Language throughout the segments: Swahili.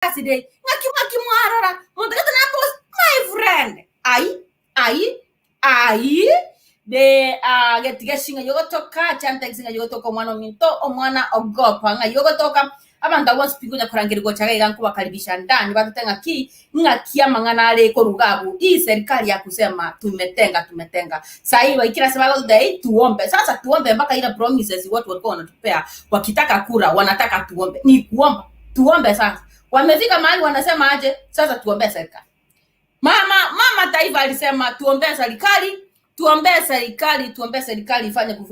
Saturday ngaki mwarora mondakata na post my friend ai de getiga singa yogotoka chanta singa yogotoka omwana minto omwana ogopa nga yogotoka abantu abo spikunya kurangirwa chaga iganku bakaribisha ndani batutenga ki ngakia mangana ale ko rugabu hii serikali ya kusema tumetenga sasa waikira sababu dai tuombe sasa tuombe mpaka ile promises watu walikuwa wanatupea wakitaka kura wanataka tuombe ni kuomba tuombe sasa wamefika mahali wanasema aje sasa tuombe serikali mama taifa alisema tuombe serikali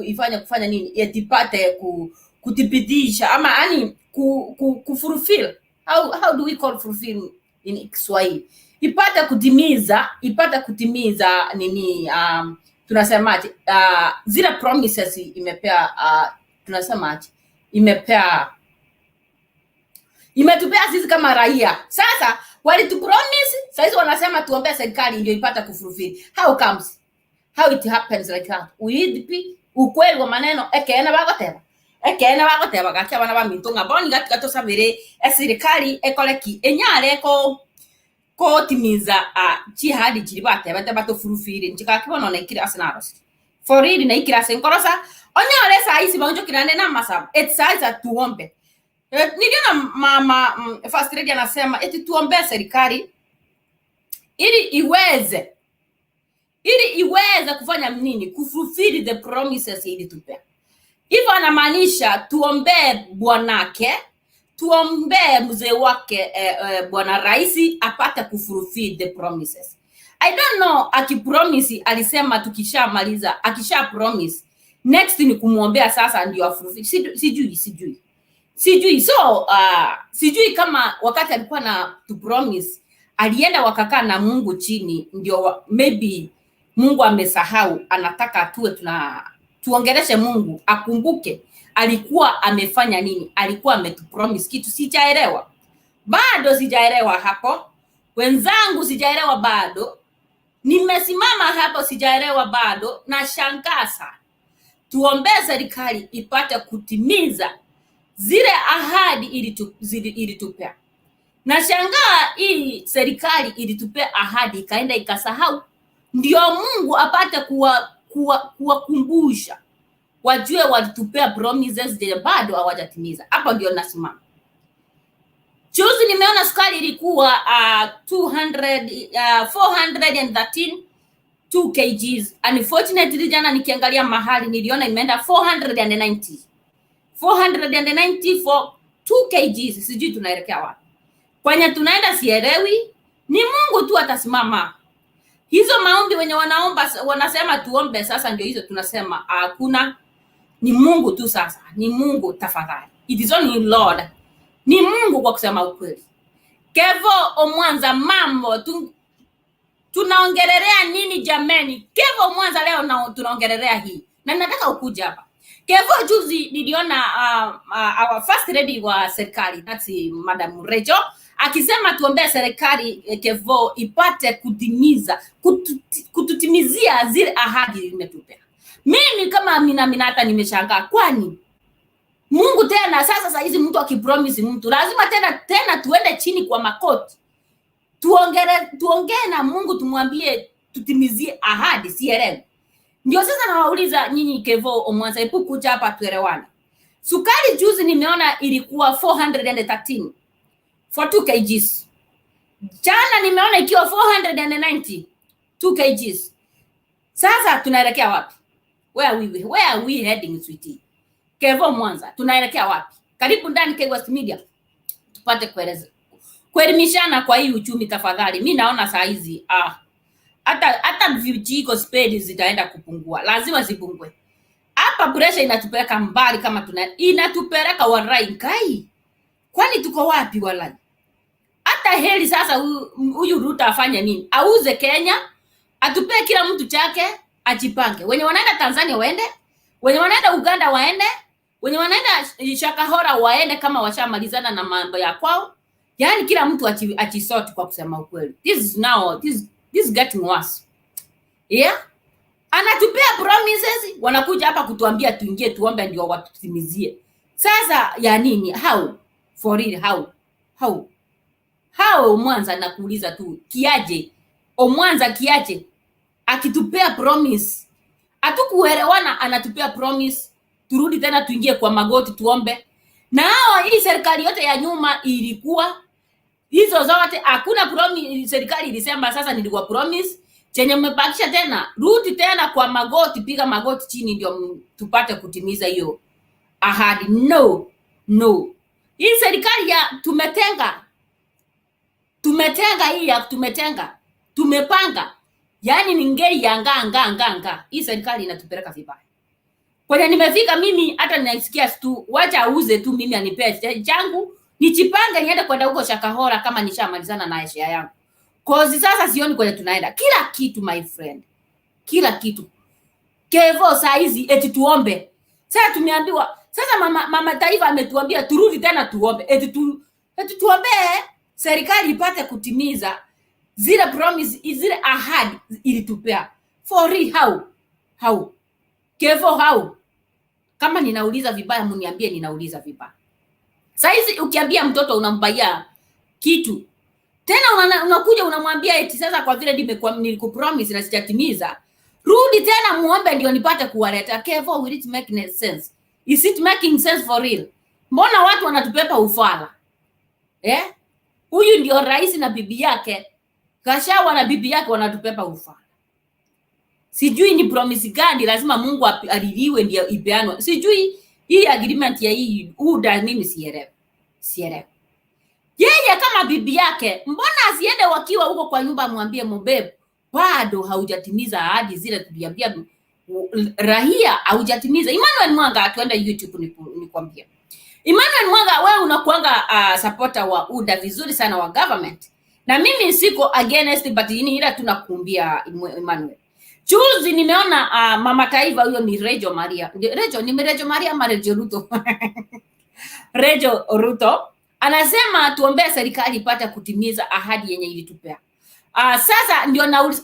ifanye kufanya nini yetipate kutipitisha ama yani kufulfill how do we call fulfill in Kiswahili ipate kutimiza nini tunasemaje zile promises imepea tunasemaje imetupea sisi kama raia sasa walitupromise sasa wanasema tuombe serikali ndio ipate kufulfill how it happens like that ukweli wa maneno ekena bagoteba gakia bana bamintunga boni gato sabere serikali ekoleki enyale ko timiza jihadi jiribate bate fulfill njika kibono na ikira asinaros for real na ikira senkorosa onyale saa hizi banjo kirane na masaba it's size tuombe niliona mama first lady anasema eti tuombe serikali ili iweze kufanya nini kufulfill the promises ilitupea hivyo anamaanisha tuombe bwanake tuombe mzee wake bwana rais apate kufulfill the promises I don't know akipromise alisema tukishamaliza akisha promise next ni kumuombea sasa ndio afulfill sijui so sijui kama wakati alikuwa na to promise alienda wakakaa na Mungu chini ndio maybe Mungu amesahau anataka tuongeleshe Mungu akumbuke alikuwa amefanya nini alikuwa ametupromise kitu sijaelewa hapo wenzangu sijaelewa bado nimesimama hapo sijaelewa bado na shangaza tuombe serikali ipate kutimiza zile ahadi ilitupea na shangaa hii serikali ilitupea ahadi ikaenda ikasahau ndio Mungu apate kuwakumbusha wajue walitupea promises je bado hawajatimiza hapo ndio nasimama juzi nimeona sukari ilikuwa 413 2 kgs unfortunately jana nikiangalia mahali niliona imeenda 490 for 2 kgs sijui tunaelekea wapi kwenye tunaenda sielewi ni Mungu tu atasimama hizo maombi wenye wanaomba wanasema tuombe sasa ndio hizo tunasema hakuna ni Mungu tu sasa ni Mungu tafadhali it is only Lord ni Mungu kwa kusema ukweli Kevo Omwanza mambo tunaongelelea nini jameni Kevo Omwanza leo na tunaongelelea hii na nataka ukuja hapa Kevo juzi niliona our first lady wa serikali that's Madam Rejo akisema tuombe serikali Kevo ipate kututimizia zile ahadi imetupea mimi kama minata nimeshangaa kwani Mungu tena sasa hizi mtu akipromise mtu lazima tena tuende chini kwa makoti tuongee na Mungu tumwambie tutimizie ahadi sielewi ndio sasa nawauliza nyinyi Kevo Omwanza ipo kuja hapa tuelewane sukari juzi nimeona ilikuwa 413 for 2 kgs jana nimeona ikiwa 490 2 kgs sasa tunaelekea wapi where are we heading sweetie Kevo Omwanza tunaelekea wapi karibu ndani kwa West Media tupate kuelimishana kwa hii uchumi tafadhali mimi naona saa hizi hata vijiko spedi zitaenda kupungua lazima zipungue hapa pressure inatupeleka mbali kama inatupeleka warai kai kwani tuko wapi walai hata heli sasa huyu Ruto afanye nini auze Kenya atupee kila mtu chake ajipange wenye wanaenda Tanzania waende wenye wanaenda Uganda waende wenye wanaenda Shakahora waende kama washamalizana na mambo ya kwao yani kila mtu achisort kwa kusema ukweli this is getting worse yeah anatupea promises wanakuja hapa kutuambia tuingie tuombe ndio watutimizie sasa ya nini how for real how Hao Mwanza nakuuliza tu kiaje? Mwanza kiaje? Akitupea promise. Hatukuelewana, anatupea promise. Turudi tena tuingie kwa magoti tuombe. Na hao hii serikali yote ya nyuma ilikuwa hizo zote hakuna promise. Serikali ilisema sasa nilikuwa promise. Chenye mmebakisha tena, rudi tena kwa magoti, piga magoti chini ndio tupate kutimiza hiyo ahadi. No. Hii serikali ya tumetenga hii ya tumepanga. Yaani ni ngei ya nga. Hii serikali inatupeleka vibaya. Kwenye nimefika mimi hata ninaisikia tu wacha auze tu mimi anipee changu, nichipange niende kwenda huko Shakahora kama nishamalizana na maisha yangu. Cause sasa sioni kwenye tunaenda. Kila kitu my friend. Kila kitu. Kevo saa hizi eti tuombe. Sasa tumeambiwa sasa mama taifa ametuambia turudi tena tuombe. Eti tuombe serikali ipate kutimiza zile promise, zile ahadi ilitupea. For real how? Kevo how? Kama ninauliza vibaya mniambie ninauliza vibaya. Sasa hizi ukiambia mtoto unampaya kitu tena unakuja unamwambia eti sasa kwa vile nilikupromise na sijatimiza, rudi tena muombe ndio nipate kuwaleta. Kevo, will it make sense? Is it making sense for real? Mbona watu wanatupepa ufala? Huyu ndio rais na bibi yake, Gachagua na bibi yake wanatupepa ufala. Sijui ni promise gani lazima Mungu aliliwe ndio ipeanwe. Sijui hii agreement ya hii UDA mimi sielewi. Yeye kama bibi yake mbona asiende wakiwa huko kwa nyumba mwambie mbebe bado haujatimiza ahadi zile tuliambia rahia, haujatimiza. Emmanuel Mwanga atuenda YouTube nikwambia. Emmanuel Mwanga wewe unakuanga supporter wa UDA vizuri sana wa government. Na mimi siko against but ila tunakuambia Emmanuel. Juzi nimeona mama taifa huyo ni Rejo Maria ama Rejo Ruto. Rejo Ruto anasema tuombee serikali ipate kutimiza ahadi yenye ilitupea. Sasa ndio nauliza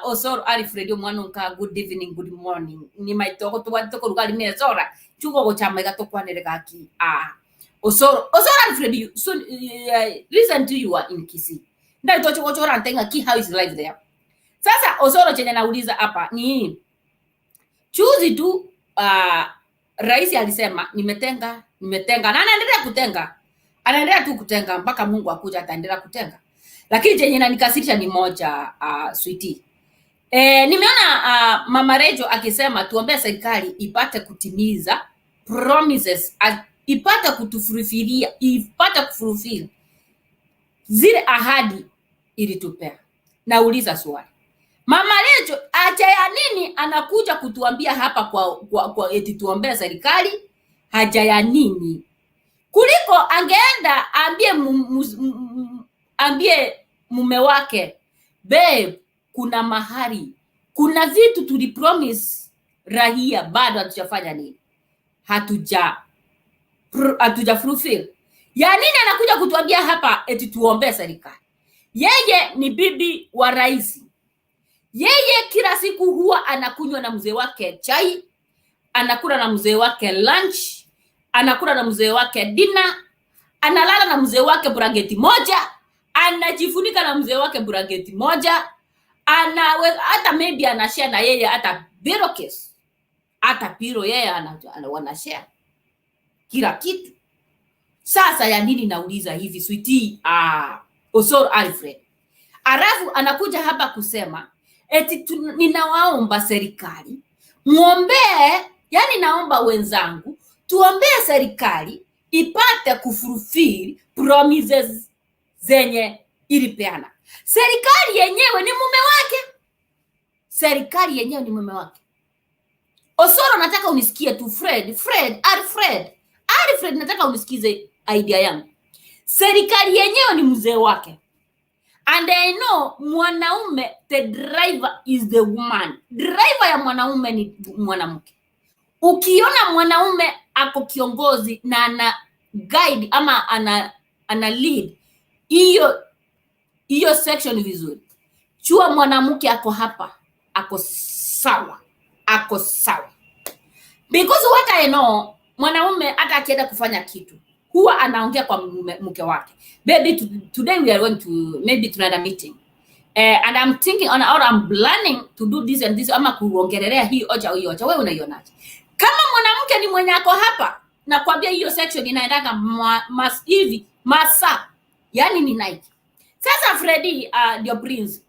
Osoro Alfredo Mwanonka, good evening, good morning. Ni maitoko tuwatoko rugali mezora. Chuko go chama gatokwanereka ki. Osoro Alfredo, so listen to you are in Kisii. Ndio tocho chora ntenga ki how is life there. Sasa Osoro chenye nauliza hapa ni chuzi tu rais alisema nimetenga na anaendelea tu kutenga mpaka Mungu akuja ataendelea kutenga. Lakini chenye inanikasirisha ni moja sweetie. Nimeona Mama Rejo akisema tuombee serikali ipate kutimiza promises, ipate kutufulfilia, ipate kufulfill zile ahadi ilitupea. Nauliza swali. Mama Rejo acha ya nini anakuja kutuambia hapa kwa eti tuombee serikali? Haja ya nini? Kuliko angeenda ambie mume wake, babe, kuna mahari, kuna vitu tulipromise rahia bado hatujafanya nini? Hatuja fulfill. Ya nini anakuja kutuambia hapa eti tuombee serikali? Yeye ni bibi wa rais. Yeye kila siku huwa anakunywa na mzee wake chai, anakula na mzee wake lunch, anakula na mzee wake dinner, analala na mzee wake blanketi moja, anajifunika na mzee wake blanketi moja, hata maybe anashare na yeye hata pillowcase, hata pillow yeye wanashare kila kitu. Sasa ya nini nauliza hivi sweetie Osoro Alfred? Alafu anakuja hapa kusema eti ninawaomba serikali muombee, yani naomba wenzangu tuombee serikali ipate kufulfill promises zenye ilipeana. Serikali yenyewe ni mume wake. Osoro nataka unisikie tu Alfred nataka unisikize idea yangu. Serikali yenyewe ni mzee wake. And I know mwanaume, the driver is the woman. Driver ya mwanaume ni mwanamke. Ukiona mwanaume ako kiongozi na ana guide ama ana lead hiyo section vizuri, chua mwanamke ako hapa, ako sawa. Because what I know, mwanaume hata akienda kufanya kitu, huwa anaongea kwa mke wake, baby, today we are going to maybe tunaenda meeting and I'm thinking on or I'm planning to do this and this, ama kuongelelea hii oja hiyo oja. Wewe unaionaje? Kama mwanamke ni mwenye ako hapa, nakwambia hiyo section inaendaga hivi masa, yani ni Nike. Sasa Freddy ndio prince.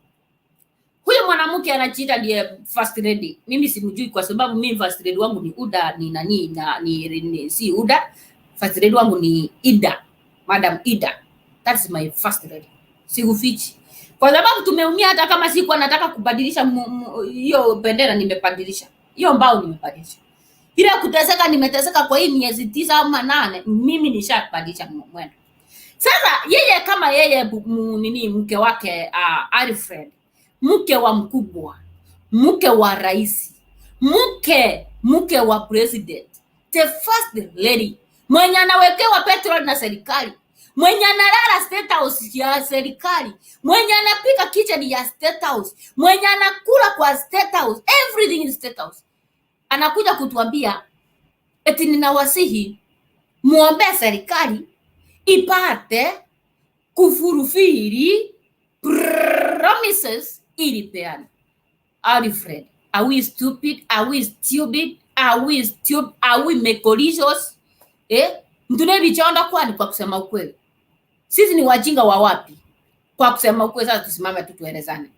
Huyo mwanamke anajiita ndiye first lady. Mimi simjui kwa sababu mimi first lady wangu ni Uda, ni nani na ni si Uda. First lady wangu ni Ida, Madam Ida. That's my first lady. Sikufichi. Kwa sababu tumeumia, hata kama sikuwa nataka kubadilisha hiyo bendera, nimebadilisha. Hiyo mbao nimebadilisha. Ile kuteseka nimeteseka kwa hii miezi 9 au 8, mimi nishabadilisha mwendo. Sasa yeye kama yeye nini mke wake Alfred, mke wa mkubwa, mke wa rais, mke wa president, the first lady, mwenye anawekewa petrol na serikali, mwenye analala state house ya serikali, mwenye anapika kitchen ya state house, mwenye anakula kwa state house, everything in state house. Anakuja kutuambia eti ninawasihi muombe serikali ipate kufurufiri promises ili peana. Alfred, are we stupid? Are we stupid? Are we mekolicious? Mtune bichondo kwani? Kwa kusema ukweli, sisi ni wajinga wa wapi? Kwa kusema ukweli, sasa tusimame tu tuelezane.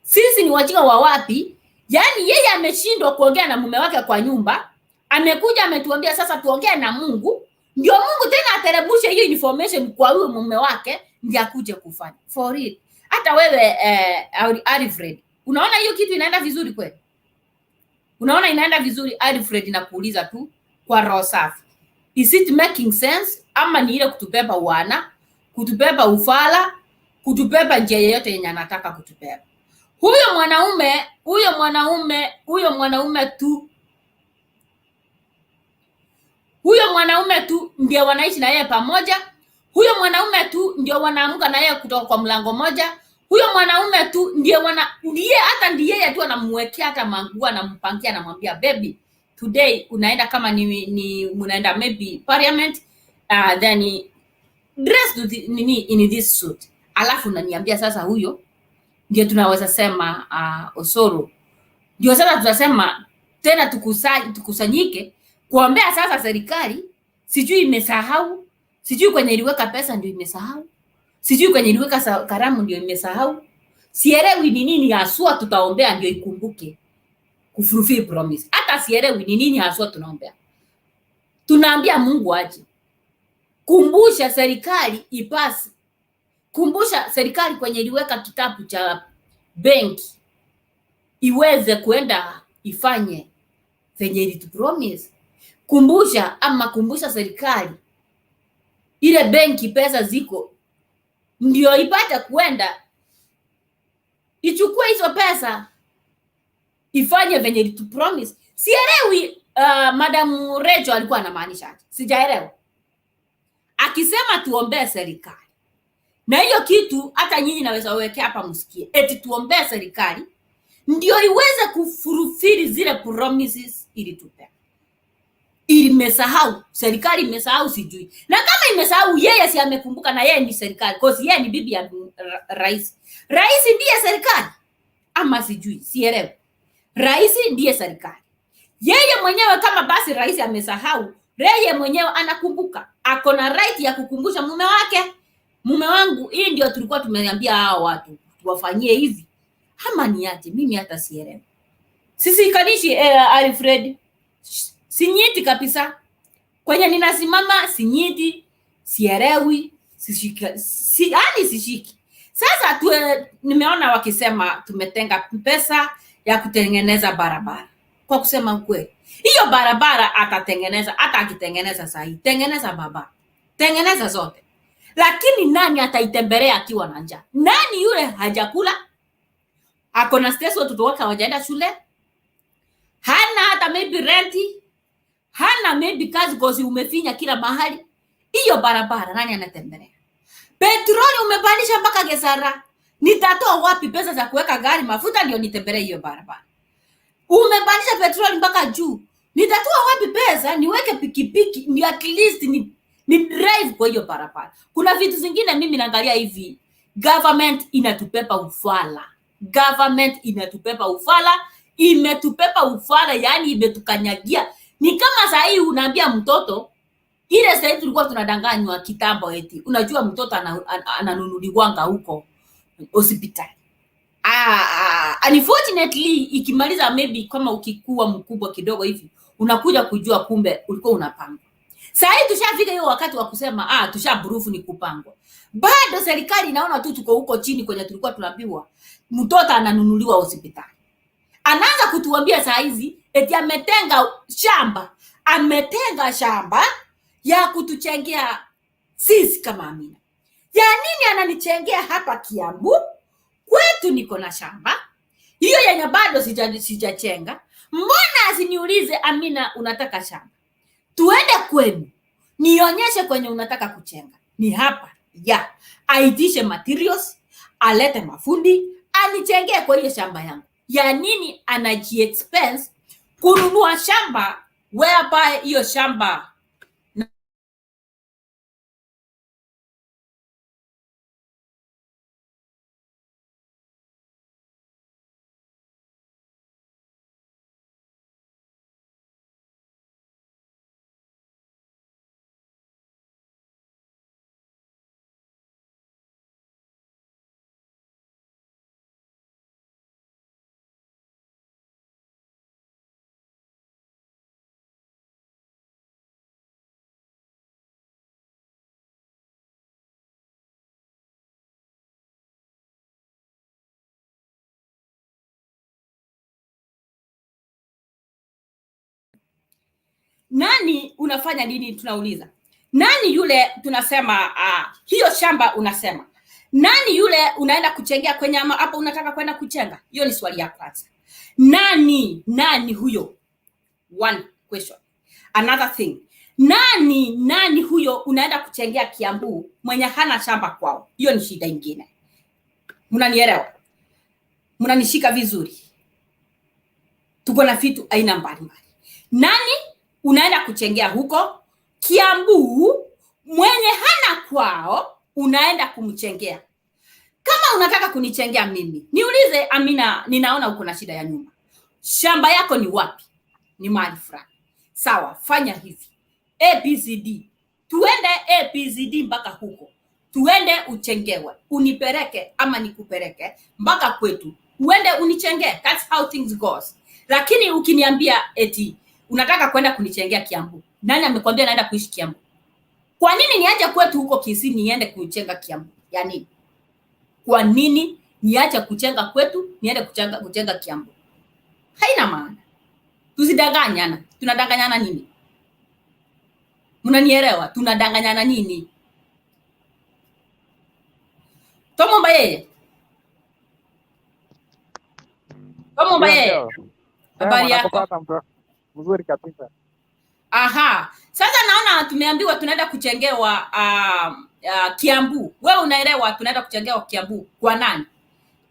Sisi ni wajinga wa wapi? Yani yeye ameshindwa kuongea na mume wake kwa nyumba, amekuja ametuambia sasa tuongee na Mungu, ndio Mungu tena aterebushe hiyo information kwa huyo mume wake ndio akuje kufanya. For it. Hata wewe Alfred, unaona hiyo kitu inaenda vizuri kweli? Unaona inaenda vizuri Alfred? Nakuuliza tu kwa roho safi. Is it making sense, ama ni ile kutubeba wana, kutubeba ufala, kutubeba njia yoyote yenye anataka kutubeba? Huyo mwanaume tu ndiye wanaishi na yeye pamoja. Huyo mwanaume tu ndio wanaamka na yeye kutoka kwa mlango moja. Huyo mwanaume tu ndiye tu anamwekea hata manguo, anampangia, anamwambia baby, today unaenda kama ni mnaenda maybe parliament, then dress in this suit. Alafu unaniambia sasa huyo ndio tunaweza sema Osoro. Ndio sasa tunasema tena tukusanyike kuombea sasa serikali. Sijui imesahau, sijui kwenye iliweka pesa ndio imesahau, sijui kwenye iliweka karamu ndio imesahau. Sielewi ni nini haswa tutaombea ndio ikumbuke kufulfill promise. Hata sielewi ni nini haswa tunaombea. Tunaambia Mungu aje. Kumbusha serikali ipasi. Kumbusha serikali kwenye iliweka kitabu cha benki iweze kuenda ifanye venye ilitupromise. Kumbusha serikali ile benki pesa ziko ndio ipate kuenda ichukue hizo pesa ifanye venye ilitupromise. Sielewi Madam Rejo alikuwa anamaanisha. Sijaelewa. Akisema tuombee serikali. Na hiyo kitu hata nyinyi naweza wekea hapa msikie. Eti tuombee serikali ndio iweze kufulfill zile promises ilitupea. Imesahau, serikali imesahau sijui. Na kama imesahau, yeye si amekumbuka na yeye ni serikali. Kwa sababu yeye ni bibi ya rais. Rais ndiye serikali ama sijui, sielewi. Rais ndiye serikali. Yeye mwenyewe kama basi rais amesahau, yeye mwenyewe anakumbuka. Ako na right ya kukumbusha mume wake. Mume wangu, hii ndio tulikuwa tumeambia hao watu tuwafanyie hivi. Ama ni aje? Mimi hata sielewi. Sisi kanishi Alfred. Sinyiti kabisa. Kwenye ninasimama sinyiti, sielewi, sishiki. Sasa nimeona wakisema tumetenga pesa ya kutengeneza barabara. Kwa kusema ukweli, hiyo barabara atatengeneza, hata akitengeneza sahi, tengeneza baba. Tengeneza zote. Lakini nani ataitembelea akiwa na njaa? Nani yule hajakula? Ako na stress, watoto wake hawajaenda shule. Hana hata maybe renti. Hana maybe kazi kozi umefinya kila mahali. Hiyo barabara nani anatembelea? Petroli umepandisha mpaka Gesara. Nitatoa wapi pesa za kuweka gari mafuta ndio nitembelee hiyo barabara? Umepandisha petroli mpaka juu. Nitatoa wapi pesa niweke pikipiki ni at least ni drive kwa hiyo barabara. Kuna vitu zingine mimi naangalia hivi, government inatupepa ufala, government inatupepa ufala, imetupepa ufala, yani imetukanyagia. Ni kama saa hii unaambia mtoto ile sasa hivi tulikuwa tunadanganywa kitambo eti unajua mtoto ananunuliwanga huko hospitali. Unfortunately ikimaliza maybe kama ukikuwa mkubwa kidogo hivi unakuja kujua kumbe ulikuwa unapanga. Sasa hivi tushafika hiyo wakati wa kusema tushaburufu ni kupangwa. Bado serikali inaona tu tuko huko chini kwenye tulikuwa tunaambiwa mtoto ananunuliwa hospitali. Anaanza kutuambia saa hizi eti ametenga shamba ya kutuchengea sisi kama Amina. Ya nini ananichengea hapa Kiambu? Kwetu niko na shamba. Hiyo yenye bado sijachenga. Mbona asiniulize Amina unataka shamba? Tuende kwenu. Nionyeshe kwenye unataka kuchenga. Ni hapa. Aitishe materials, alete mafundi, anichengee kwa hiyo shamba yangu. Ya nini anaji-expense kununua shamba whereby hiyo shamba nani unafanya nini? Tunauliza nani yule, tunasema hiyo shamba unasema nani yule unaenda kuchengea kwenye hapo unataka kwenda kuchenga? Hiyo ni swali ya kwanza. Nani huyo? One question. Another thing, nani huyo unaenda kuchengea Kiambu mwenye hana shamba kwao? Hiyo ni shida ingine. Mnanielewa? Mnanishika vizuri? Tuko na vitu aina mbalimbali. Nani unaenda kuchengea huko Kiambu mwenye hana kwao unaenda kumchengea? Kama unataka kunichengea mimi, niulize Amina, ninaona uko na shida ya nyumba. Shamba yako ni wapi? Ni mahali fulani. Sawa, fanya hivi. ABCD. Tuende ABCD mpaka huko. Tuende uchengewe. Unipeleke ama nikupeleke mpaka kwetu. Uende unichengee. That's how things goes. Lakini ukiniambia eti unataka kwenda kunichengea Kiambu, nani amekwambia naenda kuishi Kiambu? Kwa nini niache kwetu huko Kisii niende kuchenga Kiambu? Yaani kwa nini niache kuchenga kwetu niende kuchenga Kiambu? Haina maana. Tusidanganyana. Tunadanganyana nini? Mnanielewa? Tunadanganyana nini? Tomomba yeye. Habari yako? Mzuri kabisa. Sasa naona tumeambiwa tunaenda kuchengewa Kiambu. Wewe unaelewa tunaenda kuchengewa Kiambu kwa nani?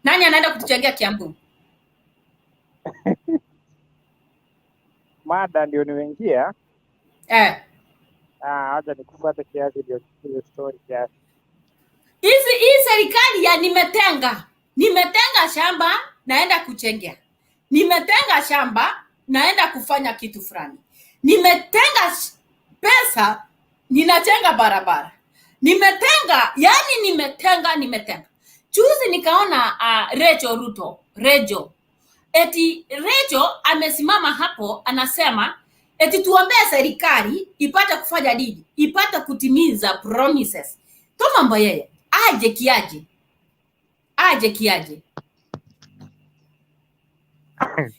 Nani anaenda kutuchengea Kiambu? Mada ndio nimeingia. Acha nikufuate kiasi ndio ile story kiasi. Hii serikali ya nimetenga shamba naenda kuchengea. Nimetenga shamba naenda kufanya kitu fulani. Nimetenga pesa ninachenga barabara. Nimetenga. Juzi nikaona Rejo amesimama hapo anasema eti tuombee serikali ipate kufanya nini? Ipate kutimiza promises. Tomomba yeye aje kiaje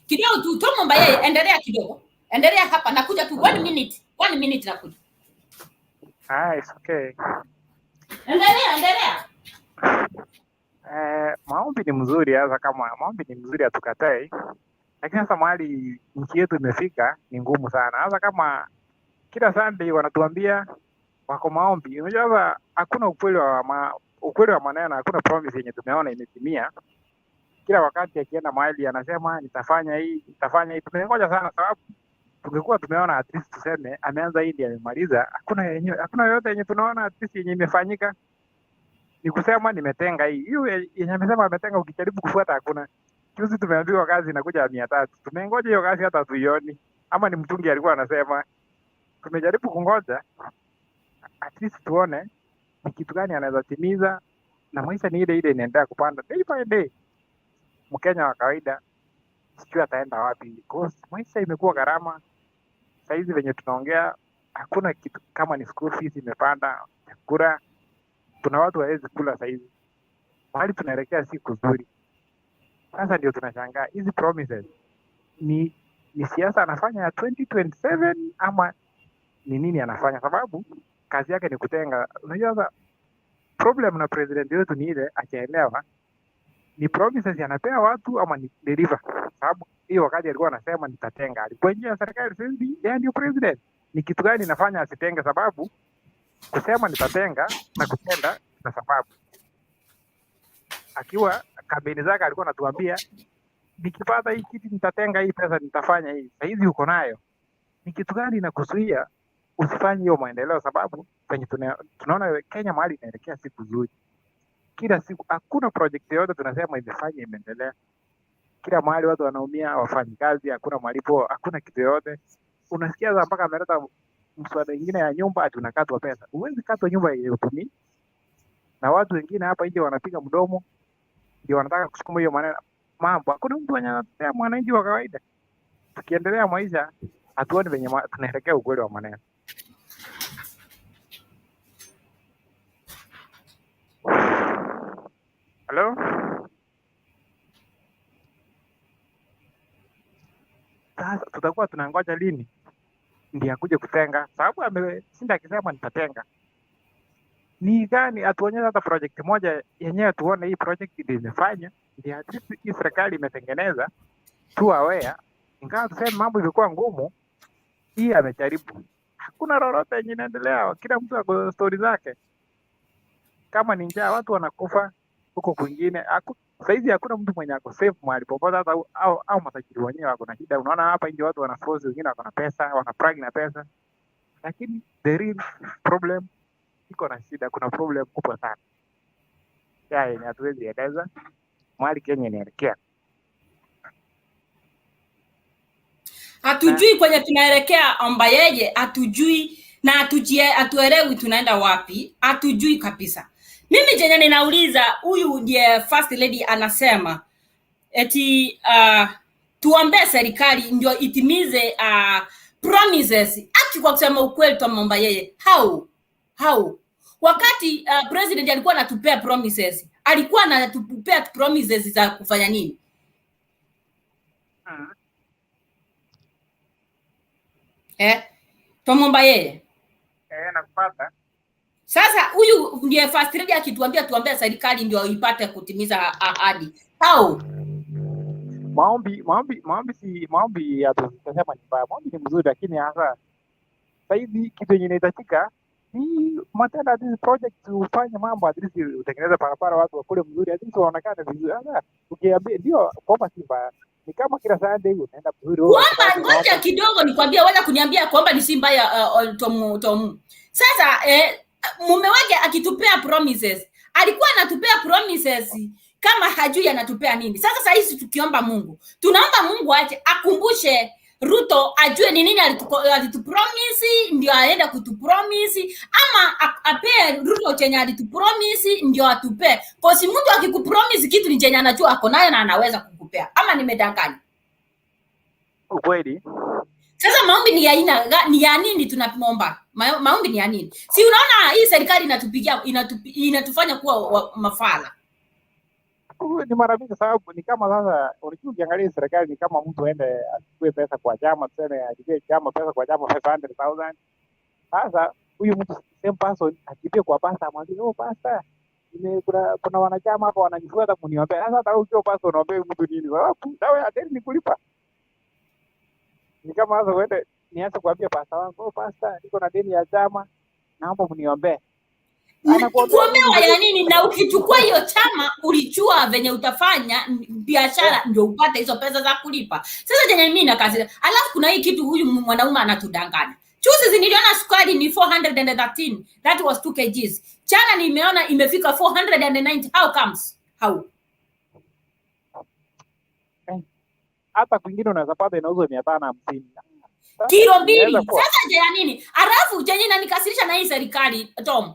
kidogo tu. Tomomba yeye endelea kidogo. Endelea hapa, nakuja tu 1 minute nakuja. It's okay. Endelea. Maombi ni mzuri, hasa kama maombi ni mzuri hatukatai. Lakini sasa mahali nchi yetu imefika ni ngumu sana. Hasa kama kila Sunday wanatuambia wako maombi. Unajua hakuna ukweli wa maneno, hakuna promise yenye tumeona imetimia. Kila wakati akienda mahali anasema nitafanya hii. Tumengoja sana sababu tungekuwa tumeona at least tuseme ameanza hii ndio amemaliza, hakuna yote yenye tunaona at least yenye imefanyika. Ni kusema nimetenga hii. Hiyo yenye amesema ametenga ukijaribu kufuata hakuna. Juzi tumeambiwa kazi inakuja 300. Tumengoja hiyo kazi hata tuioni. Ama ni mtungi alikuwa anasema. Tumejaribu kungoja at least tuone ni kitu gani anaweza timiza, na maisha ni ile ile inaendelea kupanda day by day. Mkenya wa kawaida sijui ataenda wapi, because maisha imekuwa gharama. Saizi venye tunaongea hakuna kitu kama ni school fees imepanda, chakula, kuna watu hawezi kula saizi. Mahali tunaelekea si kuzuri. Sasa ndio tunashangaa hizi promises ni siasa anafanya ya 2027 ama ni nini anafanya? Sababu kazi yake ni kutenga. Unajua sasa problem na president wetu ni ile achaelewa ni promises anapea watu ama ni deliver. Sababu hiyo wakati alikuwa anasema nitatenga, alipoingia serikali sasa yeye ndio president. Ni kitu gani inafanya asitenge? Sababu kusema nitatenga na kutenda na sababu. Akiwa kampeni zake alikuwa anatuambia nikipata hii kitu nitatenga hii pesa, nitafanya hii. Sasa hizi uko nayo, ni kitu gani inakuzuia usifanye hiyo maendeleo? Sababu penye tunaona Kenya mahali inaelekea siku nzuri. Kila siku hakuna project yoyote tunasema imefanya imeendelea. Kila mahali watu wanaumia, wafanyikazi, hakuna malipo, hakuna kitu yoyote. Unasikia mpaka ameleta mswada mwingine ya nyumba ati unakatwa pesa. Huwezi katwa nyumba yenye utumii. Na watu wengine hapa nje wanapiga mdomo ndio wanataka kusukuma hiyo maneno mambo. Hakuna mtu anatetea mwananchi wa kawaida. Tukiendelea maisha hatuoni venye tunaelekea ukweli wa maneno. Hello? Sasa tutakuwa tunangoja lini ndiye akuje kutenga? Sababu ameshinda akisema nitatenga. Ni gani atuonyeshe hata project moja yenyewe tuone hii project ndio imefanya, ndio at least hii serikali imetengeneza tu aware. Ingawa tuseme mambo ilikuwa ngumu, hii amejaribu. Hakuna lolote yenye inaendelea, kila mtu ako story zake. Kama ni njaa watu wanakufa huko kwingine. Saizi hakuna mtu mwenye ako safe mahali popote, hata au matajiri wenyewe wako na shida. Unaona hapa nje watu wanaforce, wengine wako na pesa, wanaprag na pesa. Lakini the real problem iko na shida, kuna problem kubwa sana. Yenye hatuwezi eleza mahali Kenya inaelekea. Hatujui kwenye tunaelekea omba yeye, hatujui na hatuelewi tunaenda wapi, hatujui kabisa. Mimi jenye ninauliza, huyu ndiye first lady anasema eti tuombe serikali ndio itimize promises. Ati kwa kusema ukweli tuomba yeye. How? Wakati president alikuwa anatupea promises, alikuwa anatupea promises za kufanya nini? Tuomba yeye. Nakupata. Sasa huyu ndiye first lady akituambia tuambie serikali ndio ipate kutimiza ahadi. How? Maombi ya tunasema ni mbaya. Maombi ni mzuri, lakini hasa saizi kitu yenye inahitajika ni matenda ya hizi project, ufanye mambo at least utengeneze barabara, watu wakule mzuri, at least waonekane vizuri. Sasa ukiambia ndio kwamba si mbaya, ni kama kila Sunday unaenda mzuri. Kwamba ngoja kidogo nikwambia, wacha kuniambia kwamba ni si mbaya Tom. Sasa mume wake akitupea promises, alikuwa anatupea promises kama hajui anatupea nini. Sasa hizi tukiomba Mungu, tunaomba Mungu aje akumbushe Ruto ajue ni nini alitupromise ndio aenda kutupromise, ama apee Ruto chenye alitupromise ndio atupe. Kwa si mtu akikupromise kitu ni chenye anajua ako nayo na anaweza kukupea. Ama nimedanganya? Ukweli. Sasa maombi ni ya nini tunapomba? Maombi ni ya nini? Si unaona hii serikali inatupigia inatufanya kuwa mafala. Ni mara mingi, sababu ni kama sasa unajua ukiangalia serikali ni kama mtu aende achukue pesa kwa chama, tuseme achukue chama pesa kwa chama 500,000. Sasa huyu mtu same person akipia kwa pasta, amwambia pasta, kuna wanachama hapa wananifuata kuniombea. Sasa hata ukiwa pasta unaombea mtu nini? Sababu dawa ya deni ni kulipa. Ni kama sasa uende nianze kuambia pasta wangu, pasta, niko na deni ya chama, naomba mniombee. kuomewa ya nini? Na ukichukua hiyo chama ulijua venye utafanya biashara ndio upate hizo pesa za kulipa. Sasa jenye mimi nakazi. Alafu kuna hii kitu huyu mwanaume anatudanganya. Juzi niliona sukari ni 413. That was 2 kgs. Chana nimeona imefika 490. How comes? How? Hata kwingine unaweza pata inauzwa 550. Kilo 2. Sasa je ya nini? Alafu jenye inanikasirisha na hii serikali Tom.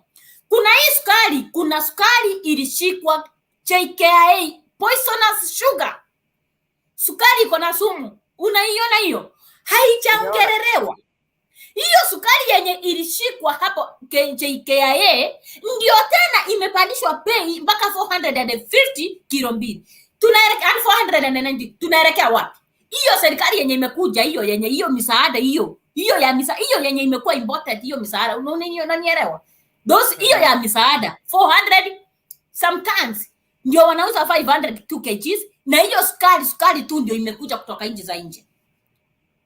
Kuna hii sukari, kuna sukari ilishikwa JKIA, poisonous sugar. Sukari iko na sumu. Unaiona hiyo? Haijaongelelewa. Hiyo sukari yenye ilishikwa hapo JKIA ndio tena imepandishwa bei mpaka 450 kilo 2. Tunaelekea 490. Tunaelekea wapi? Hiyo serikali yenye imekuja hiyo yenye hiyo misaada hiyo ya misaada hiyo yenye imekuwa imported hiyo misaada unanielewa? Those hiyo ya misaada 400 sometimes ndio wanauza 500 2 kgs na hiyo sukari tu ndio imekuja kutoka nchi za nje.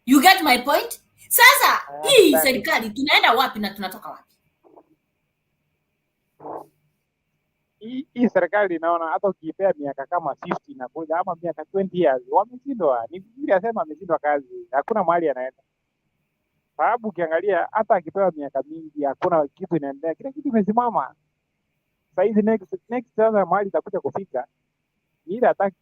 You get my point? Sasa hii serikali tunaenda wapi na tunatoka wapi? Hii serikali naona hata ukipea miaka kama 50 na kuja ama miaka 20 years wameshindwa. Ni vizuri asema ameshindwa kazi. Hakuna mahali anaenda. Sababu ukiangalia hata akipewa miaka mingi hakuna kitu inaendelea. Kila kitu imesimama. Sasa hizi next sasa mahali itakuja kufika. Ile hataki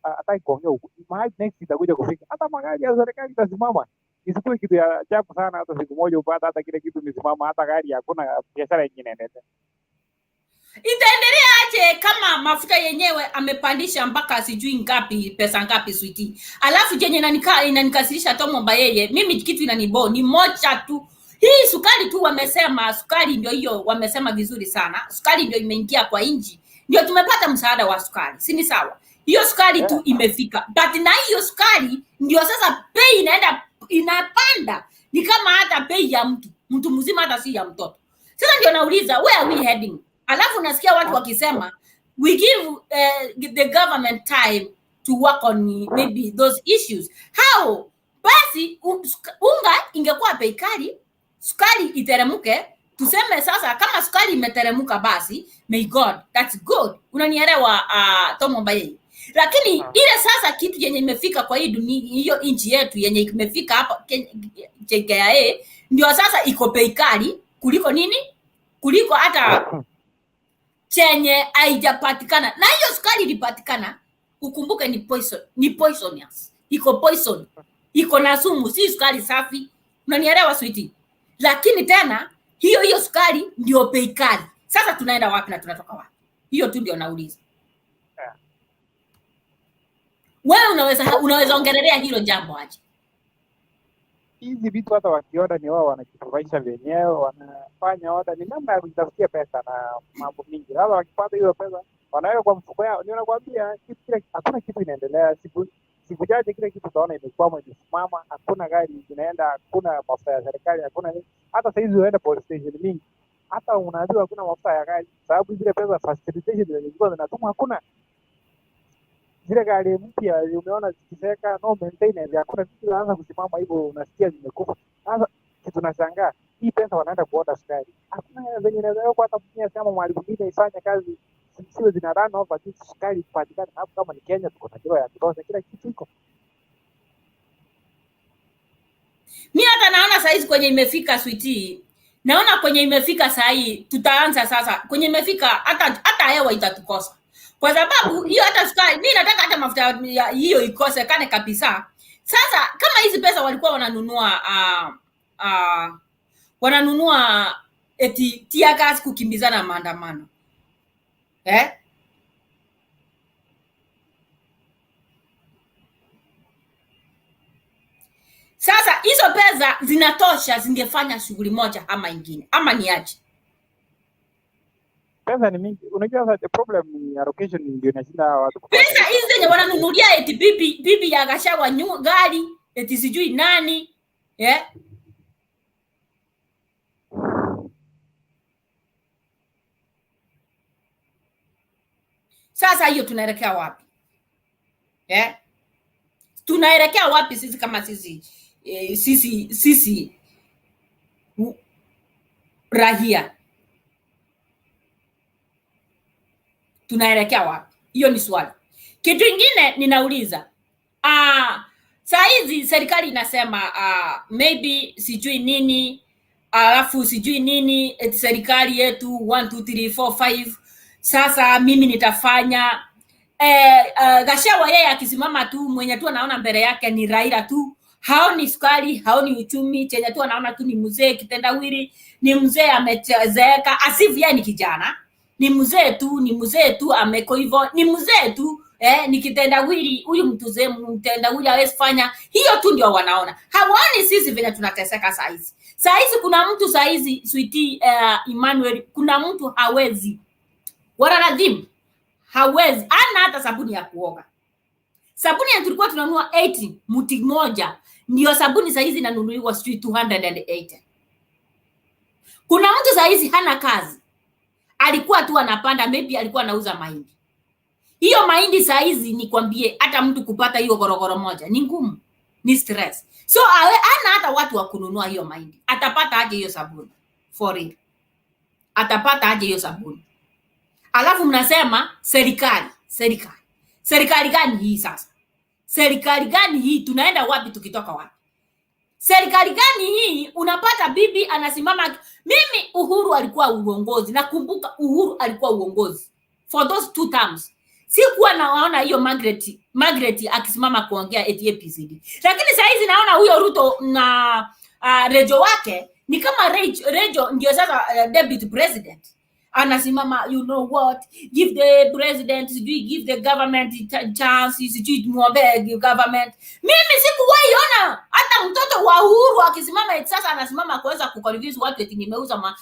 kuongea mahali next itakuja kufika. Hata magari ya serikali itasimama. Isikuwe kitu ya ajabu sana hata siku moja upata hata kile kitu imesimama hata gari hakuna biashara nyingine inaendelea. Itaendelea aje kama mafuta yenyewe amepandisha mpaka sijui ngapi pesa ngapi sweetie. Alafu jenye inanikasirisha Tom Mbayeye. Mimi kitu inanibo ni moja tu. Hii sukari tu wamesema sukari ndio hiyo wamesema vizuri sana. Sukari ndio imeingia kwa inji. Ndio tumepata msaada wa sukari. Si ni sawa? Hiyo sukari tu imefika. But na hiyo sukari ndio sasa bei inapanda. Ni kama hata bei ya mtu mzima hata si ya mtoto. Sasa ndio nauliza where are we heading? Alafu nasikia watu wakisema we give the government time to work on maybe those issues. How? Basi unga ingekuwa bei kali, sukari iteremuke, tuseme sasa kama sukari imeteremuka basi may God, that's good. Unanielewa Tom Mbayeye? Lakini ile sasa kitu yenye imefika kwa hii dunia hiyo nchi yetu yenye imefika hapa JKIA ndio sasa iko bei kali kuliko nini? Kuliko hata chenye haijapatikana. Na hiyo sukari ilipatikana, ukumbuke ni poisonous. Iko poison. Iko na sumu, si sukari safi. Unanielewa sweetie? Lakini tena hiyo sukari ndio bei kali. Sasa tunaenda wapi na tunatoka wapi? Hiyo tu ndio nauliza. Wewe unaweza ongelelea hilo jambo aje? Hizi vitu hata wakiona ni wao wanajifurahisha wenyewe, wanafanya oda ni namna ya kujitafutia pesa na mambo mingi. Sasa wakipata hiyo pesa wanaweka kwa mfuko yao. Ndio nakwambia hakuna kitu inaendelea. Siku chache kile kitu utaona imekwama imesimama, hakuna gari zinaenda, hakuna mafuta ya serikali, hakuna nini. Hata sasa hizi unaenda police station mingi. Hata unaambiwa hakuna mafuta ya gari sababu zile pesa facilitation zilikuwa zinatuma hakuna. Zile gari mpya umeona zikiseka no maintenance hakuna kitu inaanza kusimama hivyo unasikia zimekufa. Sasa kitu tunashangaa hii pesa wanaenda kuoda sukari. Hakuna venye inaweza kwa hata mwenye kama mahali mwingine ifanye kazi siwe zinarana over this sukari ipatikane hapo kama ni Kenya tuko na kilo ya kutosha kila kitu iko. Mimi hata naona saizi kwenye imefika sweetie. Naona kwenye imefika sahi tutaanza sasa. Kwenye imefika hata hewa itatukosa. Kwa sababu hiyo hata sukari mimi nataka hata mafuta hiyo ikosekane kabisa. Sasa kama hizi pesa walikuwa wananunua eti tia gas kukimbizana maandamano. Sasa hizo pesa zinatosha zingefanya shughuli moja ama ingine ama ni aje? Pesa ni mingi. Unajua sasa problem ni allocation ndio inashinda watu. Pesa hizi zenye wananunulia eti bibi ya Gachagua gari eti sijui nani. Sasa hiyo tunaelekea wapi? Tunaelekea wapi sisi kama sisi rahia? tunaelekea wapi? Hiyo ni swali. Kitu kingine ninauliza, saa hizi serikali inasema maybe sijui nini, alafu sijui nini, serikali yetu 1 2 3 4 5. Sasa mimi nitafanya Gachagua yeye akisimama tu, mwenye tu anaona mbele yake ni Raila tu, haoni sukari, haoni uchumi, chenye tu anaona tu ni mzee kitendawili, ni mzee amezeeka, asivyo ni kijana, ni mzee tu ameko hivyo, ni mzee tu ni kitendawili, huyu mtendawili hawezi fanya. Hiyo tu ndio wanaona, hawaoni sisi venye tunateseka saa hizi. Saa hizi kuna mtu saa hizi sweetie Emmanuel, kuna mtu hawezi, wanaradhimu hawezi, ana hata sabuni ya kuoga. Sabuni ya tulikuwa tunanunua 80 muti moja, ndio sabuni saa hizi inanunuliwa sijui 280. Kuna mtu saa hizi hana kazi, alikuwa tu anapanda, maybe alikuwa anauza mahindi. Hiyo mahindi saa hizi nikwambie, hata mtu kupata hiyo gorogoro moja ni ngumu, ni stress. So ana hata watu wa kununua hiyo mahindi. Atapata aje hiyo sabuni? For real. Atapata aje hiyo sabuni? Alafu mnasema serikali. Serikali gani hii sasa? Serikali gani hii? Tunaenda wapi tukitoka wapi? Serikali gani hii? Unapata bibi anasimama. Mimi Uhuru alikuwa uongozi. Nakumbuka Uhuru alikuwa uongozi for those 2 terms. Sikuwa naona hiyo Margaret akisimama kuongea APCD. Lakini saa hizi naona huyo Ruto na Rejo wake ni kama Rejo ndio sasa deputy president. Anasimama, you know what, give the president, give the government chance, muombe government. Mimi sikuwahi ona hata mtoto wa Uhuru akisimama sasa anasimama kuweza kuconvince watu eti nimeuza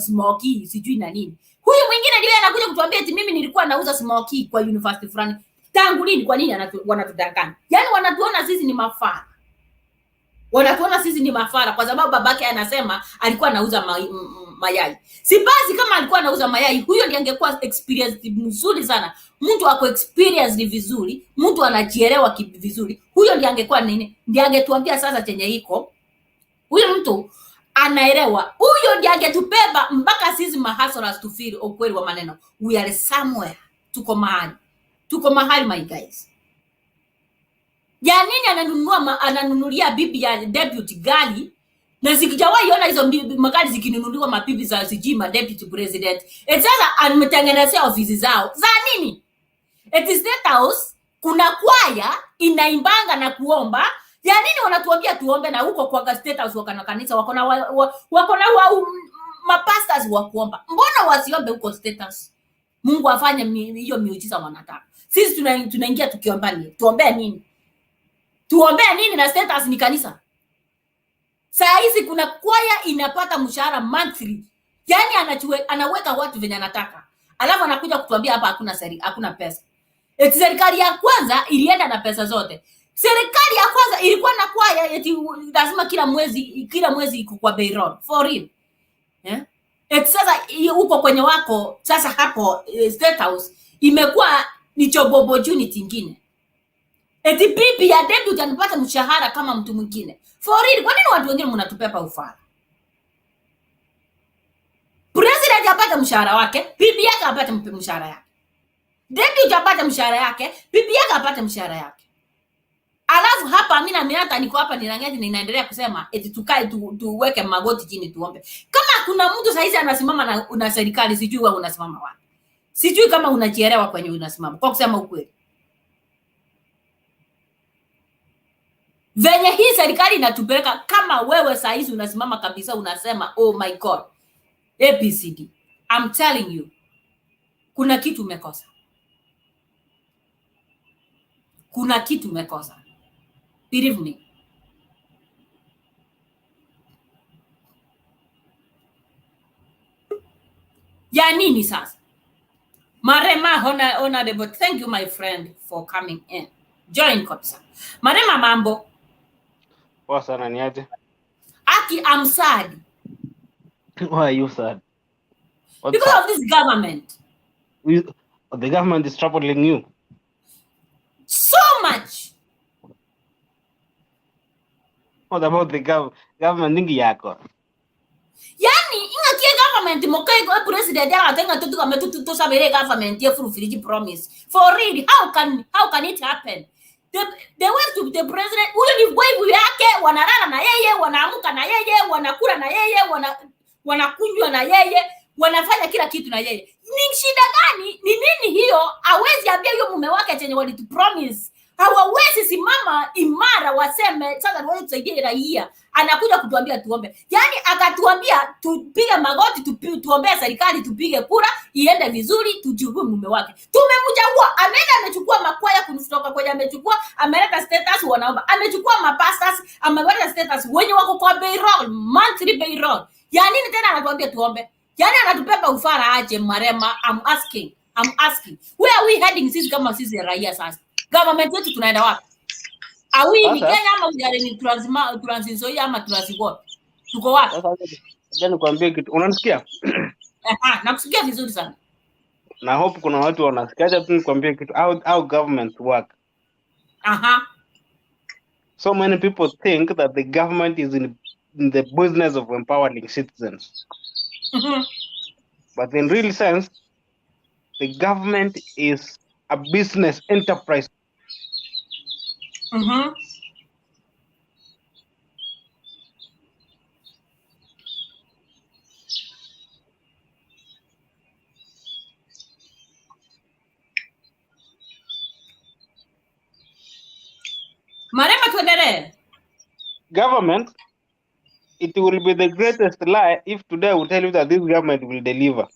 smoky sijui na nini. Huyu mwingine ndiye anakuja kutuambia eti mimi nilikuwa nauza smoky kwa university fulani. Tangu lini? Kwa nini wanatudanganya? Yaani wanatuona sisi ni mafara. Wanatuona sisi ni mafara kwa sababu babake anasema alikuwa anauza mayai. Si basi kama alikuwa anauza mayai, huyo ndiye angekuwa experienced mzuri sana. Mtu ako experienced vizuri, mtu anajielewa vizuri. Huyo ndiye angekuwa nini? Ndiye angetuambia sasa chenye iko. Huyo mtu anaelewa. Huyo ndiye angetubeba mpaka sisi mahasras to feel ukweli wa maneno. We are somewhere. Tuko mahali my guys. Ya nini ananunulia bibi ya deputy gari? Na sikijawahi ona hizo magari zikinunuliwa mabibi za sijima deputy president. Sasa ametengenezea ofisi zao. Za nini? State House kuna kwaya inaimbanga na kuomba. Ya nini wanatuambia tuombe na huko kwa State House wakana kanisa wako na mapastors wa kuomba. Mbona wasiombe huko State House? Mungu afanye hiyo miujiza wanataka. Sisi tunaingia tukiomba nini? Tuombea nini? Tuombea nini na State House ni kanisa? Saa hizi kuna kwaya inapata mshahara monthly. Yaani anaweka watu venye anataka. Alafu anakuja kutuambia hapa hakuna pesa. Eti serikali ya kwanza ilienda na pesa zote. Serikali ya kwanza ilikuwa na kwaya eti lazima kila mwezi iko kwa payroll. For real. Eti sasa huko kwenye wako sasa hapo State House imekuwa ni job opportunity nyingine. Eti bibi ya deputy anapata mshahara kama mtu mwingine. For real, kwa nini watu wengine mnatupepa ufala? President apata mshahara wake, bibi yake apata mshahara yake. Deputy apata mshahara yake, bibi yake apata mshahara yake. Alafu hapa mimi hata niko hapa ninangeti ninaendelea kusema eti tukae tuweke magoti chini tuombe. Kama kuna mtu saizi anasimama na serikali, sijui wewe unasimama wapi. Sijui kama unajielewa kwenye unasimama. Kwa kusema ukweli. Venye hii serikali inatupeleka, kama wewe saa hizi unasimama kabisa unasema oh my god APCD, I'm telling you kuna kitu umekosa. Kuna kitu umekosa. Believe me. Ya nini sasa? Marema honorable, thank you my friend for coming in. Join kabisa. Marema mambo. Poa sana ni aje? Aki, I'm sad. Why are you sad? Because of this government. The government is troubling you. So much. What about the government ningi yako? Yani, ingakie government mokai go president ya tenga tutu kama tutu sabere government ya fulfill promise. For real, how can it happen? The way to the president huyo ni wife yake, wanalala na yeye, wanaamka na yeye, wanakula na yeye, wanakunywa na yeye, wanafanya kila kitu na yeye. Ni shida gani? Ni nini hiyo? Hawezi ambia hiyo mume wake chenye walitu promise. Hawawezi simama imara waseme sasa wewe tusaidie raia. Anakuja kutuambia tuombe. Yaani akatuambia tupige magoti, tuombee serikali, tupige kura iende vizuri, tujibu mume wake. Tumemchagua, ameenda amechukua makwaya kutoka kwenye amechukua, ameleta status wanaomba. Amechukua mapastors, ameleta status wenye wako kwa payroll, monthly payroll. Ya nini tena anatuambia tuombe? Yaani anatupepa ufara aje Marema. I'm asking. Where are we heading sisi kama sisi raia sasa? Government yetu tunaenda wapi? Awi ni Kenya ama ujare ni Trans-Nzoia ama Trans-Nzoia? Tuko wapi? Sasa nikwambie kitu. Unanisikia? Nakusikia vizuri sana. Na hope kuna watu wanasikia. Acha tu nikwambie kitu. How governments work. So many people think that the government is in the business of empowering citizens. But in real sense, the government is a business enterprise. Marema tuendelee. Government, it will be the greatest lie if today I will tell you that this government will deliver.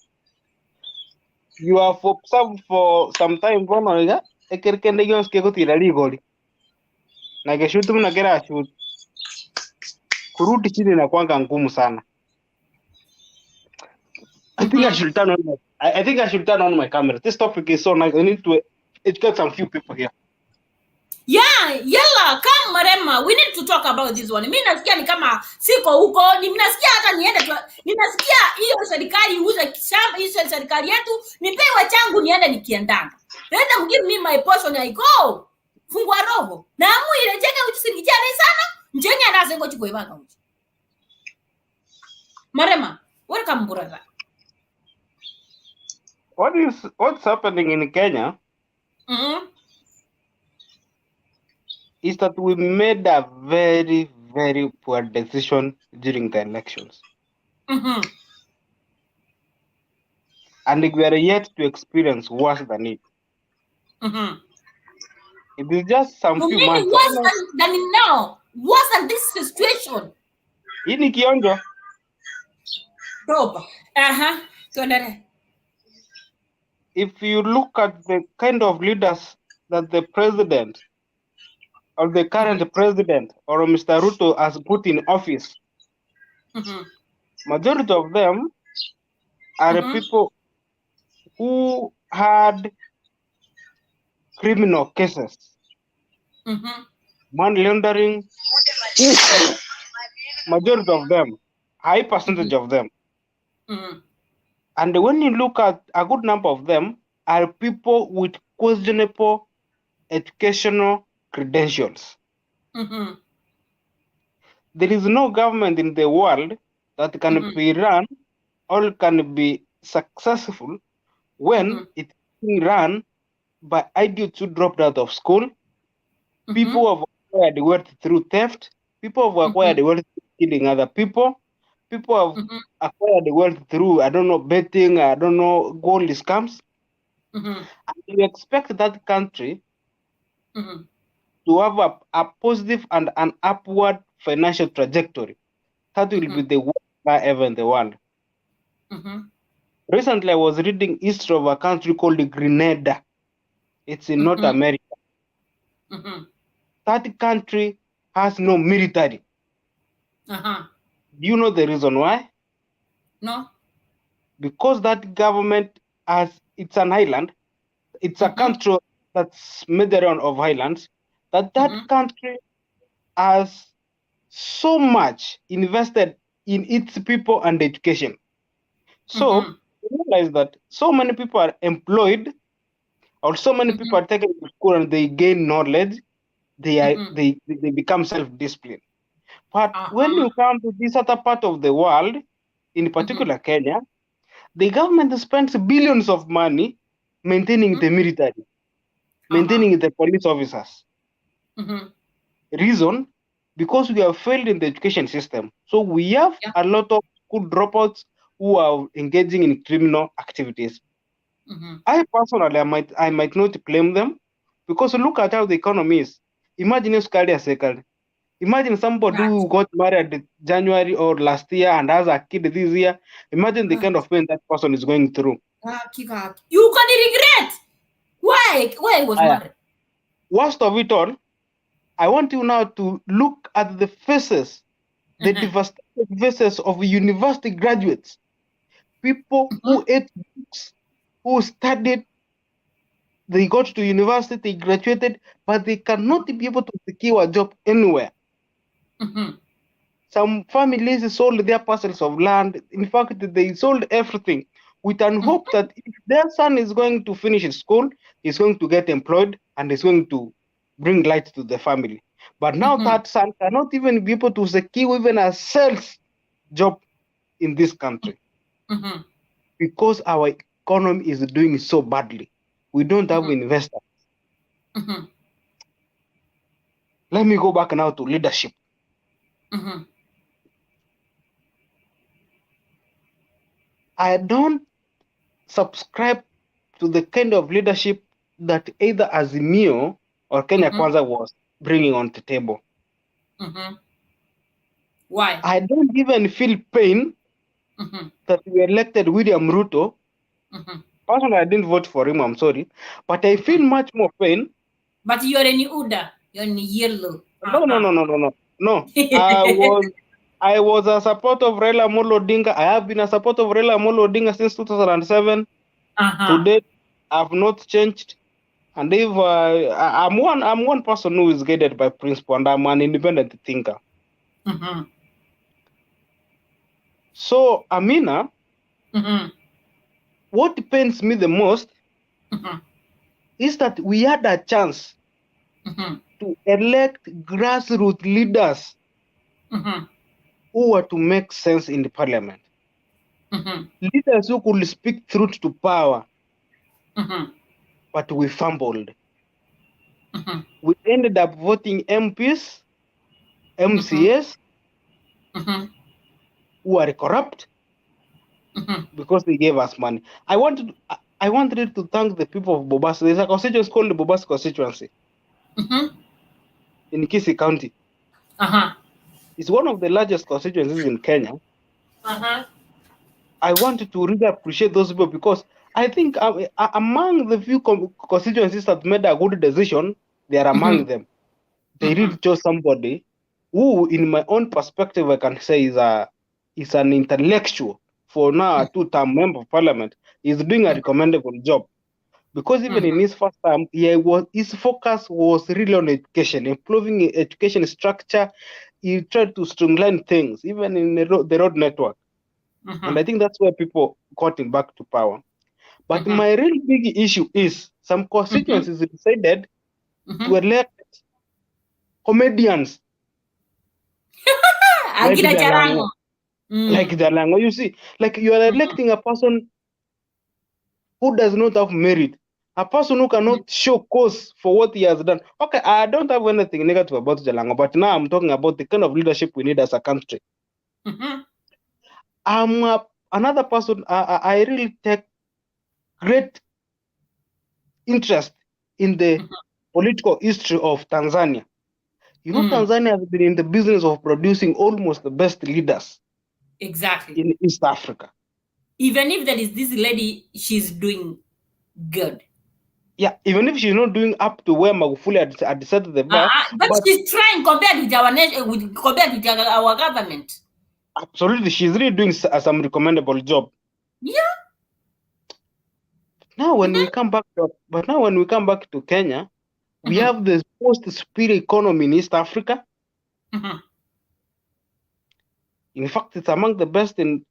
You are for some time bono ekerkende yons ke kutira ligoli. Na keshutu mna kera shoot. Kurudi chini na kwanga ngumu sana. I think I should turn on my camera. This topic is so nice. I need to educate some few people here. Yeah, come Marema. We need to talk about this one. Mimi nasikia ni kama siko huko, ninasikia hata niende ninasikia hiyo serikali iuze shamba, hiyo serikali yetu, nipewe changu niende nikiendanga. Let them give me my portion I go. Fungwa roho. Na amu ile jenga uchisikijane sana, njenya anazengo chiko ibaka uchi. Marema, welcome brother. What's happening in Kenya? Is that we made a very, very poor decision during the elections. And we are yet to experience worse than it. It is just some few months. Worse than now. Worse than this situation. Ini kionjo. Roba. If you look at the kind of leaders that the president or the current president or Mr. Ruto has put in office, majority of them are people who had criminal cases, money laundering, majority of them, high percentage of them. And when you look at a good number of them are people with questionable educational credentials. There is no government in the world that can be run or can be successful when it's being run by idiots who dropped out of school, people who have acquired wealth through theft, people who have acquired wealth through killing other people have acquired wealth through, betting, gold scams. And you expect that country to have a positive and an upward financial trajectory. That will be the worst guy ever in the world. Recently, I was reading history of a country called Grenada. It's in North America. That country has no military. Do you know the reason why? No. Because that government it's an island. It's a country that's made around of islands. That country has so much invested in its people and education. So you realize that so many people are employed, or so many people are taken to school and they gain knowledge. They become self-disciplined. But when you come to this other part of the world, in particular Kenya, The government spends billions of money maintaining the military, maintaining the police officers. Reason? Because we have failed in the education system. So we have a lot of school dropouts who are engaging in criminal activities. I personally, I might not blame them, because look at how the economy is. Imagine a second. Imagine somebody who got married January or last year and has a kid this year. Imagine the kind of pain that person is going through. You can regret. Why was married? Worst of it all, I want you now to look at the faces, the devastated faces of university graduates, people who ate books, who studied, they got to university, they graduated, but they cannot be able to secure a job anywhere. Some families sold their parcels of land. In fact, they sold everything with an hope that if their son is going to finish his school, he's going to get employed and he's going to bring light to the family. But now that son cannot even be able to secure even a sales job in this country because our economy is doing so badly. We don't have investors. Let me go back now to leadership. I don't subscribe to the kind of leadership that either Azimio or Kenya Kwanza was bringing on the table. Why? I don't even feel pain that we elected William Ruto. Personally, I didn't vote for him, I'm sorry. But I feel much more pain. But you're in Uda. You're in yellow. No. I was a supporter of Raila Amolo Odinga. I have been a supporter of Raila Amolo Odinga since 2007. To date, I've not changed. And if I'm one person who is guided by principle, and I'm an independent thinker. So, Amina, what pains me the most is that we had a chance to elect grassroots leaders who were to make sense in the parliament. Leaders who could speak truth to power. But we fumbled. We ended up voting MPs, MCS, who are corrupt because they gave us money. I wanted to thank the people of Bobasi. There's a constituency called the Bobasi constituency in Kisii County. It's one of the largest constituencies in Kenya. I wanted to really appreciate those people because I think among the few constituencies that made a good decision, they are among them. They really chose somebody who, in my own perspective, I can say is an intellectual. For now, a two-term member of parliament, is doing a recommendable job. Because even in his first term, his focus was really on education, improving education structure. He tried to streamline things, even in the road network. And I think that's where people got him back to power. But my real big issue is some constituencies decided to elect comedians. like Jalango. You see, like you are electing a person who does not have merit, a person who cannot show cause for what he has done. Okay, I don't have anything negative about Jalango, but now I'm talking about the kind of leadership we need as a country. I'm another person. I really take great interest in the political history of Tanzania. You know, Tanzania has been in the business of producing almost the best leaders. Exactly. In East Africa. Even if there is this lady, she's doing good. Yeah, even if she's not doing up to where Magufuli had set the bar. But she's trying compared with our nation, compared with our government. Absolutely, she's really doing some recommendable job. Yeah. Now when we come back to Kenya, we have the most superior economy in East Africa. In fact, it's among the best in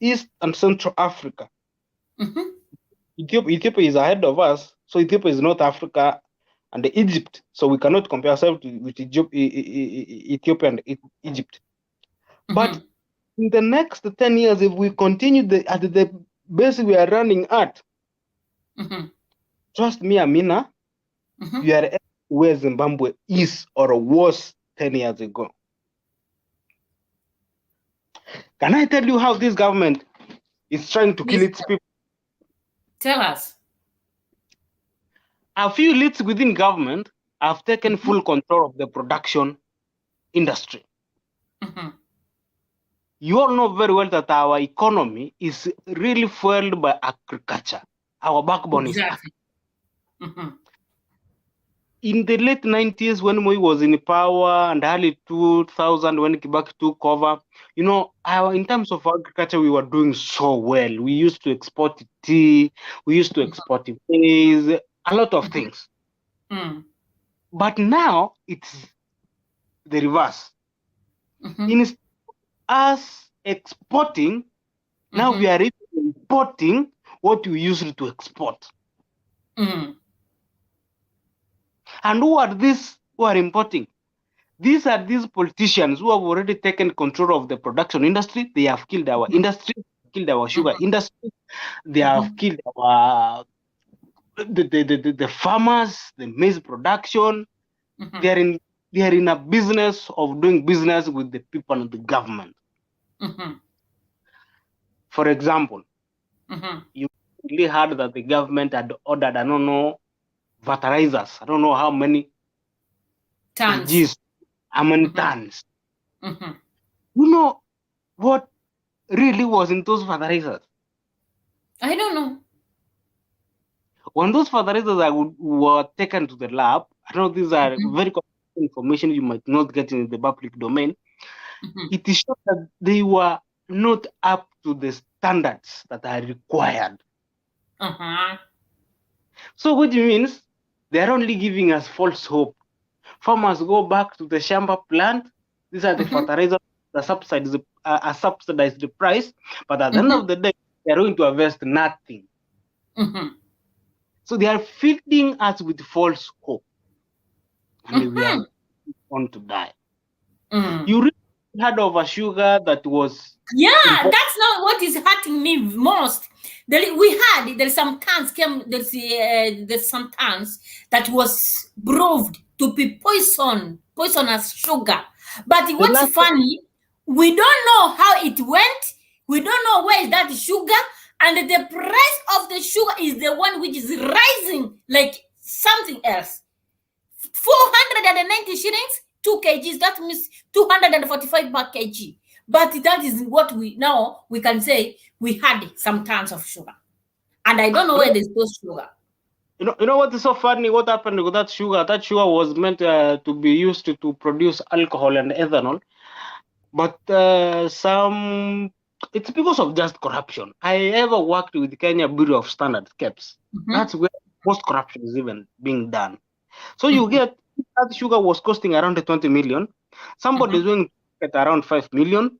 East and Central Africa. Ethiopia is ahead of us, so Ethiopia is North Africa and Egypt. So we cannot compare ourselves with Ethiopia and Egypt. But in the next 10 years, if we continue at the base we are running at, trust me, Amina, we are where Zimbabwe is or was 10 years ago. Can I tell you how this government is trying to kill its people? Tell us. A few elites within government have taken full control of the production industry. You all know very well that our economy is really fueled by agriculture. Our backbone is agriculture. In the late 90s, when we was in power, and early 2000 when Kibaki took over, you know, in terms of agriculture, we were doing so well. We used to export tea, we used to export maize, a lot of things. But now it's the reverse. Instead of us exporting, now we are importing what we used to export. And who are these who are importing? These are these politicians who have already taken control of the production industry. They have killed our industry, killed our sugar industry. They have killed our the farmers, the maize production. They are in a business of doing business with the people and the government. For example, you really heard that the government had ordered, I don't know, fertilizers. I don't know how many tons. kgs, how many tons. You know what really was in those fertilizers? I don't know. When those fertilizers were taken to the lab, I know these are very confidential information you might not get in the public domain. It is shown that they were not up to the standards that are required. So what it means, they are only giving us false hope. Farmers go back to the Shamba plant. These are the fertilizers that subsidize the price, but at the end of the day, they are going to harvest nothing. So they are feeding us with false hope, and we are on to die. You really heard of a sugar that was that's not what is hurting me most. There's some tons there's some tons that was proved to be poisonous sugar. But what's funny, we don't know how it went. We don't know where is that sugar, and the price of the sugar is the one which is rising like something else. 490 shillings, 2 kgs. That means 245 per kg. But that is what we can say we had some tons of sugar. And I don't know where there's those sugar. You know what is so funny? What happened with that sugar? That sugar was meant to be used to produce alcohol and ethanol. But it's because of just corruption. I ever worked with Kenya Bureau of Standards, KEBS. That's where most corruption is even being done. So you get that sugar was costing around 20 million. Somebody is going to get around 5 million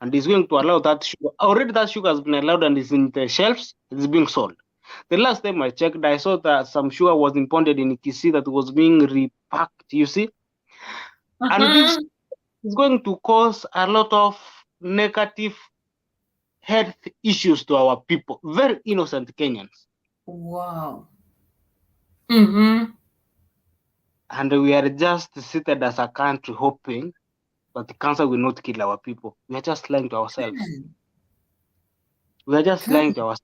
and is going to allow that sugar. Already that sugar has been allowed and is in the shelves. It's being sold. The last time I checked, I saw that some sugar was imported in Kisi that was being repacked, you see. And this is going to cause a lot of negative health issues to our people. Very innocent Kenyans. Wow. And we are just seated as a country hoping that the cancer will not kill our people. We are just lying to ourselves. We are just lying to ourselves.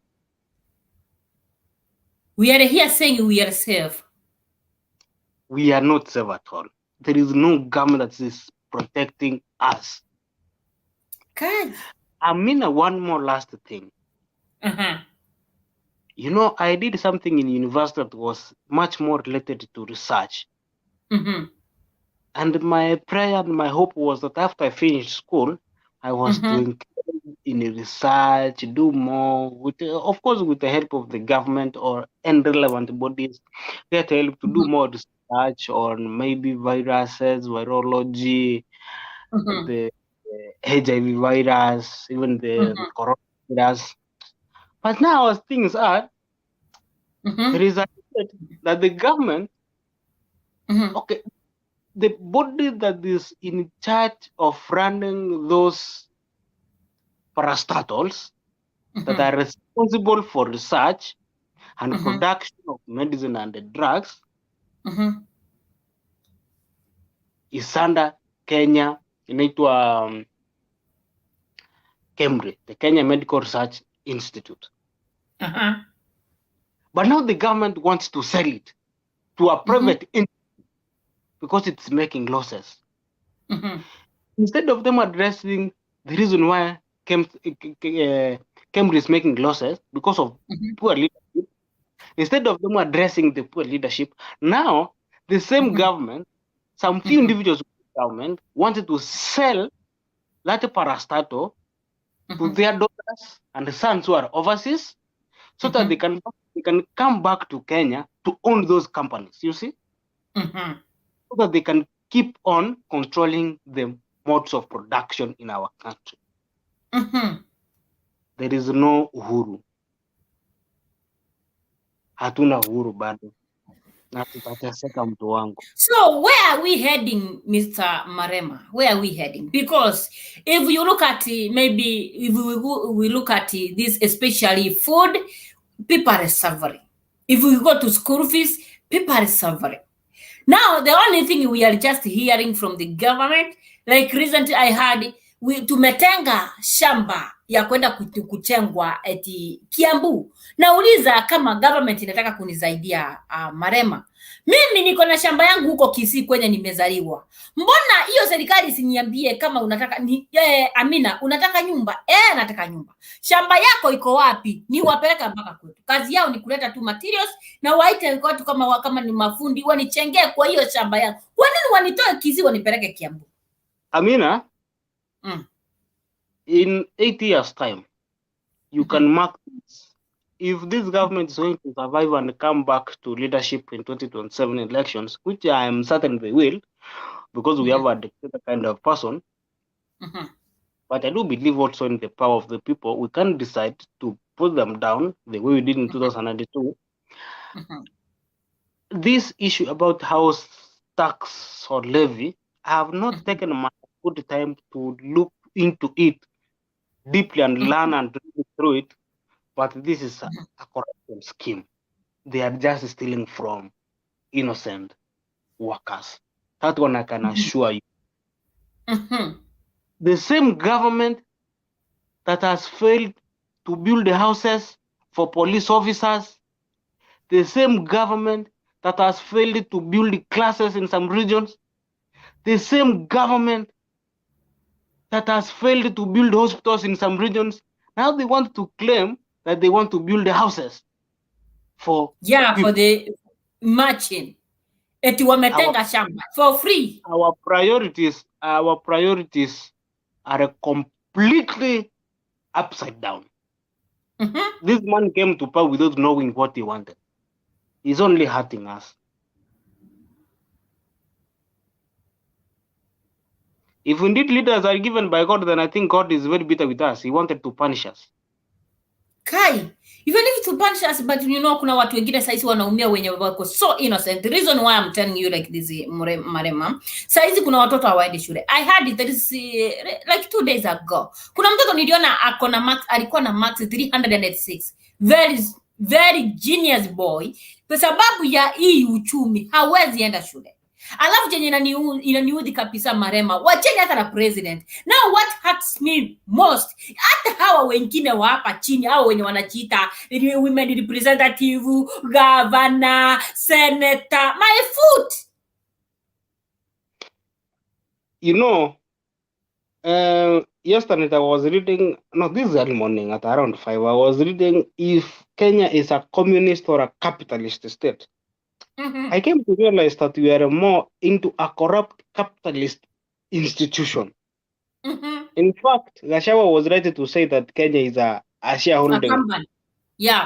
We are here saying we are safe. We are not safe at all. There is no government that is protecting us. God. I mean, one more last thing. You know, I did something in university that was much more related to research. And my prayer and my hope was that after I finished school, I was to engage in research, do more, of course, with the help of the government or relevant bodies, get help to do more research on maybe viruses, virology, the HIV virus, even the coronavirus. But now, as things are, there is a that the government, okay, the body that is in charge of running those parastatals that are responsible for research and production of medicine and drugs is under Kenya, inaitwa KEMRI, the Kenya Medical Research Institute. But now the government wants to sell it to a private entity because it's making losses. Instead of them addressing the reason why KEMRI is making losses because of poor leadership, instead of them addressing the poor leadership, now the same government, some few individuals in the government wanted to sell that parastatal to their daughters and sons who are overseas, so that they can come back to Kenya to own those companies, you see? So that they can keep on controlling the modes of production in our country. There is no uhuru. Hatuna uhuru bado. Na tutateseka mtu wangu. So where are we heading, Mr. Marema? Where are we heading? Because if you look at maybe if we look at this, especially food, people are suffering. If we go to school fees, people are suffering. Now the only thing we are just hearing from the government, like recently I heard tumetenga shamba ya kwenda kuchengwa eti Kiambu. Nauliza kama government inataka kunisaidia Marema. Mimi niko na shamba yangu huko Kisii kwenye nimezaliwa. Mbona hiyo serikali siniambie kama unataka Amina, unataka nyumba? Nataka nyumba. Shamba yako iko wapi? Ni wapeleka mpaka kwetu. Kazi yao ni kuleta tu materials na waite watu kama ni mafundi wanichengee kwa hiyo shamba yangu. Kwa nini wanitoe Kisii wanipeleke Kiambu? Amina, in 8 years time, you can mark this. If this government is going to survive and come back to leadership in 2027 elections, which I am certain they will, because we have a dictator kind of person, but I do believe also in the power of the people. We can decide to put them down the way we did in 2002. This issue about house tax or levy, I have not taken my good time to look into it deeply and learn and read through it. But this is a corruption scheme. They are just stealing from innocent workers. That one I can assure you. The same government that has failed to build the houses for police officers, the same government that has failed to build the classes in some regions, the same government that has failed to build hospitals in some regions, now they want to claim that they want to build the houses for for the matching. Eti wametenga shamba for free. Our priorities are completely upside down. This man came to power without knowing what he wanted. He's only hurting us. If indeed leaders are given by God, then I think God is very bitter with us. He wanted to punish us. Kai, even if to punish us, but kuna watu wengine saizi wanaumia wenye wako so innocent. The reason why I'm telling you like this, Marema, saizi kuna watoto hawaendi shule. I heard it is like 2 days ago. Kuna mtoto niliona alikuwa na max 386. Very genius boy. Kwa sababu ya hii uchumi hawezi enda shule. Alafu jenye inaniudhi kabisa Marema, wacheni hata na president. Now what hurts me most, hata hawa wengine wa hapa chini, hawa wenye wanajiita women representative, governor, senator, my foot. Yesterday I was reading, this is early morning at around 5, I was reading if Kenya is a communist or a capitalist state. I came to realize that we are more into a corrupt capitalist institution. In fact, Gashawa was right to say that Kenya is a shareholding company.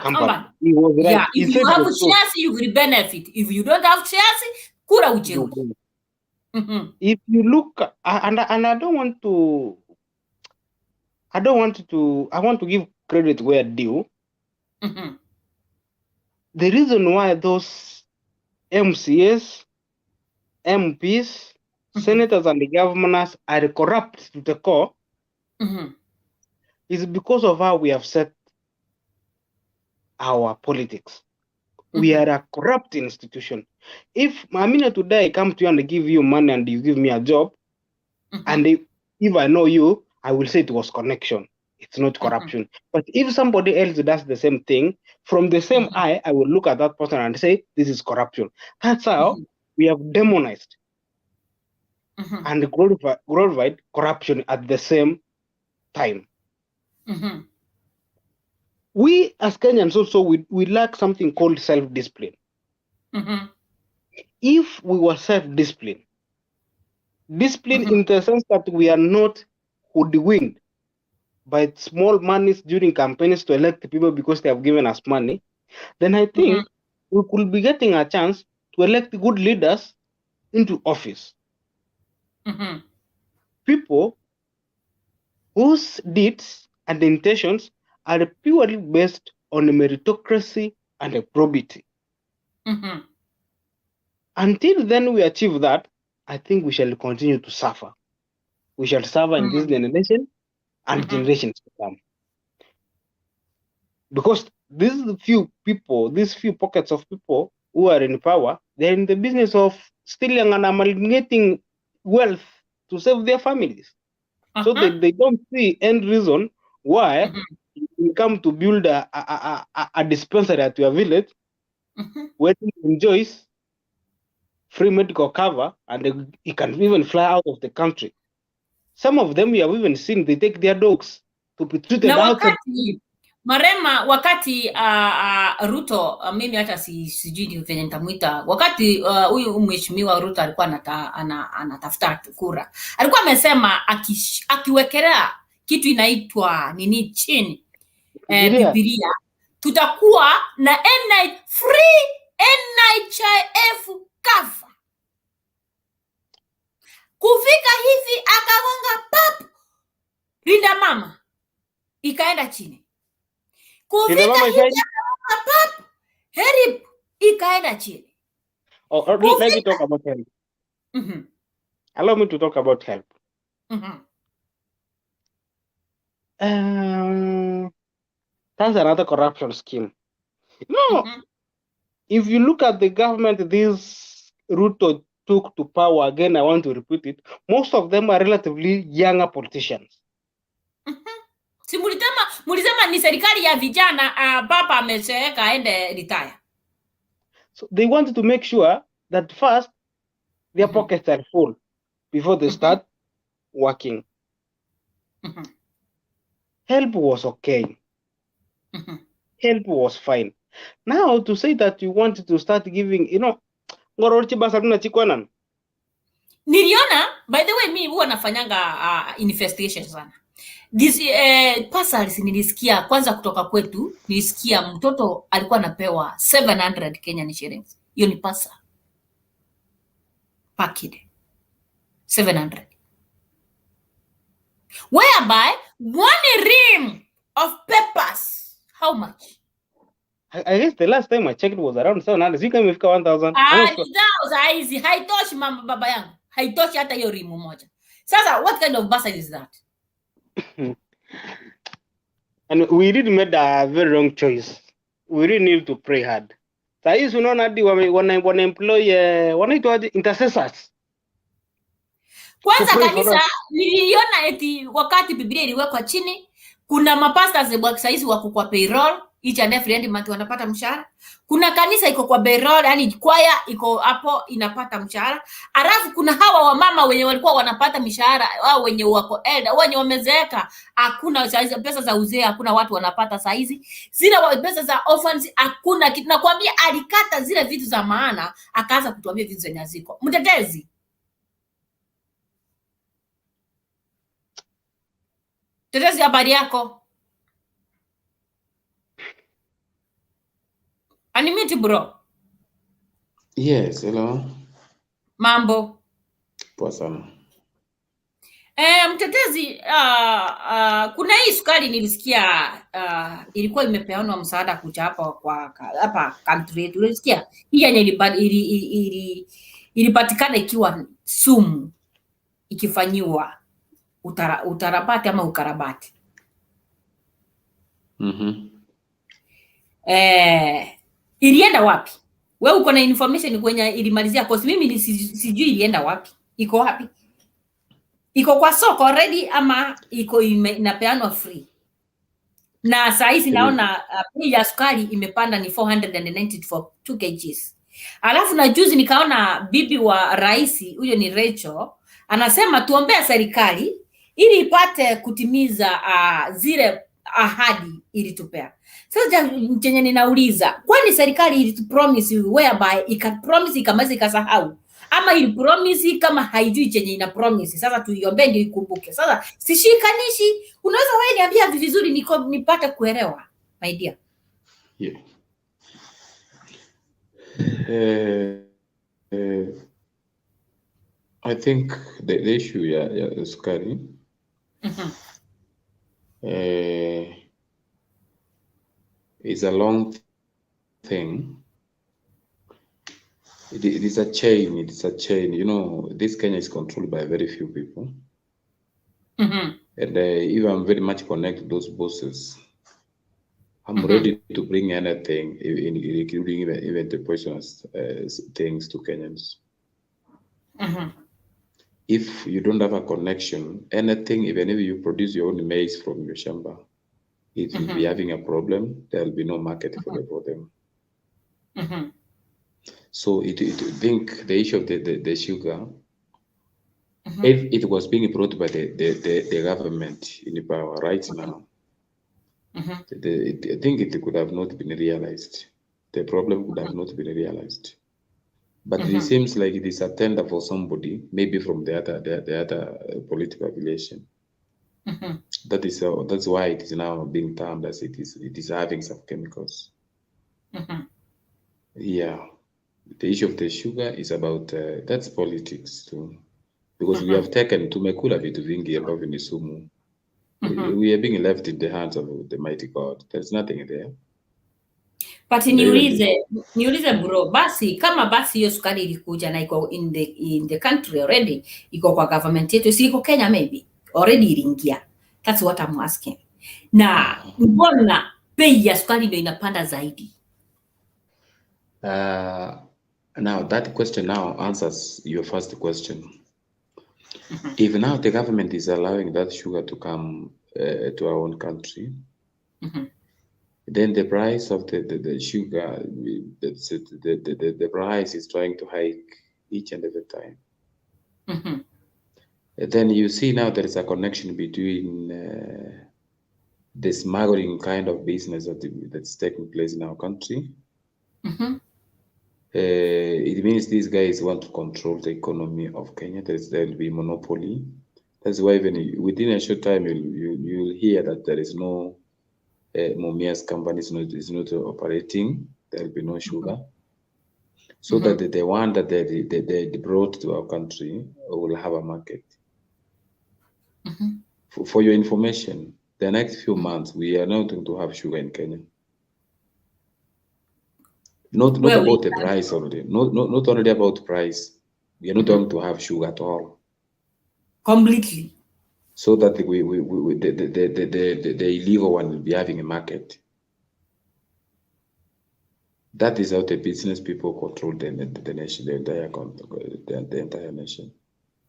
Company. He was right. Yeah, if you have shares, you will benefit. If you don't have shares, kura ujeuri. If you look, and I want to give credit where due. The reason why those MCAs, MPs, senators, and the governors are corrupt to the core, is because of how we have set our politics. We are a corrupt institution. If Mamina today I come to you and I give you money and you give me a job, and if I know you, I will say it was connection. It's not corruption. But if somebody else does the same thing, from the same eye, I will look at that person and say, this is corruption. That's how we have demonized and glorified corruption at the same time. We as Kenyans also, we lack something called self-discipline. If we were self-disciplined, discipline in the sense that we are not hoodwinked by small monies during campaigns to elect people because they have given us money, then I think we could be getting a chance to elect good leaders into office. People whose deeds and intentions are purely based on meritocracy and probity. Until then we achieve that, I think we shall continue to suffer. We shall suffer in this generation and generations to come. Because these few pockets of people who are in power, they're in the business of stealing and amalgamating wealth to save their families. So they don't see any reason why you come to build a dispensary at your village where it enjoys free medical cover and it can even fly out of the country. Some of them we have even seen, they take their dogs to be treated outside. Marema wakati Ruto mimi hata sijui ni venye nitamuita, wakati huyu mheshimiwa Ruto alikuwa anatafuta kura, alikuwa amesema akiwekelea kitu inaitwa nini chini Biblia, tutakuwa na free NHIF cover. Kufika hivi akagonga pap, Linda mama ikaenda chini. Kufika hivi akagonga pap, Herib ikaenda chini. Let me talk about help. Allow me to talk about help. That's another corruption scheme. No, if you look at the government this Ruto took to power, again, I want to repeat it, most of them are relatively younger politicians. Si mulisema ni serikali ya vijana, baba ameseka aende retire. So they wanted to make sure that first their pockets are full before they start working. Help was okay. Help was fine. Now to say that you wanted to start giving, niliona, by the way, mi huwa nafanyanga investigation sana. This parcels nilisikia kwanza kutoka kwetu, nilisikia mtoto alikuwa anapewa 700 Kenyan shillings. Hiyo ni parcel. Packed. 700. Whereby one rim of papers, how much? I guess the last time I checked was around 700. Zika imefika 1000. Hizi haitoshi mama baba yangu. Haitoshi hata hiyo rimu moja. Sasa what kind of bursary is that? And we really made a very wrong choice. We really need to pray hard. Saa hizi unaona hadi wana employ wanaitwa intercessors. Kwanza kanisa niliona eti wakati Biblia iliwekwa chini, kuna mapastors saizi wako kwa payroll, each and every month wanapata mshahara. Kuna kanisa iko kwa payroll, yani kwaya iko hapo inapata mshahara. Alafu kuna hawa wamama wenye walikuwa wanapata mishahara, wao wenye wako elder, wenye wamezeeka, hakuna saizi pesa za uzee, hakuna watu wanapata saizi. Zile pesa za orphans hakuna kitu. Nakwambia alikata zile vitu za maana, akaanza kutuambia vitu zenye ziko. Mtetezi, tetezi, habari yako? Animiti bro. Yes, hello. Mambo? Poa sana. Mtetezi, kuna hii sukari nilisikia ilikuwa imepeanwa msaada kucha hapa country yetu. Ulisikia? Hii yenye ilipatikana ikiwa sumu ikifanyiwa utarabati ama ukarabati. Ilienda wapi? Wewe uko na information kwenye ilimalizia? Cause mimi sijui ilienda wapi. Iko wapi? Iko kwa soko already ama iko inapeanwa free? Na saa hizi naona bei ya sukari imepanda ni 490 for 2 kgs. Alafu na juzi nikaona bibi wa rais, huyo ni Rachel, anasema tuombea serikali ili ipate kutimiza zile ahadi ilitupea. Sasa chenye ninauliza, kwani serikali ilitupromise whereby ikapromise ikamaliza ikasahau, ama ili promise kama haijui chenye ina promise? Sasa tuiombe ndio ikumbuke. Sasa sishikanishi. Unaweza wewe niambia vizuri nipate kuelewa, my dear? Yeah. I think the issue ya sukari is a long thing. It is a chain. It's a chain. You know, this Kenya is controlled by very few people. And even I'm very much connected to those bosses. I'm ready to bring anything, including even the poisonous things to Kenyans. If you don't have a connection, anything, even if you produce your own maize from your shamba, it will be having a problem. There will be no market for them. So I think the issue of the sugar, if it was being brought by the government in power right now, I think it could have not been realized. The problem could have not been realized. But it seems like it is a tender for somebody, maybe from the other political affiliation. That's why it is now being termed as it is having some chemicals. Yeah, the issue of the sugar is about that's politics too, because we have taken tumekula vitu vingi ambavyo ni sumu. We are being left in the hands of the mighty God. There's nothing there. But niulize bro, basi kama basi hiyo sukari ilikuja na iko in the country already, iko kwa government yetu, si iko Kenya maybe already iliingia. That's what I'm asking. Na mbona bei ya sukari ndio inapanda zaidi? Now that question now answers your first question. If now the government is allowing that sugar to come to our own country, then the price of the sugar, the price is trying to hike each and every time. Then you see now there is a connection between the smuggling kind of business that's taking place in our country. It means these guys want to control the economy of Kenya. There will be monopoly. That's why even within a short time you'll hear that there is no Mumias company is not operating. There will be no sugar. So that the one that they brought to our country will have a market. For your information, the next few months we are not going to have sugar in Kenya. Not about the price already. Not already about price. We are not going to have sugar at all. Completely. So that the illegal one will be having a market. That is how the business people control the nation, the entire nation.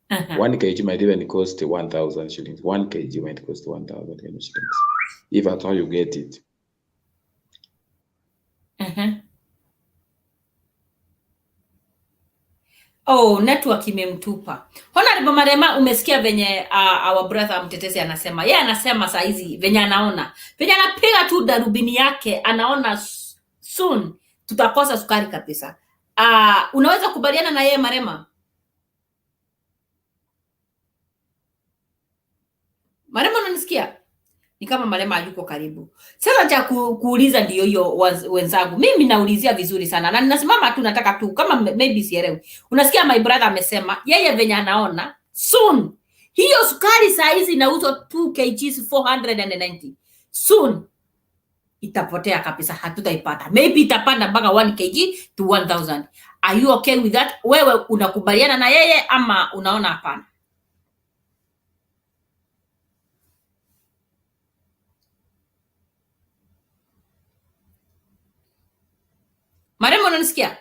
1 kg might even cost 1,000 shillings. 1 kg might cost 1,000 shillings. If at all you get it. Oh, network imemtupa. Honorable Marema, umesikia venye our brother mtetezi anasema. Yeye anasema saa hizi venye anaona. Venye anapiga tu darubini yake, anaona soon tutakosa sukari kabisa. Unaweza kubaliana na yeye Marema? Marema, unanisikia? Ni kama Marema hayuko karibu. Sasa cha kuuliza ndio hiyo wenzangu. Mimi naulizia vizuri sana. Na ninasimama tu nataka tu kama maybe sielewi. Unasikia my brother amesema yeye venye anaona soon hiyo sukari saa hizi inauzwa 2 kgs 490. Soon itapotea kabisa, hatutaipata. Maybe itapanda mpaka 1 kg to 1,000. Are you okay with that? Wewe unakubaliana na yeye ama unaona hapana? Marema, unanisikia?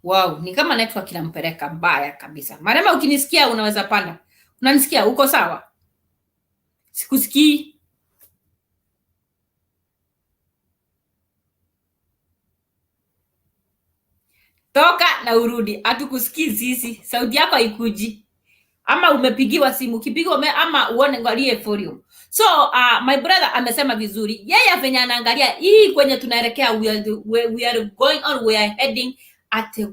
Wow, ni kama network inampeleka mbaya kabisa. Marema, ukinisikia unaweza panda. Unanisikia? Uko sawa? Sikusikii. Toka na urudi. Hatukusikii sisi. Sauti yako haikuji. Ama umepigiwa simu. Ukipigiwa ama uone ngalie forum. So, my brother amesema vizuri. Yeye venye anaangalia hii kwenye tunaelekea, we are going on, we are heading at a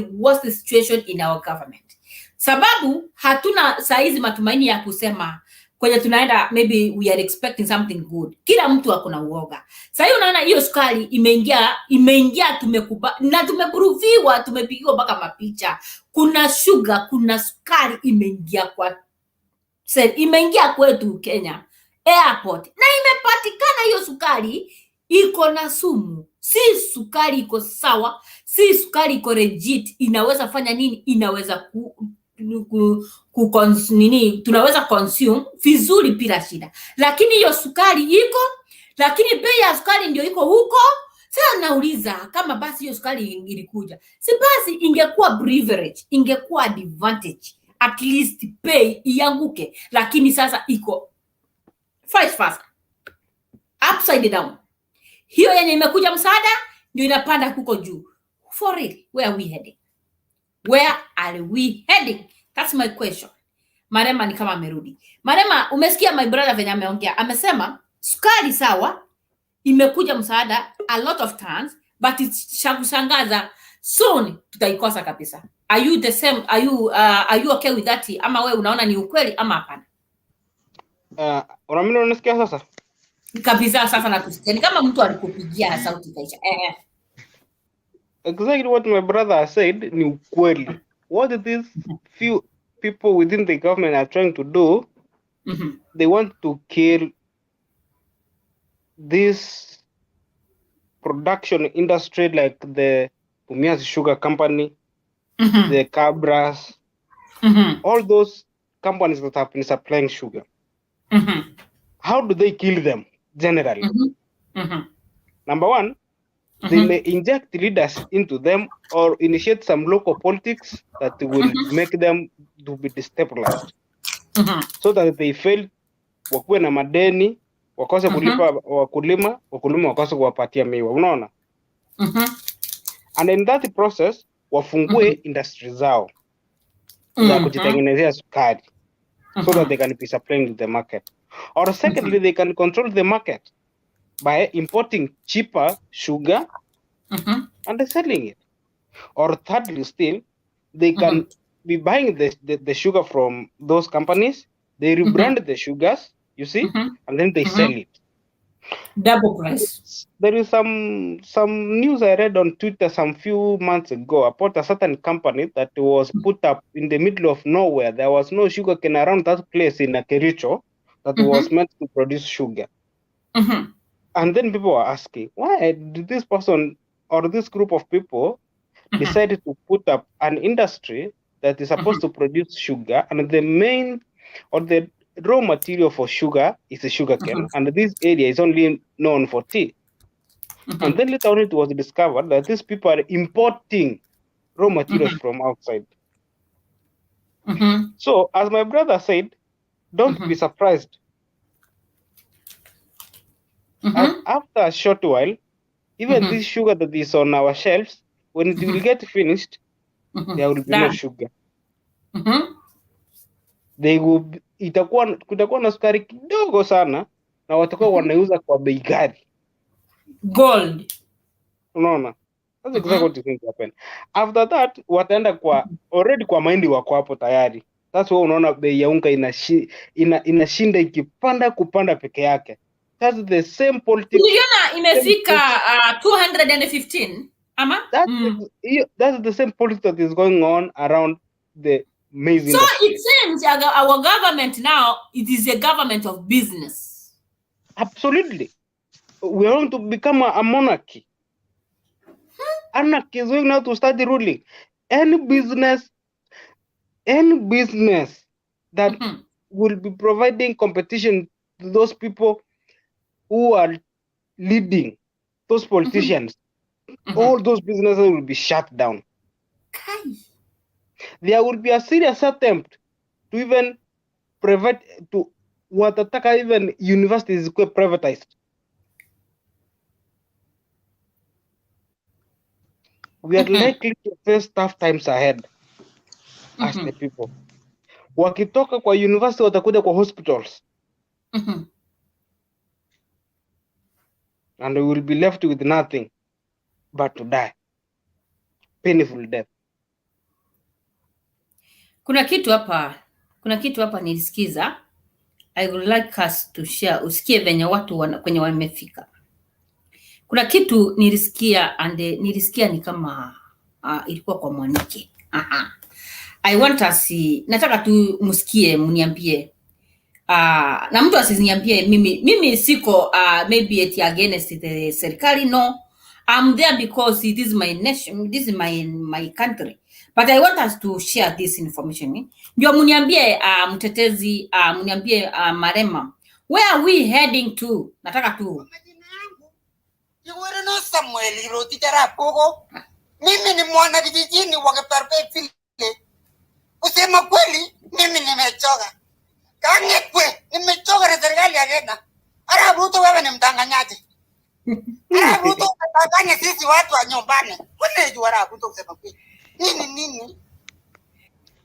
worst situation in our government. Sababu hatuna saizi matumaini ya kusema kwenye tunaenda, maybe we are expecting something good. Kila mtu akona uoga. Sasa unaona hiyo sukari imeingia na tumeproviwa, tumepigiwa mpaka mapicha. Kuna sugar, kuna sukari imeingia kwetu Kenya airport, na imepatikana hiyo sukari iko na sumu. Si sukari iko sawa, si sukari iko legit. Inaweza fanya nini? Inaweza tunaweza consume vizuri bila shida, lakini hiyo sukari iko, lakini bei ya sukari ndio iko huko. Sasa nauliza, kama basi hiyo sukari ilikuja, si basi ingekuwa privilege, ingekuwa advantage, at least pay ianguke, lakini sasa iko fight fast upside down. Hiyo yenye imekuja msaada ndio inapanda huko juu. For real, where are we heading? Where are we heading? That's my question. Marema ni kama amerudi. Marema, umesikia my brother venye ameongea? Amesema sukari sawa, imekuja msaada a lot of tons, but shakushangaza soon tutaikosa kabisa. Are you the same? Are you okay with that? Ama wewe unaona ni ukweli ama hapana? Unaamini unasikia sasa? Kabisa sasa nakusikia. Ni kama mtu alikupigia sauti kaisha. Exactly what my brother said ni ukweli. What these few people within the government are trying to do, they want to kill this production industry like the Umias Sugar Company, the Cabras, all those companies that have been supplying sugar. How do they kill them generally? Number one, they may inject leaders into them or initiate some local politics that will make them to be destabilized, so that they fail, wakuwe na madeni, wakose kulipa wakulima wakose kuwapatia miwa, unaona? And in that process wafungue industry zao za kujitengenezea sukari, so that they can be supplying to the market. Or secondly, they can control the market by importing cheaper sugar and selling it. Or thirdly, still, they can be buying the sugar from those companies. They rebrand the sugars, you see, and then they sell it. Double price. There is some news I read on Twitter some few months ago about a certain company that was put up in the middle of nowhere. There was no sugar cane around that place in Kericho that was meant to produce sugar. And then people were asking, why did this person or this group of people decided to put up an industry that is supposed to produce sugar, and the main or the raw material for sugar is a sugar cane, and this area is only known for tea. And then later on it was discovered that these people are importing raw materials from outside. So as my brother said, don't be surprised. After a short while, even this sugar that is on our shelves, when it will get finished, there will be no sugar. They will, kutakuwa na sukari kidogo sana, na watakuwa wanauza kwa bei ghali. Gold. Unaona? That's exactly what you think happen. After that, wataenda already kwa mahindi wako hapo tayari. That's why unaona bei ya unga inashinda ikipanda kupanda peke yake. That's the same politics. Uliona imefika 215 ama? That's the same politics that is going on around the maize industry. So it seems our government now, it is a government of business. Absolutely. We are going to become a monarchy. Anarchy is going now to start ruling. Any business that will be providing competition those people who are leading, those politicians, all those businesses will be shut down. There will be a serious attempt to even private to watataka even universities go privatized. We are likely to face tough times ahead as the people. Wakitoka kwa university watakuja kwa hospitals. And we will be left with nothing but to die. Painful death. Kuna kitu hapa nilisikiza. I would like us to share, usikie venye watu kwenye wamefika. Kuna kitu nilisikia ni kama ilikuwa kwa Mwanike. I want us, nataka tu msikie, mniambie. Na mtu asiniambie mimi siko maybe eti against the serikali. No, I'm there because it is my nation, this is my country, but I want us to share this information. Ndio mniambie mtetezi, mniambie Marema, where are we heading to? Nataka tu Yule no Samuel Rotitera Pogo. Mimi ni mwana kijijini wa Keparpe vile. Kusema kweli mimi nimechoka. Kangekwe nimechoka na serikali ya Kenya. Ara Ruto wewe ni mdanganyaji. Ara Ruto unadanganya sisi watu wa nyumbani. Unajua Ara Ruto kusema kweli. Nini?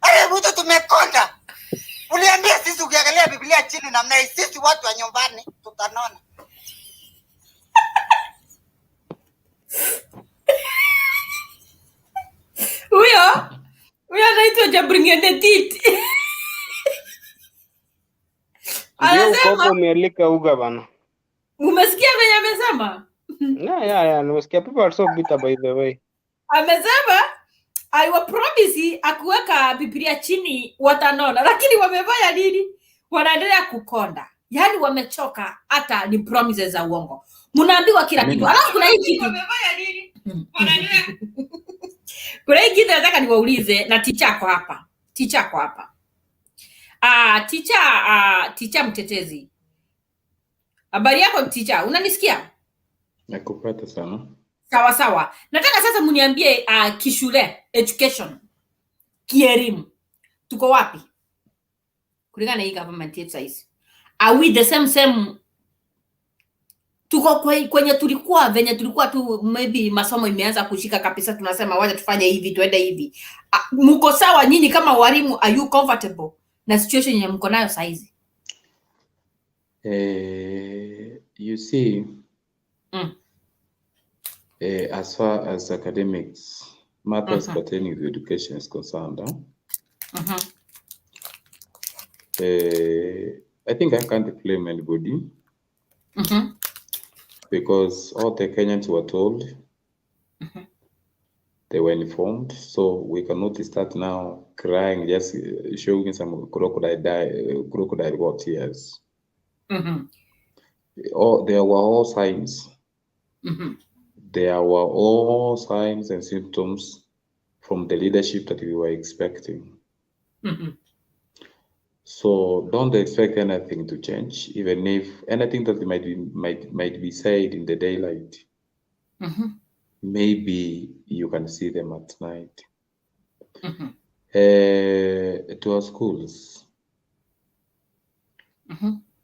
Ara Ruto tumekonda. Uliambia sisi ukiangalia Biblia chini namna hii sisi watu wa nyumbani tutanona. Huyo anaitwa Jabringene Titi. Anasema umealika uga bana. Umesikia venye amesema? Yeah, nimesikia. People are so bitter by the way. Amesema aliwa promise akuweka Biblia chini watanona, lakini wamefanya nini? Wanaendelea kukonda. Yaani wamechoka, hata ni promises za uongo. Mnaambiwa kila kitu. Alafu kuna hii kitu. Wamefanya nini? Wanaendelea. Kuna hii kitu nataka niwaulize na tichako hapa. Ticha mtetezi. Habari yako ticha, unanisikia? Nakupata sana. Sawa. Nataka sasa mniambie kishule, education, kielimu. Tuko wapi? Kulingana na hii government yetu sasa. Are we the same? Tuko kwenye tulikuwa tu, maybe masomo imeanza kushika kabisa, tunasema wacha tufanye hivi, tuende hivi. Mko sawa nyinyi kama walimu? Are you comfortable na situation yenye mko nayo sasa hizi? You see, as far as academics matters pertaining to education is concerned, I think I can't blame anybody, because all the Kenyans were told, they were informed, so we cannot start now crying, just showing some crocodile tears. There were all signs. There were all signs and symptoms from the leadership that we were expecting. So don't expect anything to change, even if anything that might be said in the daylight. Maybe you can see them at night. To our schools,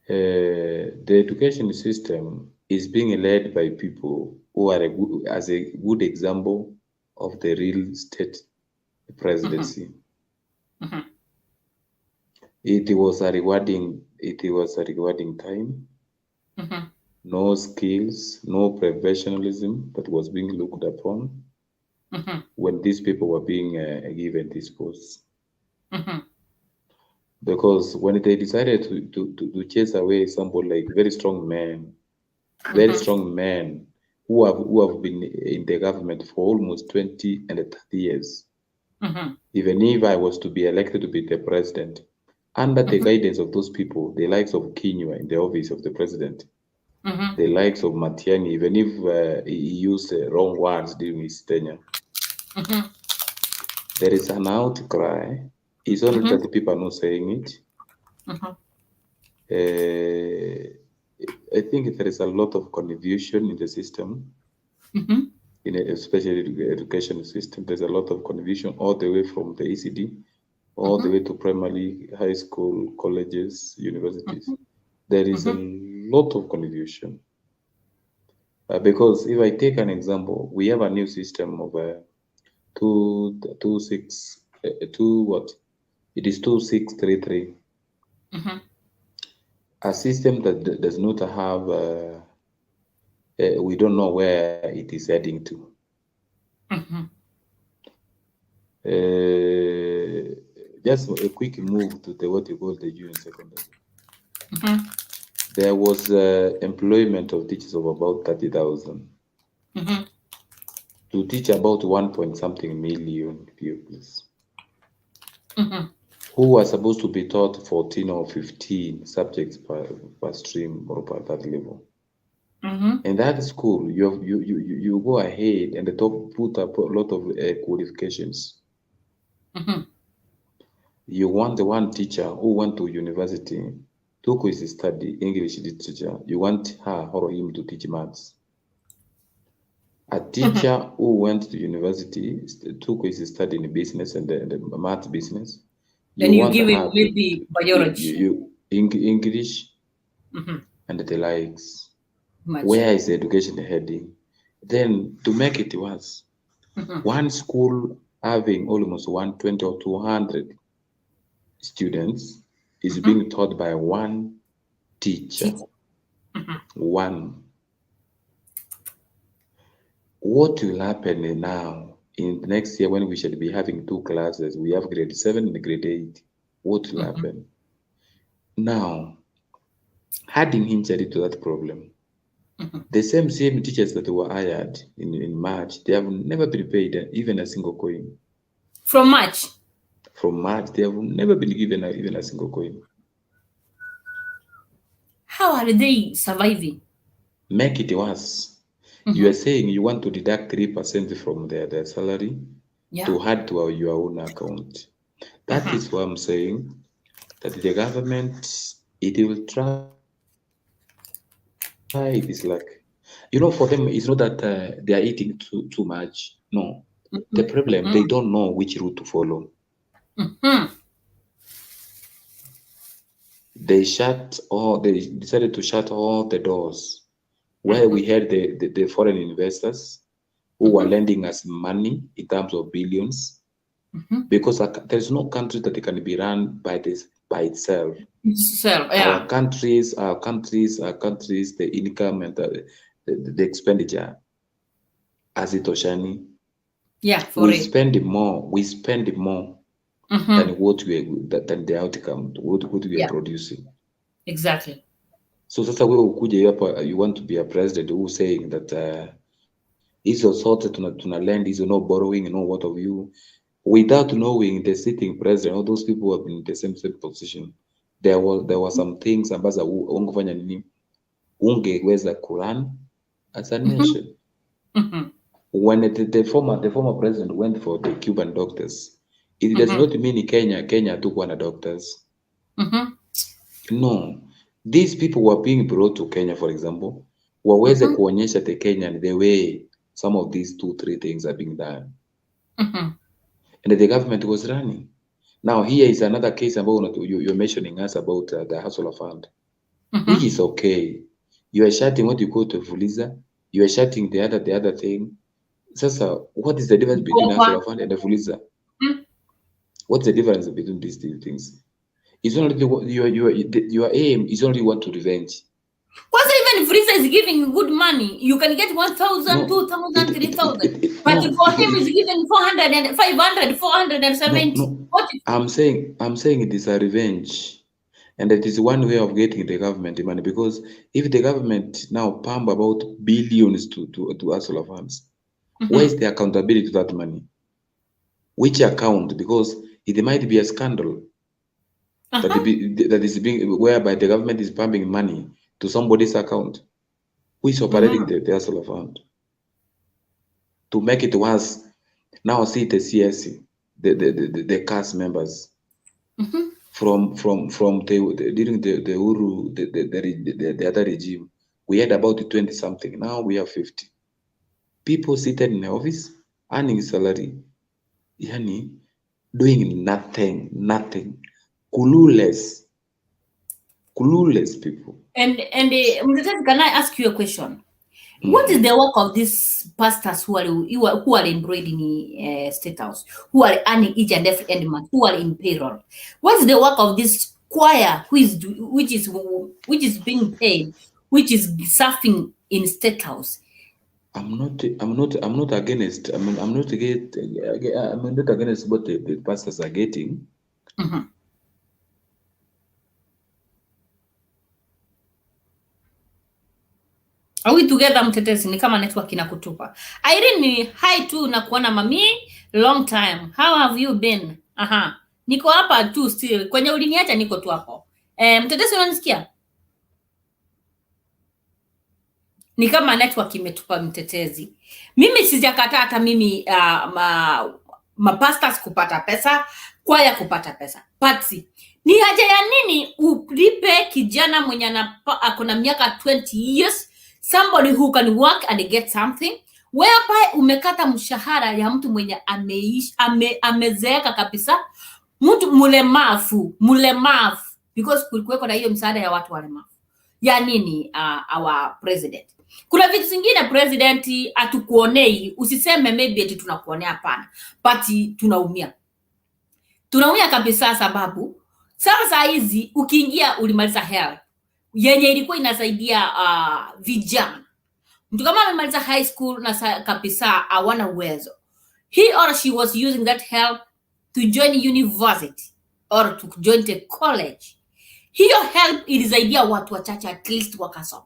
the education system is being led by people who are as a good example of the real state presidency. It was a rewarding time. No skills, no professionalism that was being looked upon when these people were being given these posts. Because when they decided to chase away somebody like very strong men who have been in the government for almost 20 and 30 years, even if I was to be elected to be the president, under the guidance of those people, the likes of Kinyua in the office of the president, the likes of Matiang'i, even if he used wrong words during his tenure, there is an outcry. It's only that the people are not saying it. I think there is a lot of confusion in the system, especially the education system. There's a lot of confusion all the way from the ECD, all the way to primary, high school, colleges, universities. There is a lot of confusion. Because if I take an example, we have a new system of 2633. A system that does not have, we don't know where it is heading to. Just a quick move to what you call the junior secondary. There was employment of teachers of about 30,000 to teach about 1 point something million pupils who were supposed to be taught 14 or 15 subjects per stream or per that level. In that school, you go ahead and put up a lot of qualifications. You want the one teacher who went to university, took his study English literature. You want her or him to teach maths. A teacher who went to university, took his study in business and the math business. Then you give him maybe biology, English, and the likes. Where is the education heading? Then to make it worse, one school having almost 120 or 200 students is being taught by one teacher. One. What will happen now in the next year when we should be having 2 classes? We have grade 7 and grade 8. What will happen? Now, adding injury to that problem, the same teachers that were hired in March, they have never been paid even a single coin. From March? From March, they have never been given even a single coin. How are they surviving? Make it worse. You are saying you want to deduct 3% from their salary to add to your own account. That is why I'm saying that the government, it will try this luck. For them, it's not that they are eating too much. No. The problem, they don't know which route to follow. They decided to shut all the doors where we had the foreign investors who were lending us money in terms of billions, because there's no country that can be run by itself. Our countries, the income and the expenditure, as it Oshani. We spend more than than the outcome, what we are producing. Exactly. So that's the way you want to be a president who's saying that is sorted to land, is no borrowing, no what of you, without knowing the sitting president, all those people who have been in the same position. There were some things ambazo ungefanya nini ungeweza kuran as a nation. When the former president went for the Cuban doctors, it does not mean Kenya took one doctors. No, these people were being brought to Kenya, for example, waweze kuonyesha the Kenyan the way some of these 2-3 things are being done. And the government was running. Now here is another case about you're mentioning us about the Hustler Fund, which is okay. You are shutting what you call to Fuliza. You are shutting the other thing. So what is the difference between Hustler Fund and the Fuliza? What's the difference between these two things? It's only your aim is only want to revenge. Because even Fuliza is giving good money. You can get 1,000, 2,000, 3,000. But for him is giving 400 and 500, 470. I'm saying it is a revenge. And it is one way of getting the government money, because if the government now pump about billions to Hustler funds, where is the accountability to that money? Which account? Because it might be a scandal that is being whereby the government is pumping money to somebody's account who is operating the Hustler fund. To make it worse, now see the CSC, the cast members. from during the Uru the other regime, we had about 20 something. Now we have 50 people seated in the office earning salary, yani doing nothing, clueless people. And can I ask you a question? What is the work of these pastors who are employed in State House, who are earning each and every end month, who are in payroll? What is the work of this choir which is being paid, which is serving in State House? I'm not against. I'm not against what the pastors are getting. Are we together, mtetezi? Ni kama network inakutupa. Irene, hi tu na kuona mami, long time. How have you been? Niko hapa tu still. Kwenye uliniacha niko tu hapo. Mtetezi unanisikia? Ni kama network imetupa mtetezi. Mimi sijakataa hata mimi mapastors kupata pesa, kwaya kupata pesa. Patsy, ni haja ya nini ulipe kijana mwenye akona miaka 20 years, somebody who can work and get something, whereby umekata mshahara ya mtu mwenye amezeeka kabisa, mtu mulemavu, because kulikuweko na hiyo msaada ya watu walemavu. Ya nini our president? Kuna vitu zingine president atukuonei, usiseme maybe eti tunakuonea, hapana, but tunaumia kabisa, sababu sasa hizi ukiingia ulimaliza help yenye ilikuwa inasaidia vijana, mtu kama amemaliza high school na kabisa hawana uwezo, he or she was using that help to join university or to join the college. Hiyo help ilisaidia watu wachache at least wakasoma.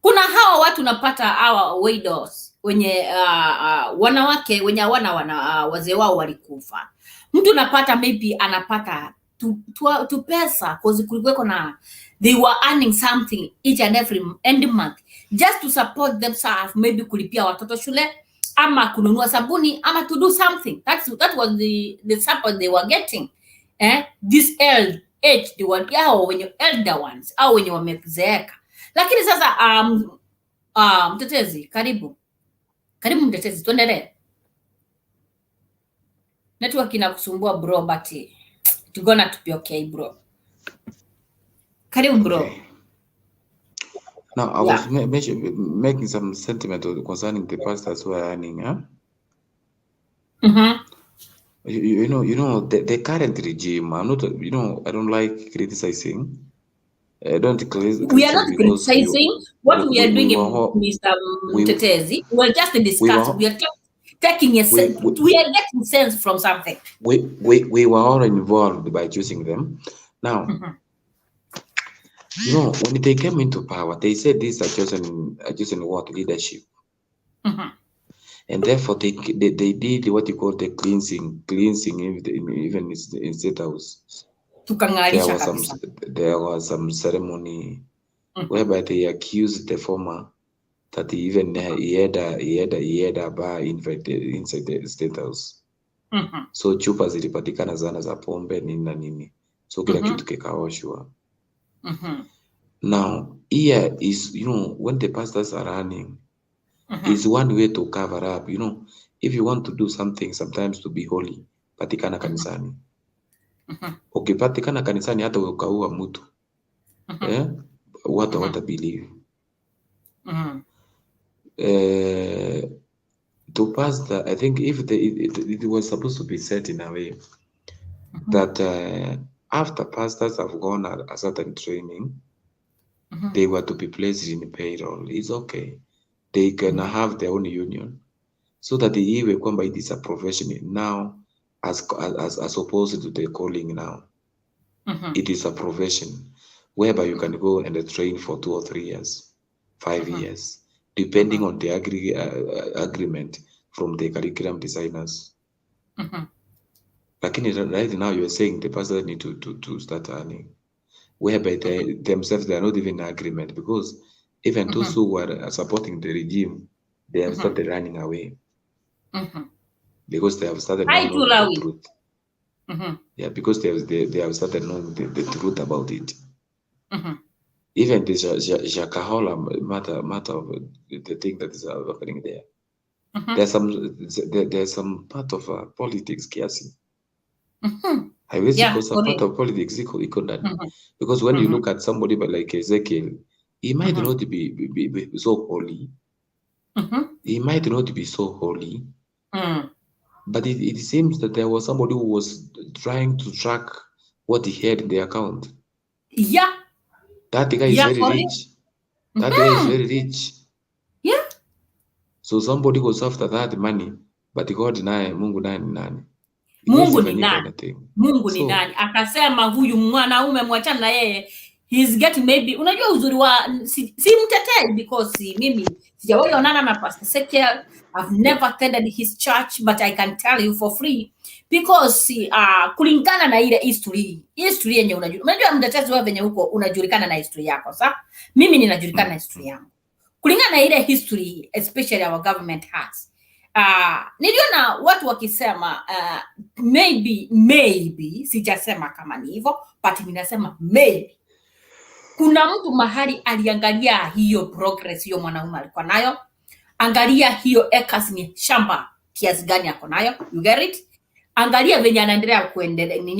Kuna hawa watu napata hawa widows wenye wanawake wenye wazee wao walikufa. Mtu napata maybe anapata tu pesa cause kulikuweko na they were earning something each and every end month just to support themselves, maybe kulipia watoto shule ama kununua sabuni ama to do something. That was the support they were getting. This age they were hao wenye elder ones au wenye wamezeeka. Lakini sasa mtetezi, karibu mtetezi, tuendelee. Network inakusumbua bro, but it's gonna to be okay bro. Karibu bro. Okay. Now I was making some sentiment concerning the pastors who are earning, You know the current regime. I'm not, I don't like criticizing. Don't criticize. We are not criticizing. What we are doing, Mr. Mtetezi, we'll just discuss. We are taking a sense. We are getting sense from something. We were all involved by choosing them. Now, when they came into power, they said these are chosen what leadership, and therefore they did what you call the cleansing even in State House. There was some ceremony whereby they accused the former that he had a bar inside the State House. So chupa zilipatikana zana za pombe nini na nini, so kila kitu kikaoshwa. Now here is, when the pastors are running, is one way to cover up. If you want to do something sometimes to be holy, patikana kanisani. Ukipatikana kanisani hata ukaua mtu, what I believe. To pastor, I think if it was supposed to be set in a way that after pastors have gone a certain training, they were to be placed in payroll. It's okay. They can have their own union, so that iwe kwamba it is a profession now, as opposed to the calling now. It is a profession whereby you can go and train for 2 or 3 years, 5 years, depending on the agreement from the curriculum designers. Lakini right now you are saying the pastors need to start earning, whereby they themselves they are not even in agreement, because even those who were supporting the regime, they have started running away, because they have started knowing the truth. Yeah, because they have started knowing the truth about it. Mm-hmm. Even the Jakahola matter of the thing that is happening there. There's some part of politics, Kiasi. I wish because a part of politics iko ndani. Because when you look at somebody like Ezekiel, he might not be so holy. He might not be so holy. But it seems that there was somebody who was trying to track what he had in the account. Yeah. That guy is very rich. That guy is very rich. Yeah. So somebody was after that money, but God naye, Mungu naye ni nani? Mungu ni nani? Mungu ni nani? Akasema huyu mwanaume mwachana na yeye. He's getting maybe, unajua uzuri wa si mtetei because mimi sijawahi onana na Pastor Ezekiel. I've never attended his church, but I can tell you for free because kulingana na ile history yenye unajua mtetezi wewe venye huko unajulikana na history yako. Sasa mimi ninajulikana na history yangu. Kulingana na ile history especially our government has. Niliona watu wakisema maybe sijasema kama ni hivyo, but ninasema maybe kuna mtu mahali aliangalia hiyo progress hiyo mwanaume alikuwa nayo, angalia hiyo acres ni shamba kiasi gani yako nayo, you get it? Angalia venye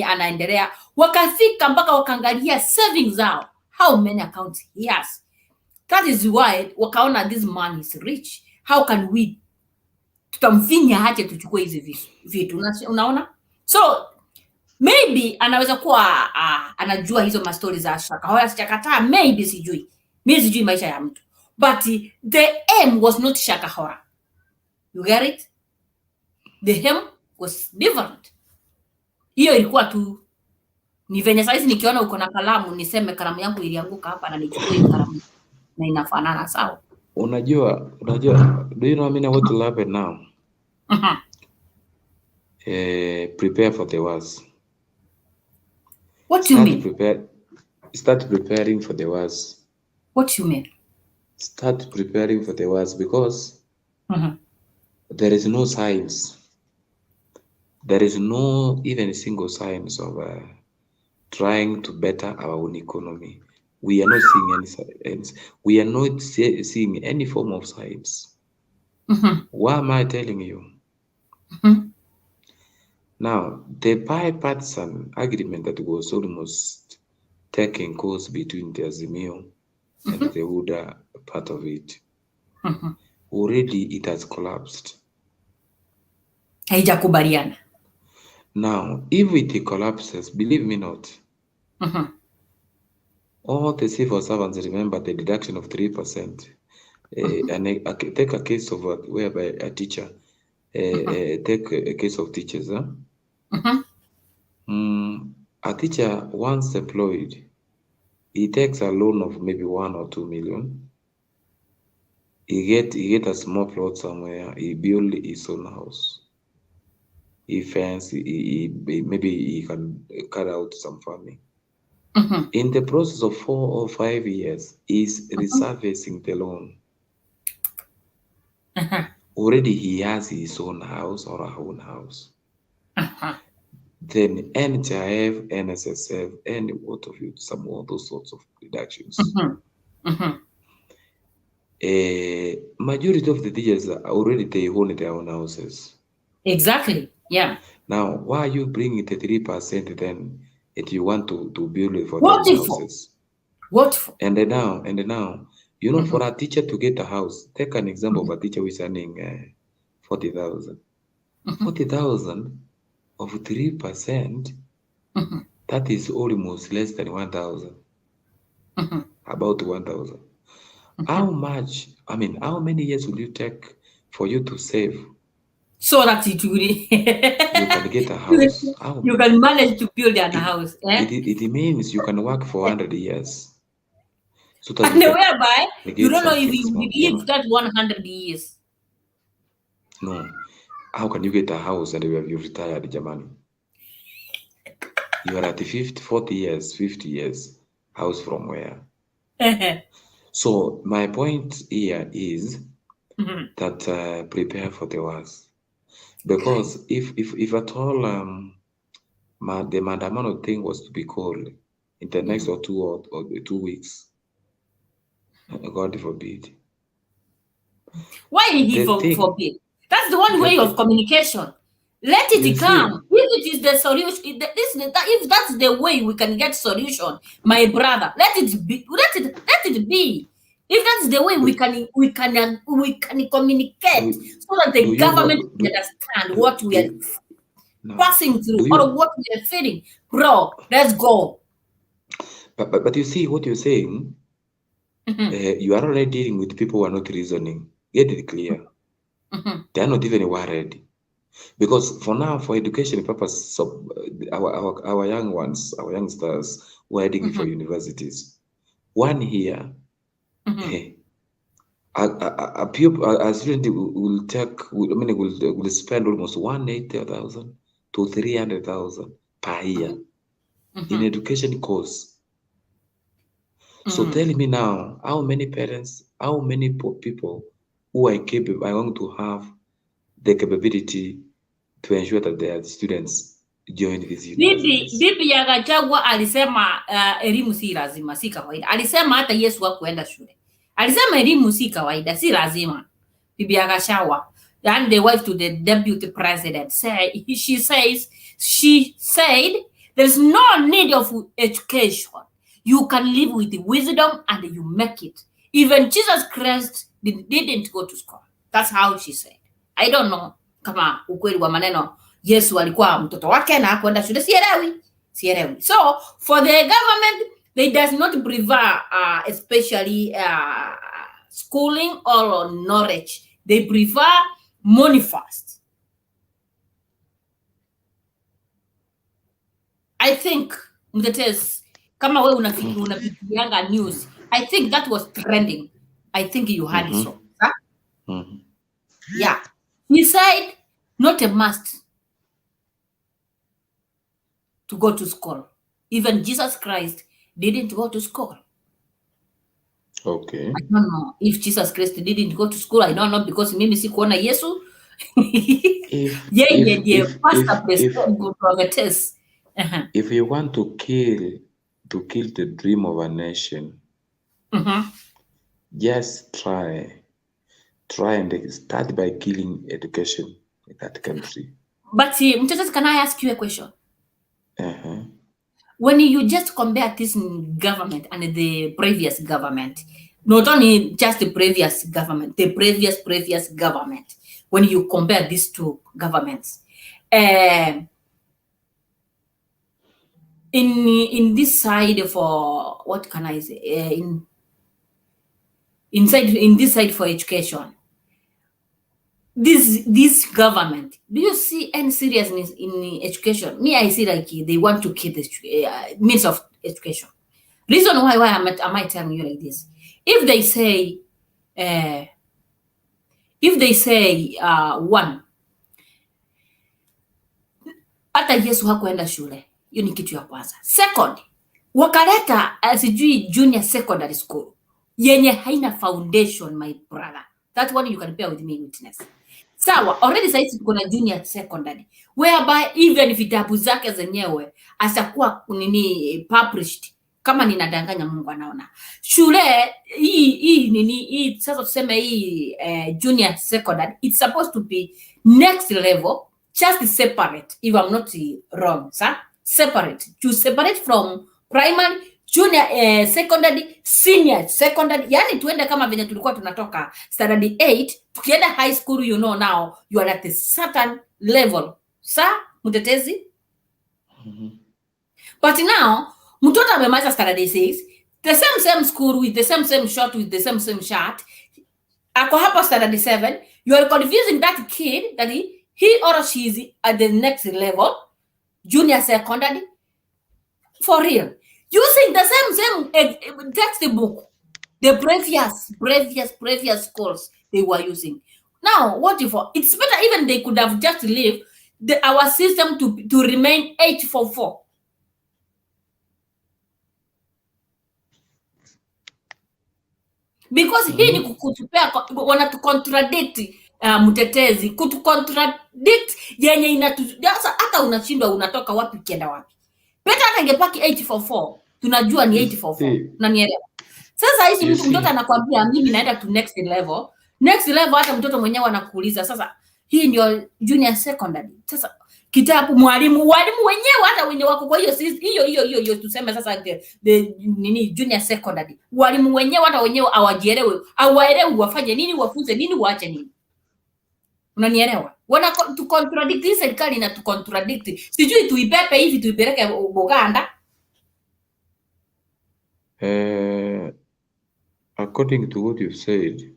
anaendelea wakafika mpaka wakaangalia savings zao, how many accounts he has. That is why wakaona this man is rich, how can we tutamfinya hache tuchukue hizi vitu, unaona? So maybe anaweza kuwa anajua hizo mastori za Shakahola, sijakataa, maybe sijui. Mimi sijui maisha ya mtu. But the aim was not Shakahola. You get it? The aim was different. Hiyo ilikuwa tu ni venye saizi nikiona uko na kalamu niseme kalamu yangu ilianguka hapa na nichukue hiyo kalamu na inafanana sawa. Unajua, do you know what will happen now? Prepare for the worst. What do you mean? Start preparing for the worst. What do you mean? Start preparing for the worst because there is no signs. There is no even single signs of trying to better our own economy. We are not seeing any signs. We are not seeing any form of signs. Why am I telling you? Now, the bipartisan agreement that was almost taking course between the Azimio and the UDA part of it, already it has collapsed. Haijakubaliana. Now, if it collapses, believe me not, all the civil servants remember the deduction of 3%. And take a case of whereby a teacher, take a case of teachers. A teacher once employed, he takes a loan of maybe 1 or 2 million. He get a small plot somewhere. He build his own house. He fence. Maybe he can carry out some farming. In the process of 4 or 5 years, he's resurfacing the loan. Already he has his own house or her own house. Then NHIF, NSSF, and what of you, some of those sorts of deductions. Majority of the teachers already they own their own houses. Exactly. Yeah. Now, why are you bringing the 3% then if you want to build it for their houses? What for? And then now, you know, for a teacher to get a house, take an example of a teacher who is earning 40,000. 40,000 of 3%, that is almost less than 1,000. About 1,000. How much? I mean, how many years will you take for you to save? So that it will you can get a house. You can manage to build a house. It means you can work for 100 years. So that and whereby you don't know if you live that 100 years. No. How can you get a house and you retired, Jamani? You are at 40 years, 50 years. House from where? So my point here is that prepare for the worst. Because if at all the maandamano thing was to be called in the next or 2 weeks. God forbid. Why he forbid? That's the one way of communication. Let it come. If it is the solution, if that's the way we can get solution, my brother, let it be. Let it be. If that's the way we can communicate, so that the government can understand what we are passing through or what we are feeling, bro. Let's go. But you see what you're saying. You are already dealing with people who are not reasoning. Get it clear. They are not even worried. Because for now, for education purpose, our young ones, our youngsters, who are heading for universities, one here, a student will take, will spend almost 180,000 to 300,000 per year in education course. So tell me now, how many parents, how many people who are capable are going to have the capability to ensure that their students join these universities? Bibi ya Gachagua alisema elimu si lazima, si kawaida. Alisema hata Yesu hakuenda shule. Alisema elimu si kawaida, si lazima. Bibi ya Gachagua, and the wife to the deputy president, she said there's no need of education. You can live with the wisdom and you make it. Even Jesus Christ didn't go to school. That's how she said. I don't know kama ukweli wa maneno Yesu alikuwa mtoto wake na hakwenda shule, sielewi. So for the government, they does not prefer especially schooling or knowledge. They prefer money first. I think mtetezi, kama wewe unafikirianga news, I think that was trending. I think you had it so. Huh? Yeah. He said not a must to go to school. Even Jesus Christ didn't go to school. Okay. I don't know if Jesus Christ didn't go to school. I don't know because mimi sikuona Yesu. If you want to kill the dream of a nation, just try and start by killing education in that country. But Mtetezi, can I ask you a question? When you just compare this government and the previous government, not only just the previous government, the previous government, when you compare these two governments, in this side for, what can I say, in this side for education, this government, do you see any seriousness in education? Me, I see like they want to keep the means of education. Reason why am I telling you like this? If they say one, hata Yesu hakuenda shule, hiyo ni kitu ya kwanza. Second, wakaleta sijui junior secondary school yenye haina foundation, my brother. That one you can bear with me witness. Sawa, already sasa tuko na junior secondary whereby even vitabu zake zenyewe asakuwa nini published, kama ninadanganya Mungu anaona. Shule hii sasa tuseme hii junior secondary, it's supposed to be next level, just separate, if I'm not wrong, sir. Separate, to separate from primary, junior secondary, senior secondary, yani tuende kama venye tulikuwa tunatoka standard 8 tukienda high school, you know, now you are at a certain level, sa Mtetezi. But now mtoto amemaliza standard 6, the same school with the same shot with the same shirt, ako hapa standard 7, you are confusing that kid that he or she is at the next level, junior secondary, for real, using the same textbook, the previous schools they were using. Now, what if it's better even they could have just leave our system to remain 844. Because hii ni kutupea, wana to contradict mtetezi kutu contradict yenye hata unashindwa unatoka wapi kienda wapi. Peta hata ingepaki 844 tunajua ni 844 unanielewa. Sasa hizi mtoto anakuambia mimi naenda to next level, hata mtoto mwenyewe anakuuliza sasa hii ndio junior secondary. Sasa kitabu walimu wenyewe hata wenye wako kwa hiyo tuseme sasa the nini junior secondary, walimu wenyewe hata wenyewe hawaelewi wafanye nini, wafunze nini, waache nini. Unanielewa? Wana tu contradict hii serikali na tu contradict. Sijui tuipepe hivi tuipeleke Buganda. According to what you've said,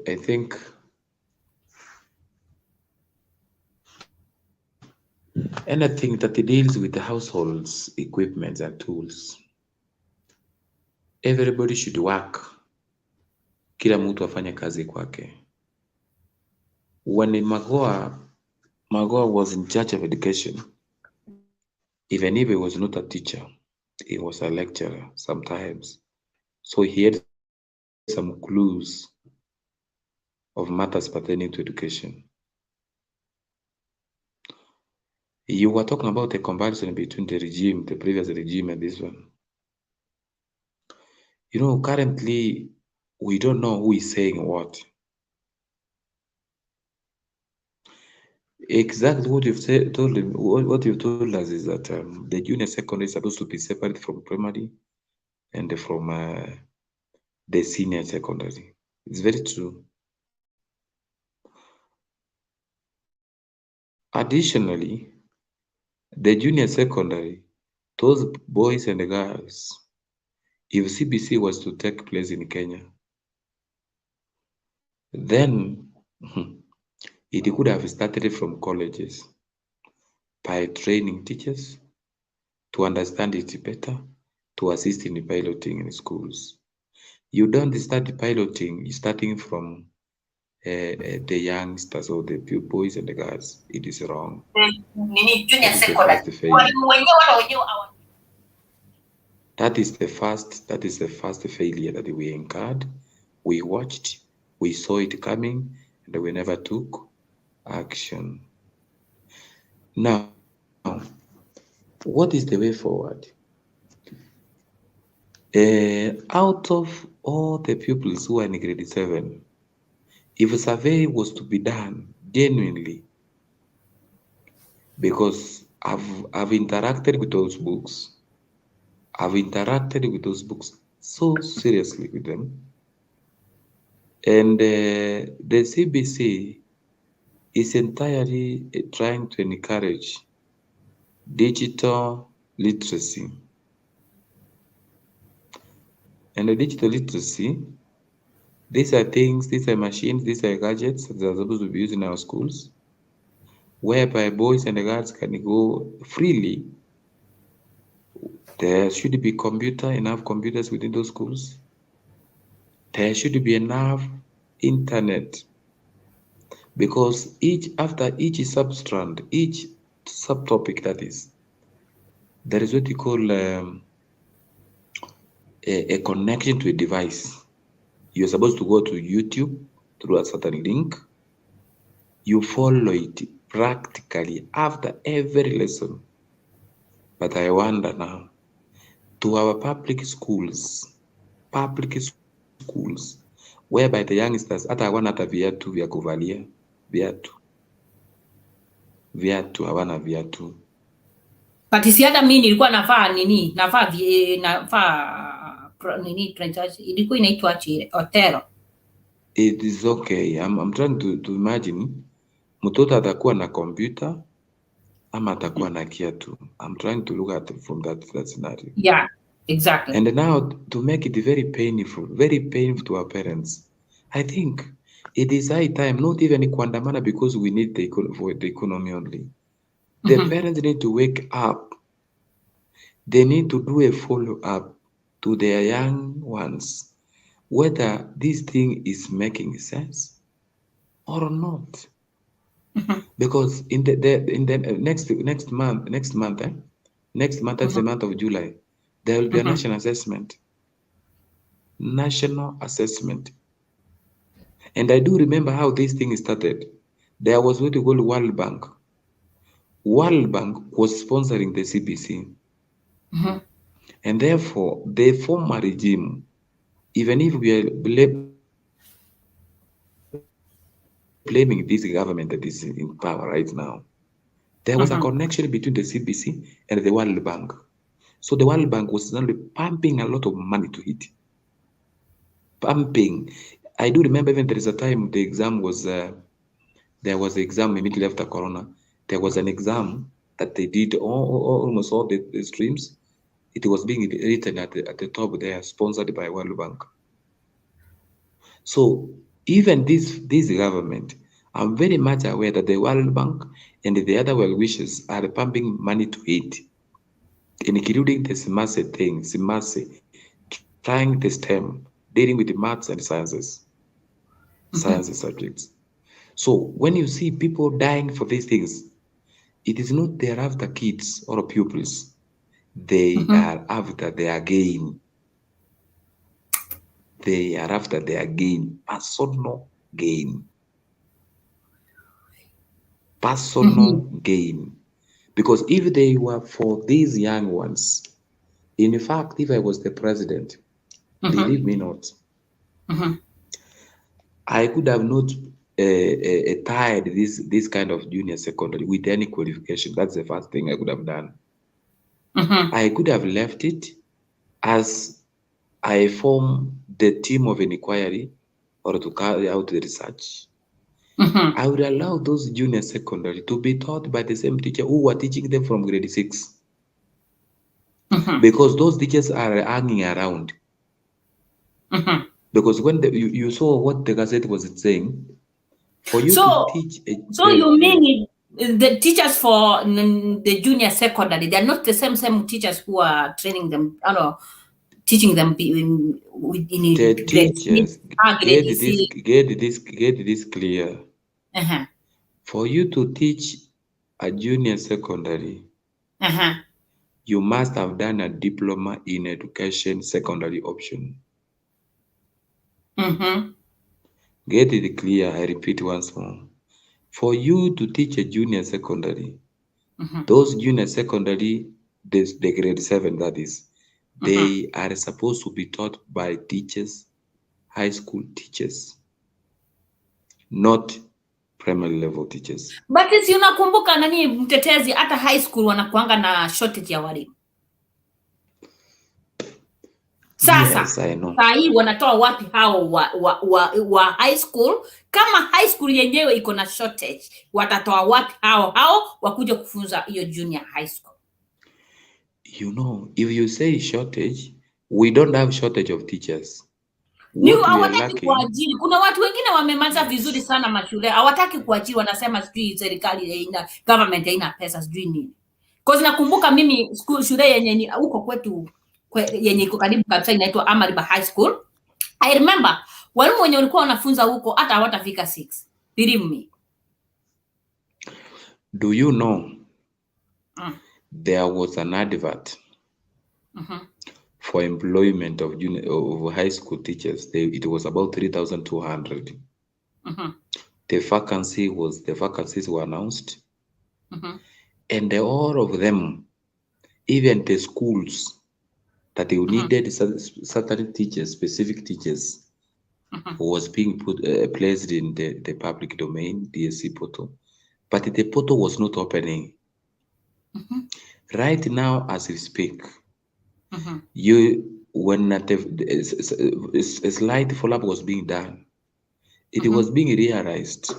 I think anything that deals with the households, equipment and tools, everybody should work. Kila mtu afanye kazi kwake. When Magoha was in charge of education, even if he was not a teacher, he was a lecturer sometimes. So he had some clues of matters pertaining to education. You were talking about the comparison between the previous regime and this one. You know, currently, we don't know who is saying what. Exactly what you've told us is that the junior secondary is supposed to be separate from primary and from the senior secondary. It's very true. Additionally, the junior secondary, those boys and girls, if CBC was to take place in Kenya, then it could have started from colleges by training teachers to understand it better, to assist in piloting in schools. You don't start piloting starting from the youngsters or the boys and the girls. It is wrong. That is the first failure that we incurred. We watched, we saw it coming, and we never took action. Now, what is the way forward? Out of all the pupils who are in grade 7, if a survey was to be done genuinely, because I've interacted with those books, so seriously with them, and the CBC is entirely trying to encourage digital literacy. And the digital literacy, these are machines, these are gadgets that are supposed to be used in our schools, whereby boys and girls can go freely. There should be enough computers within those schools. There should be enough internet, because after each substrand, each subtopic, that is, there is what you call a connection to a device. You're supposed to go to YouTube through a certain link. You follow it practically after every lesson. But I wonder now, to our public schools, whereby the youngsters hata hawana hata viatu vya kuvalia, viatu hawana viatu. But Siad, mimi nilikuwa nafaa ilikuwa inaitwa Otero. It is okay. I'm trying to imagine mtoto atakuwa na computer ama atakuwa na kiatu. I'm trying to look at it from that scenario. Yeah, exactly. And now to make it very painful to our parents, I think it is high time, not even kuandamana because we need for the economy only. The parents need to wake up. They need to do a follow-up to their young ones, whether this thing is making sense or not. Because in the next month, is the month of July, there will be a national assessment. And I do remember how this thing started. There was what you call World Bank. World Bank was sponsoring the CBC. And therefore, they form a regime. Even if we are blaming this government that is in power right now, there was a connection between the CBC and the World Bank. So the World Bank was suddenly pumping a lot of money to it. Pumping. I do remember even there is a time the exam was, there was an exam immediately after Corona. There was an exam that they did almost all the streams. It was being written at the top there, sponsored by World Bank. So even this government, I'm very much aware that the World Bank and the other well-wishers are pumping money to it, including the SIMASE thing, trying the STEM, dealing with the maths and sciences subjects. So when you see people dying for these things, it is not they're after kids or pupils. They are after their gain. They are after their gain, personal gain. Personal gain. Because if they were for these young ones, in fact, if I was the president, believe me not, I could have not tied this kind of junior secondary with any qualification. That's the first thing I could have done. I could have left it as I form the team of an inquiry or to carry out the research. I would allow those junior secondary to be taught by the same teacher who were teaching them from grade 6. Because those teachers are hanging around. Because when you saw what the Gazette was saying, for you to teach you mean the teachers for the junior secondary, they're not the same teachers who are training them, teaching them within the teachers get this clear. For you to teach a junior secondary, you must have done a diploma in education secondary option. Get it clear. I repeat once more. For you to teach a junior secondary, those junior secondary, the grade 7 that is, they are supposed to be taught by teachers, high school teachers, not primary level teachers. But si unakumbuka nani mtetezi, hata high school wanakuanga na shortage ya walimu. Sasa yes, I know. Saa hii wanatoa wapi hao wa high school? Kama high school yenyewe iko na shortage, watatoa wapi hao wakuja kufunza hiyo junior high school? You know, if you say shortage, we don't have shortage of teachers. Ni hawataki kuajiri. Kuna watu wengine wamemaliza vizuri sana mashule, hawataki kuajiri, wanasema sijui serikali haina, government haina pesa, sijui nini. Because nakumbuka mimi shule yenye huko kwetu yenye iko karibu kabisa inaitwa Amariba High School. I remember walimu wenye walikuwa wanafunza huko hata hawatafika 6. Believe me. Do you know there was an advert for employment of high school teachers? It was about 3,200. The vacancies were announced, and all of them, even the schools that you needed certain teachers, specific teachers, was being placed in the public domain, DSC portal, but the portal was not opening. Right now, as we speak, when a slight follow-up was being done, it was being realized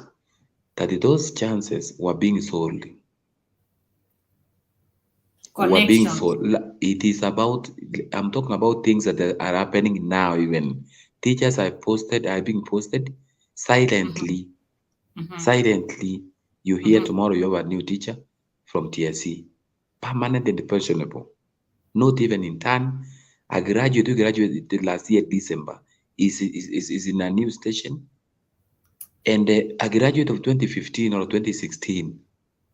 that those chances were being sold. Were being sold. It is about, I'm talking about things that are happening now. Even teachers are being posted silently. Silently, you hear tomorrow you have a new teacher from TSC, permanent and pensionable, not even intern. A graduate who graduated last year December is in a new station, and a graduate of 2015 or 2016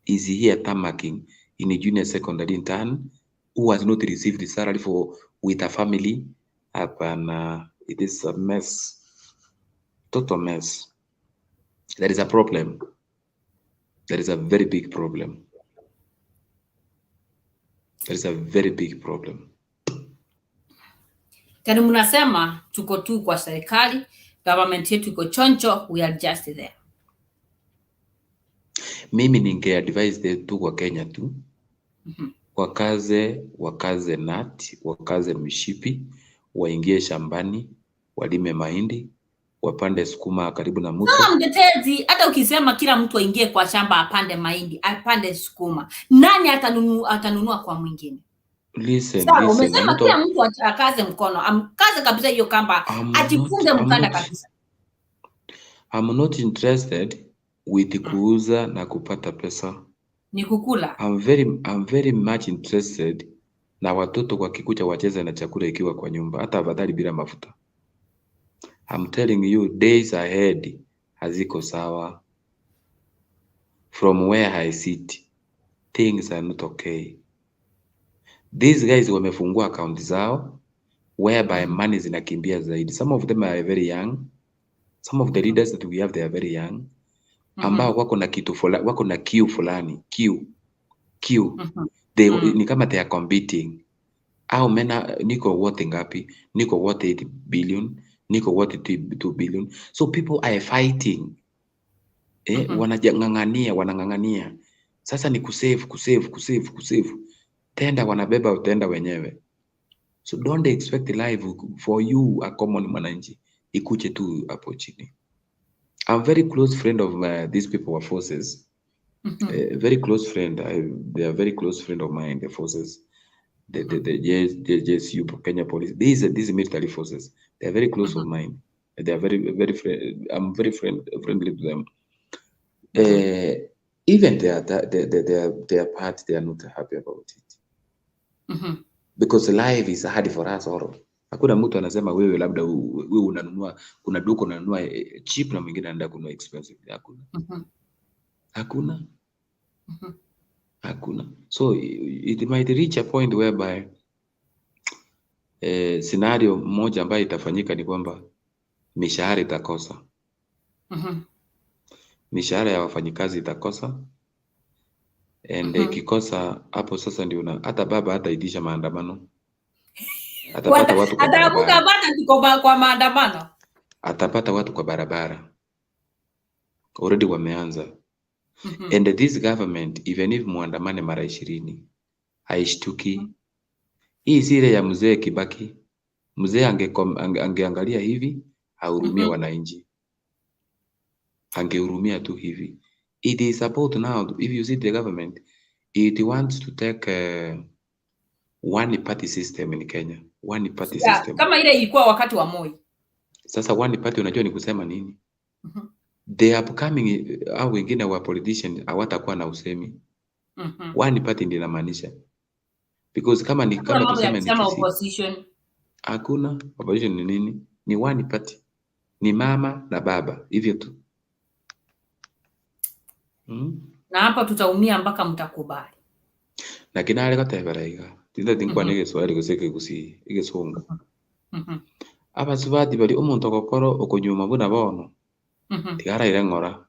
is here tamaking in a junior secondary intern who has not received the salary with a family up, and it is a mess. Total mess. There is a problem. There is a very big problem. There is a very big problem. Tani mnasema tuko tu kwa serikali, government yetu iko choncho, we are just there. Mimi ninge advise tu kwa Kenya tu. Wakaze nati, wakaze mishipi, waingie shambani, walime mahindi, wapande sukuma karibu na mto. Kama mtetezi, hata ukisema kila mtu aingie kwa shamba apande mahindi, apande sukuma, nani atanunua kwa mwingine? Listen, umesema kila mtu akaze mkono, amkaze kabisa hiyo kamba, ajifunge mkanda kabisa. I'm not interested with kuuza na kupata pesa. Ni kukula. I'm very much interested na watoto kwa kikucha wacheze na chakula ikiwa kwa nyumba, hata afadhali bila mafuta. I'm telling you, days ahead haziko sawa. From where I sit, things are not okay. These guys wamefungua account zao whereby money zinakimbia zaidi. Some of them are very young. Some of the leaders that we have, they are very young. Ambao wako na kitu fulani, wako na queue fulani, queue. They ni kama they are competing. Au mena niko worth ngapi? Niko worth 8 billion, niko worth 2 billion. So people are fighting. Wanang'ang'ania. Sasa ni kusave. Tenda wanabeba utenda wenyewe. So don't expect life for you a common mwananchi ikuje tu hapo chini. I'm very close friend of these people were forces. Very close friend. They are very close friend of mine, the forces. The JSU, Kenya Police. These military forces. They are very close of mine. They are very I'm very friendly to them. Even their part, they are not happy about it. Because life is hard for us all. Hakuna mtu anasema wewe labda wewe unanunua, kuna duka unanunua cheap na mwingine anaenda kununua expensive. Hakuna. So it might reach a point whereby scenario moja ambayo itafanyika ni kwamba mishahara itakosa. Mishahara ya wafanyikazi itakosa. And ikikosa hapo sasa ndio hata baba hataitisha maandamano. Atapata watu kwa barabara. Atapata watu kwa barabara. Already wameanza. And this government, even if muandamane mara 20, haishtuki. Hii sire ya mzee Kibaki. Mzee angeangalia hivi, hahurumia wananchi. Angehurumia tu hivi. It is about now, if you see the government, it wants to take one party system in Kenya. One party system. Kama ile ilikuwa wakati wa Moi. Sasa one party unajua ni kusema nini? They are becoming, au wengine wa politician hawatakuwa na usemi. One party ndio inamaanisha. Because kama tuseme ni opposition. Hakuna opposition ni nini? Ni one party. Ni mama na baba, hivyo tu. Na hapa tutaumia mpaka mtakubali. Na kinale kateberaiga. Tinda tinkwa nige swali guseke gusi igesonga. Abasubati bali umuntu kokoro okonyuma buna bono. Tigara ire ngora.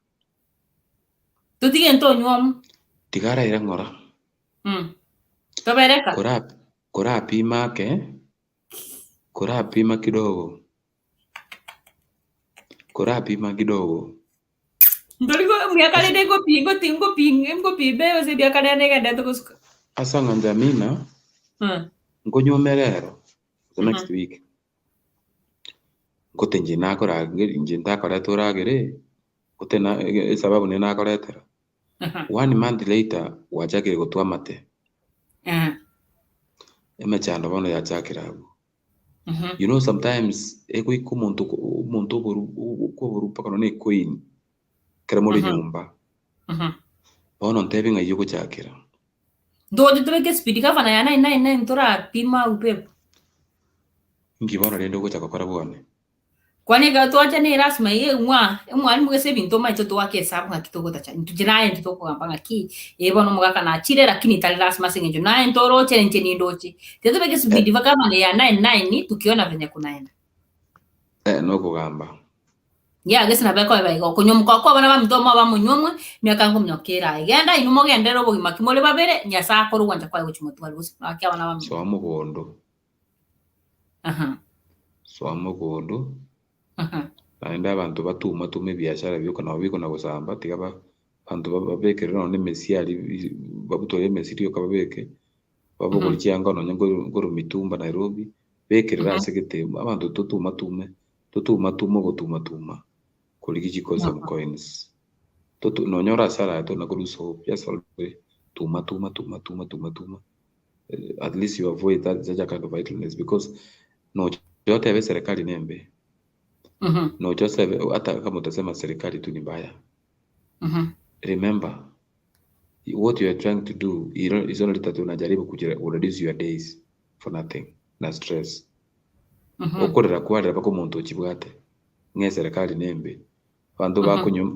Tutige ntonywa. Tigara ire ngora. Tobereka. Kora pima ke. Kora pima kidogo. Ndoligo miaka ndego pingo pibe ose biaka ndege ndato kusuka. Asa nganja mina. Ngonyomerero. The next week. Ngote njina akora njinta akora turagere. Ngote na sababu ni nakoretera. 1 month later wachakire gutwa mate. Emechando bono ya chakirabu. You know, sometimes ego ikumuntu buru paka no queen kera muri nyumba bono ntebe nga yuko chakira ndo tubeke speed ka fana ya 999 tora pima upepo ngibono rendo ko chakakora bone kwani ga toacha ni rasma ye mwali mugese binto mai toto wake sabu ngakitoko tacha ntujina ye ntoko ngambanga ki bono mugaka na chire lakini tali rasma singejo na ntoro chene ni ndochi tubeke speed vaka fana ya 99 tukiona venye kunaenda no kugamba ya gesina beko bego kunyum ko bana bamtoma bamunyomwe myaka ngumnyokera igenda inumo gendero bo makimole babere nyasa akoro wanja kwa guchimutwa gusi akya bana bamu so amugondo so amugondo naenda abantu batuma tume biashara byo kana gusamba tiga bantu babekere none mesiari babutore mesiri kababeke babugura cyangwa none ngo mitumba Nairobi bekerera segete abantu tutuma kuri gikoza mu coins nonyora sara to na kuruso yasalwe tuma at least you avoid that kind of idleness because no yote ya serikali nembe no Joseph hata kama utasema serikali tu ni mbaya remember what you are trying to do is only that unajaribu reduce your days for nothing na stress okorera kwarira bako muntu kibwate nge serikali nembe bantu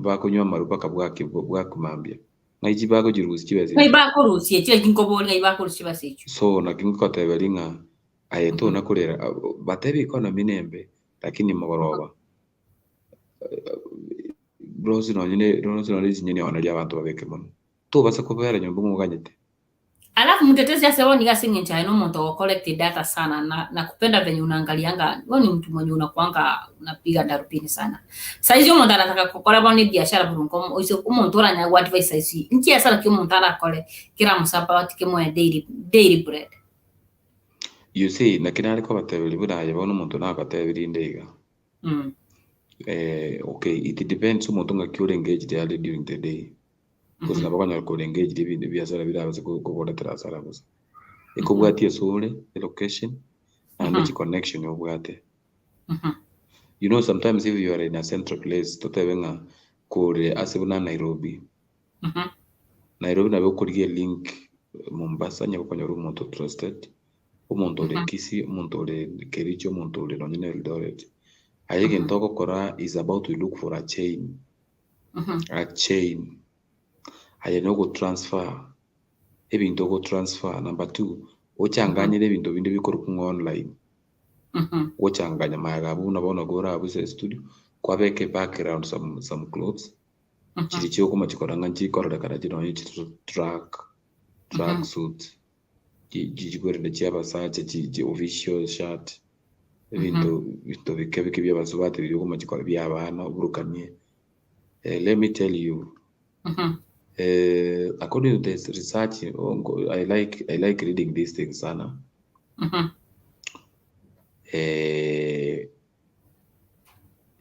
bakunywa marupa kabwakumambia naiji bako jirusi kibese ngai bako rusi ekye kinkoboli ngai bako rusi basecho so na kinkoteberinga ayeto na kurera batebi economy nembe lakini magoroba bronze no nyine wanalia abantu babeke muno to basa kubera nyumba muganyete. Alafu mtetezi asema ni gasi ngencha ino mtu wa collect data sana na kupenda venye unaangalianga wewe ni mtu mwenye unakuanga unapiga darubini sana. Saizi mtu anataka kukora boni biashara burungo uise umuntu oranya what advice saizi nchi ya sala kimu mtu anakole kila musapa watike mo daily bread. You see na kinari ko batebiri buraye bono muntu nakatebiri ndega. Okay, it depends umuntu ngakyure engaged early during the day. Because nabakanya ko engaged ibindi biashara birabaze ko boletera sara gusa. Ikubwati esole location and which connection yobwate. You know, sometimes if you are in a central place totebenga kore asebuna Nairobi. Nairobi nabo kuriye link Mombasa nyabakanya umuntu trusted. Umuntu ole Kisii, umuntu ole Kericho, umuntu ole nonyine Eldoret. Ayege ntoko kora is about to look for a chain. A chain. Ayeno go transfer. Ebintu go transfer. Number 2, ochanganye ebintu bindi bikoro ku online. Ochanganya magabu nabona gora abuse studio kwabeke background some clothes. Chiricho kuma chikoranga chikora karaji no track suit. Jigore de chiaba sache official shirt. Ebintu bikebike byabasubate byo kuma chikora byabana burukanye. Let me tell you. According to this research, I like reading these things sana.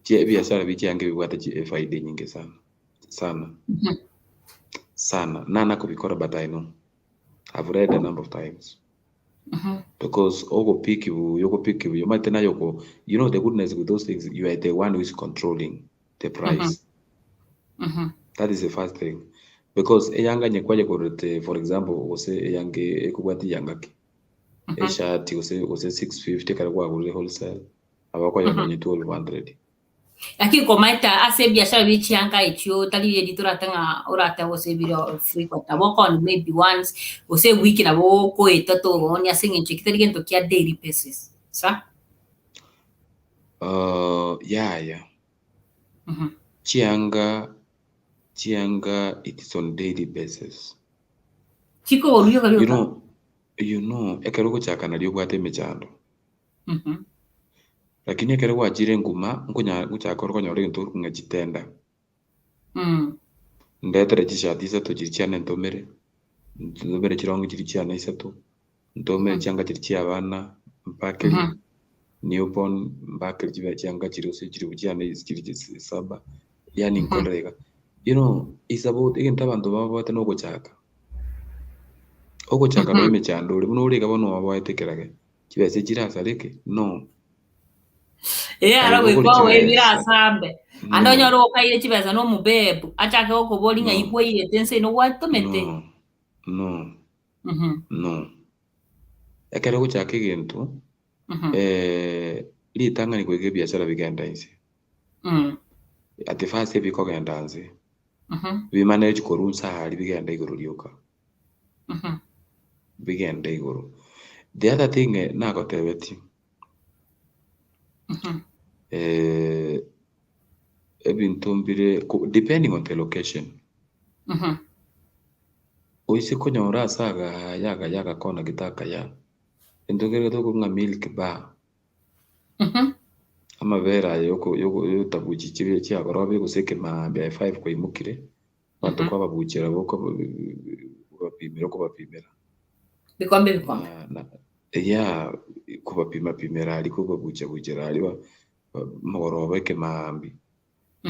Biashara bichange bibwata faida nyingi sana nana kubikora, but I know I've read a number of times. Because yoko pick you might tena yoko, you know the goodness with those things, you are the one who is controlling the price. That is the first thing. Because eyanga nyekwaje korote, for example, ose eyange ekubwati yangaki eshati ose 650 karagwa kule wholesale abakwa yonye 1200. Lakini komaita ase biashara bichianga ichio tali editora tanga orata ose video frequent abo on maybe once ose week na bo ko etato oni asinge chikitari gento kia daily basis sa yeah. Chianga it is on daily basis. Chiko oluyo kalyo you know ekeruko chakana lyo bwate mechando. Lakini ekeruko ajire nguma ngunya guchakoro konyore ntoru ngachitenda. Ndetere chishati sato chirichane ntomere chirongo chirichane isato ntomere changa chirichi abana mpakeli newborn mpakeli changa chirose chiribuchane chirichi saba yani nkolrega. You know, it's about again tabantu baba no gochaka. Ogochaka no mechando uri muno uri gabono baba etekerage. Kibese kirasareke. No. Ara kwa we birasambe. Andonyo ro kaire kibese no mubebu. Achake oko bolinga ibwe ile tense no watomete. No. Ekere gochaka egintu. Litanga ni kwege biashara bigenda inse. Ati fast biko genda nze. We manage korunsa hali bigenda iguru lyoka. Bigenda iguru. The other thing nakotebeti. ebintu mbire depending on the location. Oisi kunyora saga yaga kona gitaka ya endogere to nga milk bar amabera yoko tabuji kibye kya gorobe guseke ma 5 kwa imukire bantu kwa babuchira boko bapimira ko bapimira bikombe ya kubapima pimera ariko babuchira ari magorobe ke mambi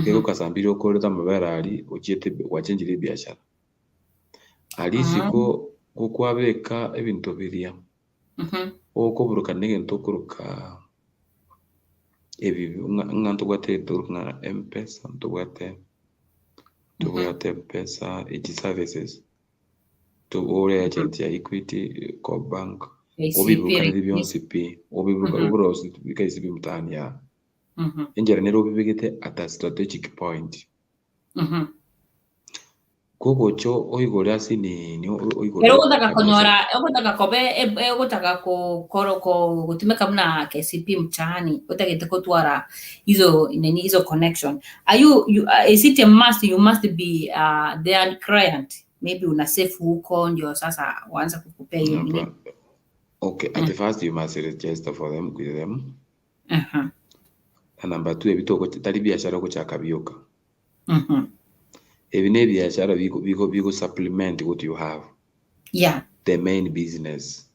kero kasambiri okoreta amabera ari ukiete wachenjire biashara alisiko kukwabeka ebintu biria okuburuka n'egento kuruka ebi nganto gwate turuna M-Pesa tugwate M-Pesa services to ore agent ya Equity co bank obibuka n'ibiyonsi pi obibuka ubrosi bikaisi bimtani ya engera nero bibigite at a strategic point kuko cho oigore asi ni oigore pero utaka kobe utaka ko gutumika mna KCP mtaani utagete kutwara hizo connection is it a must you must be their client maybe una save huko ndio sasa waanza kukupea hiyo nini okay at the first you must register for them with them and number 2 ebitoko tali biashara ko chakabioka ebine biashara biko supplement what you have the main business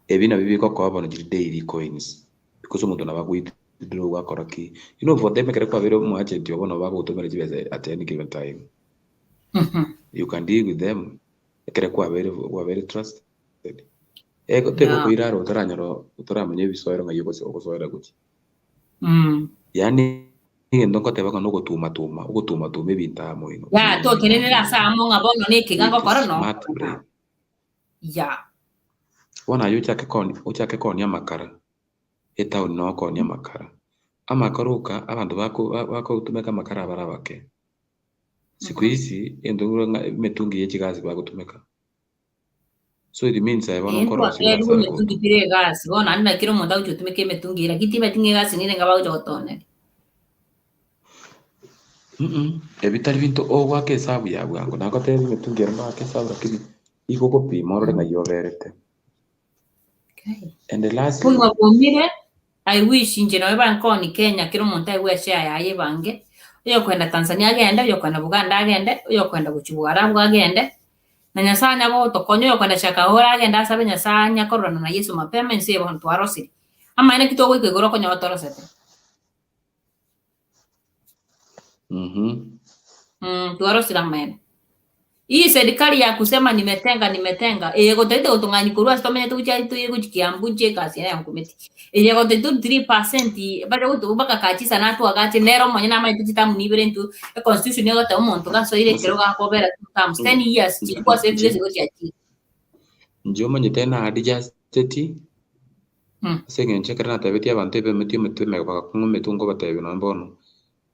ebina bibiko ko abona daily coins because umuntu nabakwitiro wakoraki for them kere kwa bero mu agent yobona bagutumira jibeze at any given time you can deal with them kere kwa very trusted ego tego kuiraro utaramenye bisoero ngayoko se okusoera guki yani ndongo teba kono gutuma ebintamo ino to tenenera samo ngabono nikigango korono wana uchake koni amakara eta no koni amakara amakaruka abantu bako utumeka amakara barabake siku hizi endongura metungi yechigazi bagutumeka so it means I want to correct you metungi pire gas bona nda kiro monda utumeke metungi ira kiti metungi gas ni nga bawo jotone ebitari bintu ogwake sabu ya bwango nako tezi metungi ira ke sabu kidi iko ko pimo ro nga yoverete and the last punga pomire I wish inje no bankoni Kenya kiro monta iwe share yaye bange yo kwenda Tanzania agenda yo kwenda Uganda agenda yo kwenda guchibwara agenda na nyasanya bo tokonyo yo kwenda Shakahora agenda asabe nyasanya korona na Yesu mapema nsiye bo ntwarosiri ama ene kitogo ikegoro konya watorosete twarosira mene hii serikali ya kusema nimetenga yego tete utunganyi kurua stomene tucha tuyego chikiambuje kasi ya nkumeti yego tete 3% bado utubaka kachisa natu wakati nero mwenye na mai tutita munibere ntu constitution yego ta umuntu gaso ile kero ga kobera tam 10 years chikwa save yego chati njoma nyitena adija teti sengenche kana tabeti abantu ebemetime baka kungumetungo batebe nambono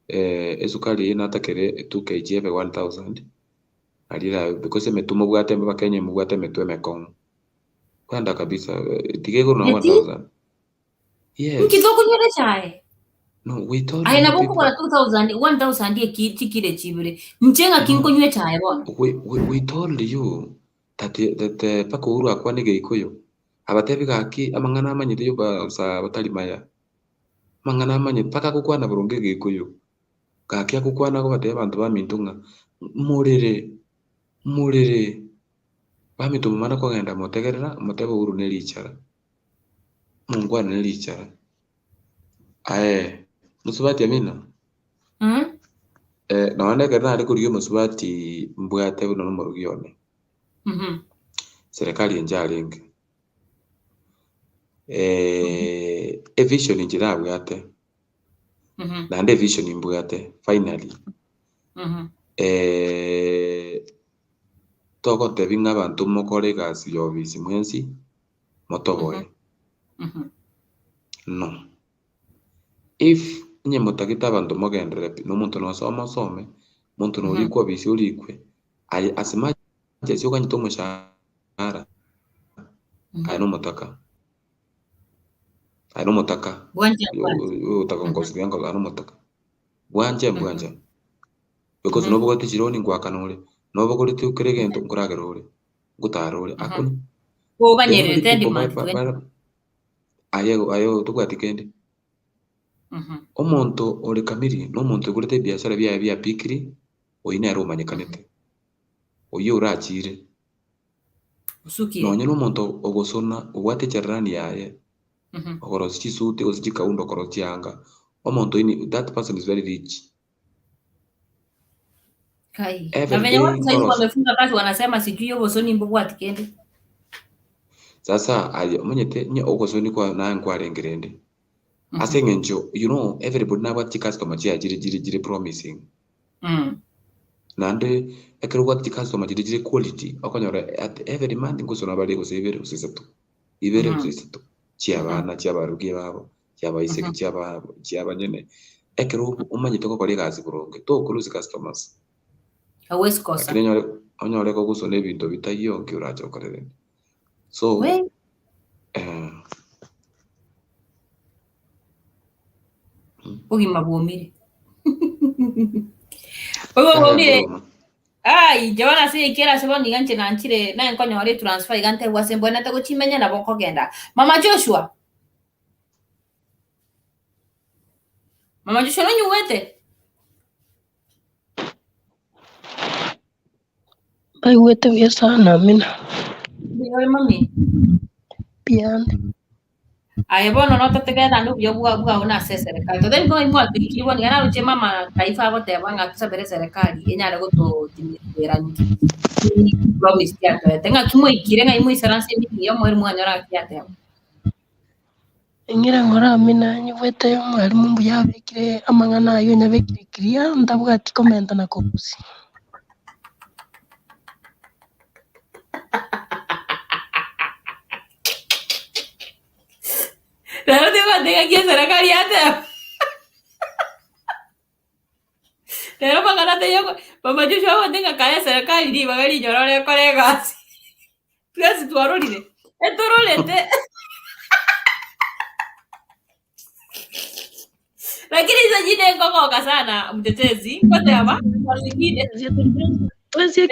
esukali inatakere 2 kg ebe 1000 alira because metumo bwate bakenya mubwate metwe mekon kwanda kabisa tigego no 1000 yes ukizoko nyere chae no we told aina boko kwa 1000 kile chibure mchenga kinko nywe chae bona we told you that pako uru akwane geikoyo abatebi gaki amangana amanyite yo sa batali maya mangana amanye paka kukwana burunge geikoyo gaki akukwana ko bateba abantu bamintunga murere bamituma mana ko genda motegerera motebo uru nelichara mungwana nelichara musubati amina naone kana ari kuriyo musubati mbwate buno mu rugione serikali enjalinge vision injira bwate nande vision imbwate finally toko tebinga abantu mukore gasi yobisi mwensi motoboe no if nye mutakita abantu mogendere no muntu no some muntu no likwa bisi ulikwe asima sio kanyito mushara ano mutaka utaka ngosiri yango ano mutaka bwanja because no bogoti chironi ngwakanore no bogoti tukerege nguragerore ngutarore akuna banyerere tendi ayo tugwatikende omonto ore kamiri no monto gurete biashara bya pikiri oine aromanyekanete oyo urachire usukire no monto ogosona ubwate charani yaye okorosi chisute ozikaundo korosi anga omonto ini that person is very rich kai na venye watu sasa wamefunga kazi wanasema sijui hiyo bosoni mbogo atikende sasa ayo monyete nye ogosoni kwa na nkwarengerende asengenjo you know everybody na what customer jiri promising nande ekero what customer jiri quality okonyora at every month ngosona bali gosebere usisatu ibere usisatu chiabana chiabarugie babo chiabaiseke chiabanyene ekero umanyite ko kore gazi buronge to kuluzi customers awezi kosa lakini onyore ko gusona ebintu bitayonke urachokorere so ugima bwomire ai jabana se ikera se boni ganche nanchire na nkonya ore transfer igante wase mbona ta gochimenya na boko genda mama Joshua no nyuwete bai wete vya sana mina biyo mami pian ai bono no te queda no yo buga una serikali to den go imo atiki boni ana uche mama taifa bote banga tusabere serikali enya lego to timira niki promise ya tenga kimo ikire ngai mu isaranse mimi yo mweri mwanyora kiate ngira ngora mina nyuwete yo mwalimu mbuya bekire amangana ayo nyabekire kiria ndabuga ati comment na kopusi Pero te mantenga aquí a serikali yate Pero pagarate yo mama Joshua mantenga kaya serikali ni bagari nyorore kolega Plus tu arolile etorolete lakini hizo jina ngokoka sana mtetezi kote hapa wazingine Tuwezie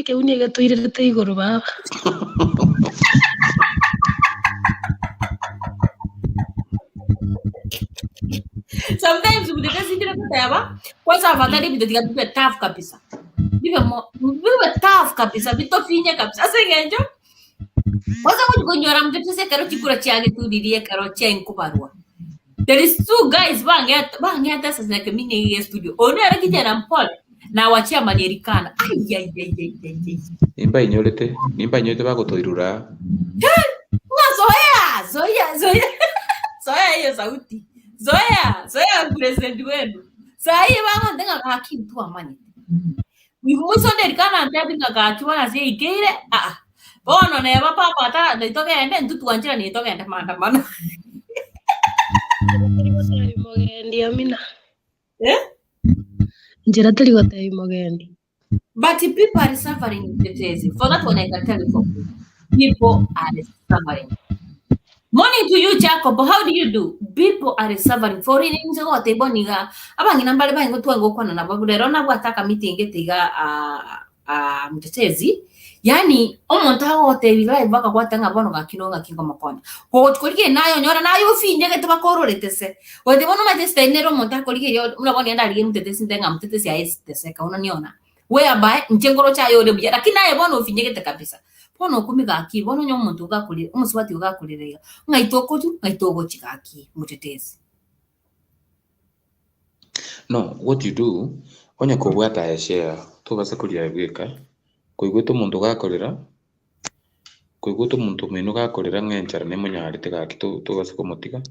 ke unie gatuirete iguru baba sometimes mtetezi ndio kote hapa kwanza afadhali mtetezi bibe tough kabisa bibe tough kabisa bitofinye kabisa sengenjo kwanza kujonyora mtetezi karo chikura chage tu dirie karo chen kubarua. There is two guys bangeta sasa like mini in studio. Ona ara kijana mpole na wachia manierikana. Ai. Nimba inyorete bagotoirura. Zoea hiyo sauti. Zoea president wenu. Sasa hivi bana ndenga kaki mtu amani. Wivuso nderikana ndabinga kaki wana sie ikire. Bono ne baba pata nditoke ende ntutu anjira nitoke ende maandamano. Mogendi amina njira tari gotei mogendi but people are suffering for that one I can tell you people are suffering morning to you Jacob how do you do people are suffering for in nze gote boniga abangina mbali bango twango kwana na babulero na bwataka meeting getiga mtetezi yani omuntu agote bigaye baka kwatanga bono gakinonga kingoma kona ko tkolike nayo nyora nayo finje gete bakororete se ode bono mateste nero omuntu akolike yo unabona enda ali mtetezi ndenga mtetezi aesteseka unaniona whereby njengoro cha yode buya lakini naye bono finje gete kabisa bono kumiga aki bono nyo omuntu gakulire umusubati gakulire ngaitoko chikaki mtetezi no what you do onya kubwata ya share tubase kulia bweka koigweto muntu gakorera koigweto muntu menu gakorera ngenchara ne munyarite gaki tubase kumutiga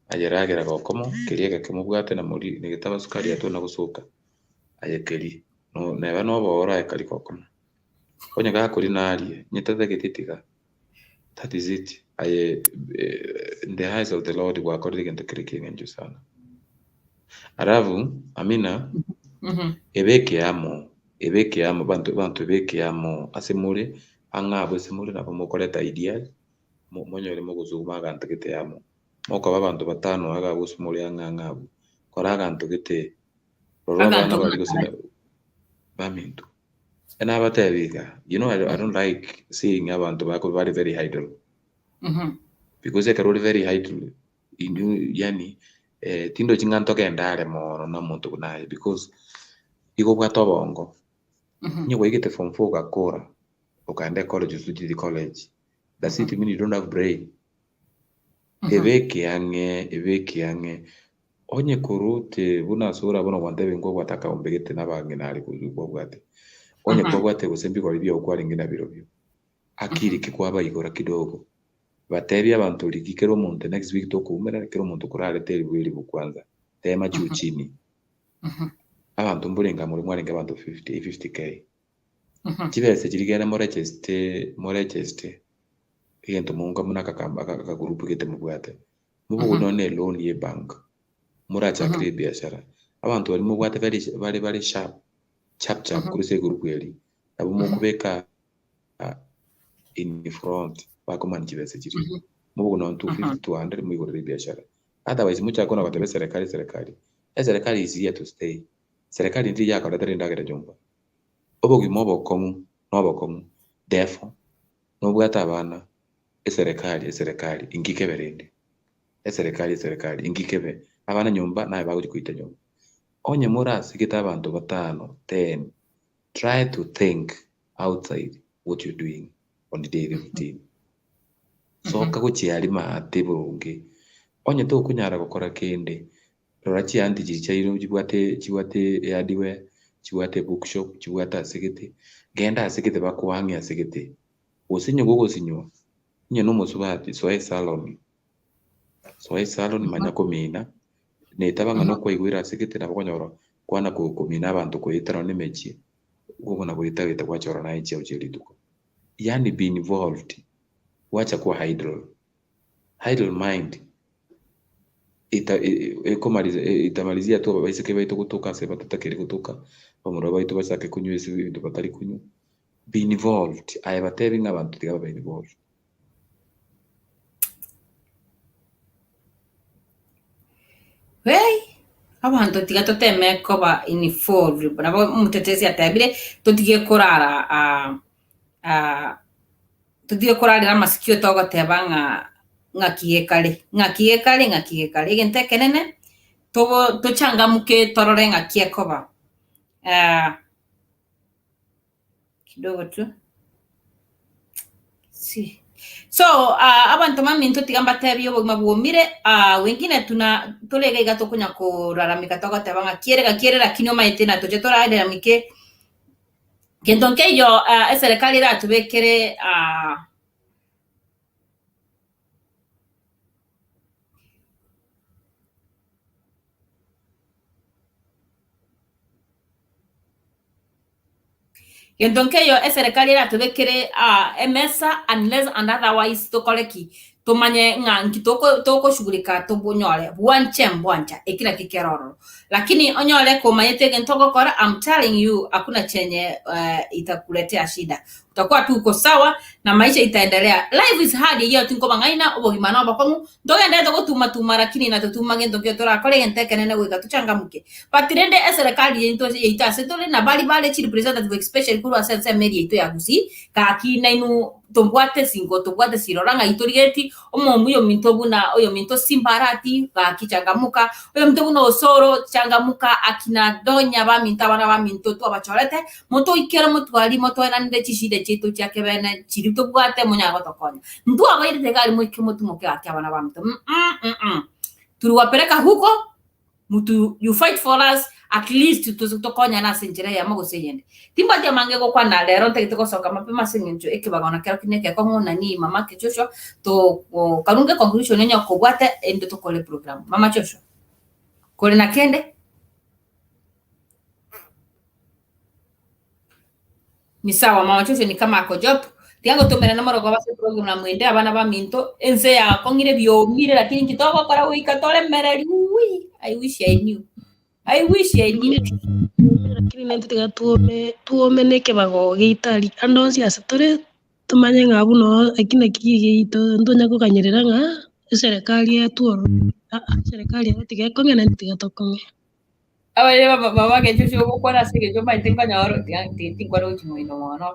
ageragera gokomo kiriega kimubwate na muri ni gitaba sukari yato na gusuka ayekeri no neba no bora ekari gokomo onya gakuri nari nyitete gititiga that is it in the eyes of the Lord gwakorire gento kiriki ngenjo sana aravu amina ebeke amo bantu ebeke amo asemure angabo semure nabo mukoreta ideal monyore muguzuma gantagete amo moko babantu batano aga gusumure angangabo kora akantu gete roro bana bari gusina bamintu ena batebika. You know, I don't like seeing abantu bako very very idle. Because they are very idle. Yani tindo chinganto kendare mono na muntu kunaye because iko kwa tobongo. Nyo igete form 4 gakora ukaenda college study college. That's it, mean you don't have brain. Eveki yange onye kurute buna sura buna wandebe ngo wataka umbegete nabange nali kuzugwa bwate onye kwa bwate gusembi kwa libya ukwari ngina birobyo akiri kikwaba igora kidogo batebi abantu likikero muntu next week tokumera kero muntu kurale teri bwili bukwanza tema juu chini abantu mbulenga muri mwarenga abantu 50k kibese kirigera morecheste igento munga munaka kamba ka group gete mubwate mubugo none loan ye bank muracha kire biashara abantu bari mubwate bari sharp kuri se group yari abo mukubeka in front bakomana kibese kiri mubugo non 250 200 muyigorera biashara otherwise muchakona batebe serikali is here to stay. Serikali ndi yako datari ndagere jumba obogi mobokomu nobokomu therefore nobwata abana serikali ingikeberende serikali ingikebe abana nyumba naye bago kuita nyumba onye murasi kita abantu batano 10 try to think outside what you're doing on the daily routine so kaguchiali maate burungi onye to kunyara gukora kende rorachi anti chichairo chiwate yadiwe chiwate bookshop chiwata sigete genda sigete bakuwangi asigete osinyo gogo sinyo nye no musubati soe salon manyako mina netabanga no kwigwira sigete nabakonyoro kwana kumina abantu kwitara nemechi gogo na kwita kwa chora na ichi uchelituko yani be involved wacha kuwa idle mind itamalizia tu baiseke baito kutoka se batatakiri kutoka bamura baito basake kunywesa ibintu batari kunyu be involved ayabatebinga abantu tigaba be involved abantu tiga toteme koba involved nabo mutetezi atabire tutige kurara tutige kurarira masikio togo tebanga ngakiekale gente kenene to changamuke torore ngakiekoba kidogo tu si so abantu maminto tigamba tabi yobo mabumire wengine tuna tolega igato kunya kuraramika togo tabanga kiere lakini omaitena toje torarira mike kendonke yo serikali ra tubekere Yendonke yo serikali ra tubekere emesa unless and otherwise tokoleki tumanye ngangi toko shughulika tubunyole bwancha ekila kikeroro lakini onyole komayete gentoko kora I'm telling you hakuna chenye itakuletea shida utakuwa tu uko sawa na maisha itaendelea. Life is hard hiyo tinko bangaina obogimana bakomu ndoga ndendo gutuma lakini natutuma gendo tora kole genteke nene gwika tuchangamuke patirende serikali yento itase tole na bali chi representative especially kuru sense media ito ya gusi kaki nainu tombwate siroranga itorigeti omo yo minto simbarati kakichangamuka oyo minto buno osoro changamuka akina donya ba minta bana ba minto to abachorete moto ikera mutwali moto enande chishide chitu chake bene chirito bwate munyago tokonya ndu abaire tegali mwiki mutu moke akabana ba minto turuwapeleka huko mutu you fight for us at least tutokonya na senjera ya mago seyende timba dia mangego kwa na lero tekiteko soka mapema senyenjo ekibagona kero kineke ko ngona ni mama Kechosho to karunge conclusion enya ko bwate endo to kole program mama Chosho kole na kende ni sawa mama Chosho ni kama ako job tiango to mena namoro kwa base program na mwende abana ba minto ense ya kongire bio mire lakini kitoko kora wika tole mereri I wish I knew. Lakini nende tiga tuome neke bago gitari ando cia satore tumanye ngabu no akina kigi gito ndonya ko kanyerera nga serikali yetu serikali yetu kong'ena ntigatokong'e abale baba ke chuchu ko kwara sige jo ba tinga nyoro tinga ro chimo ino no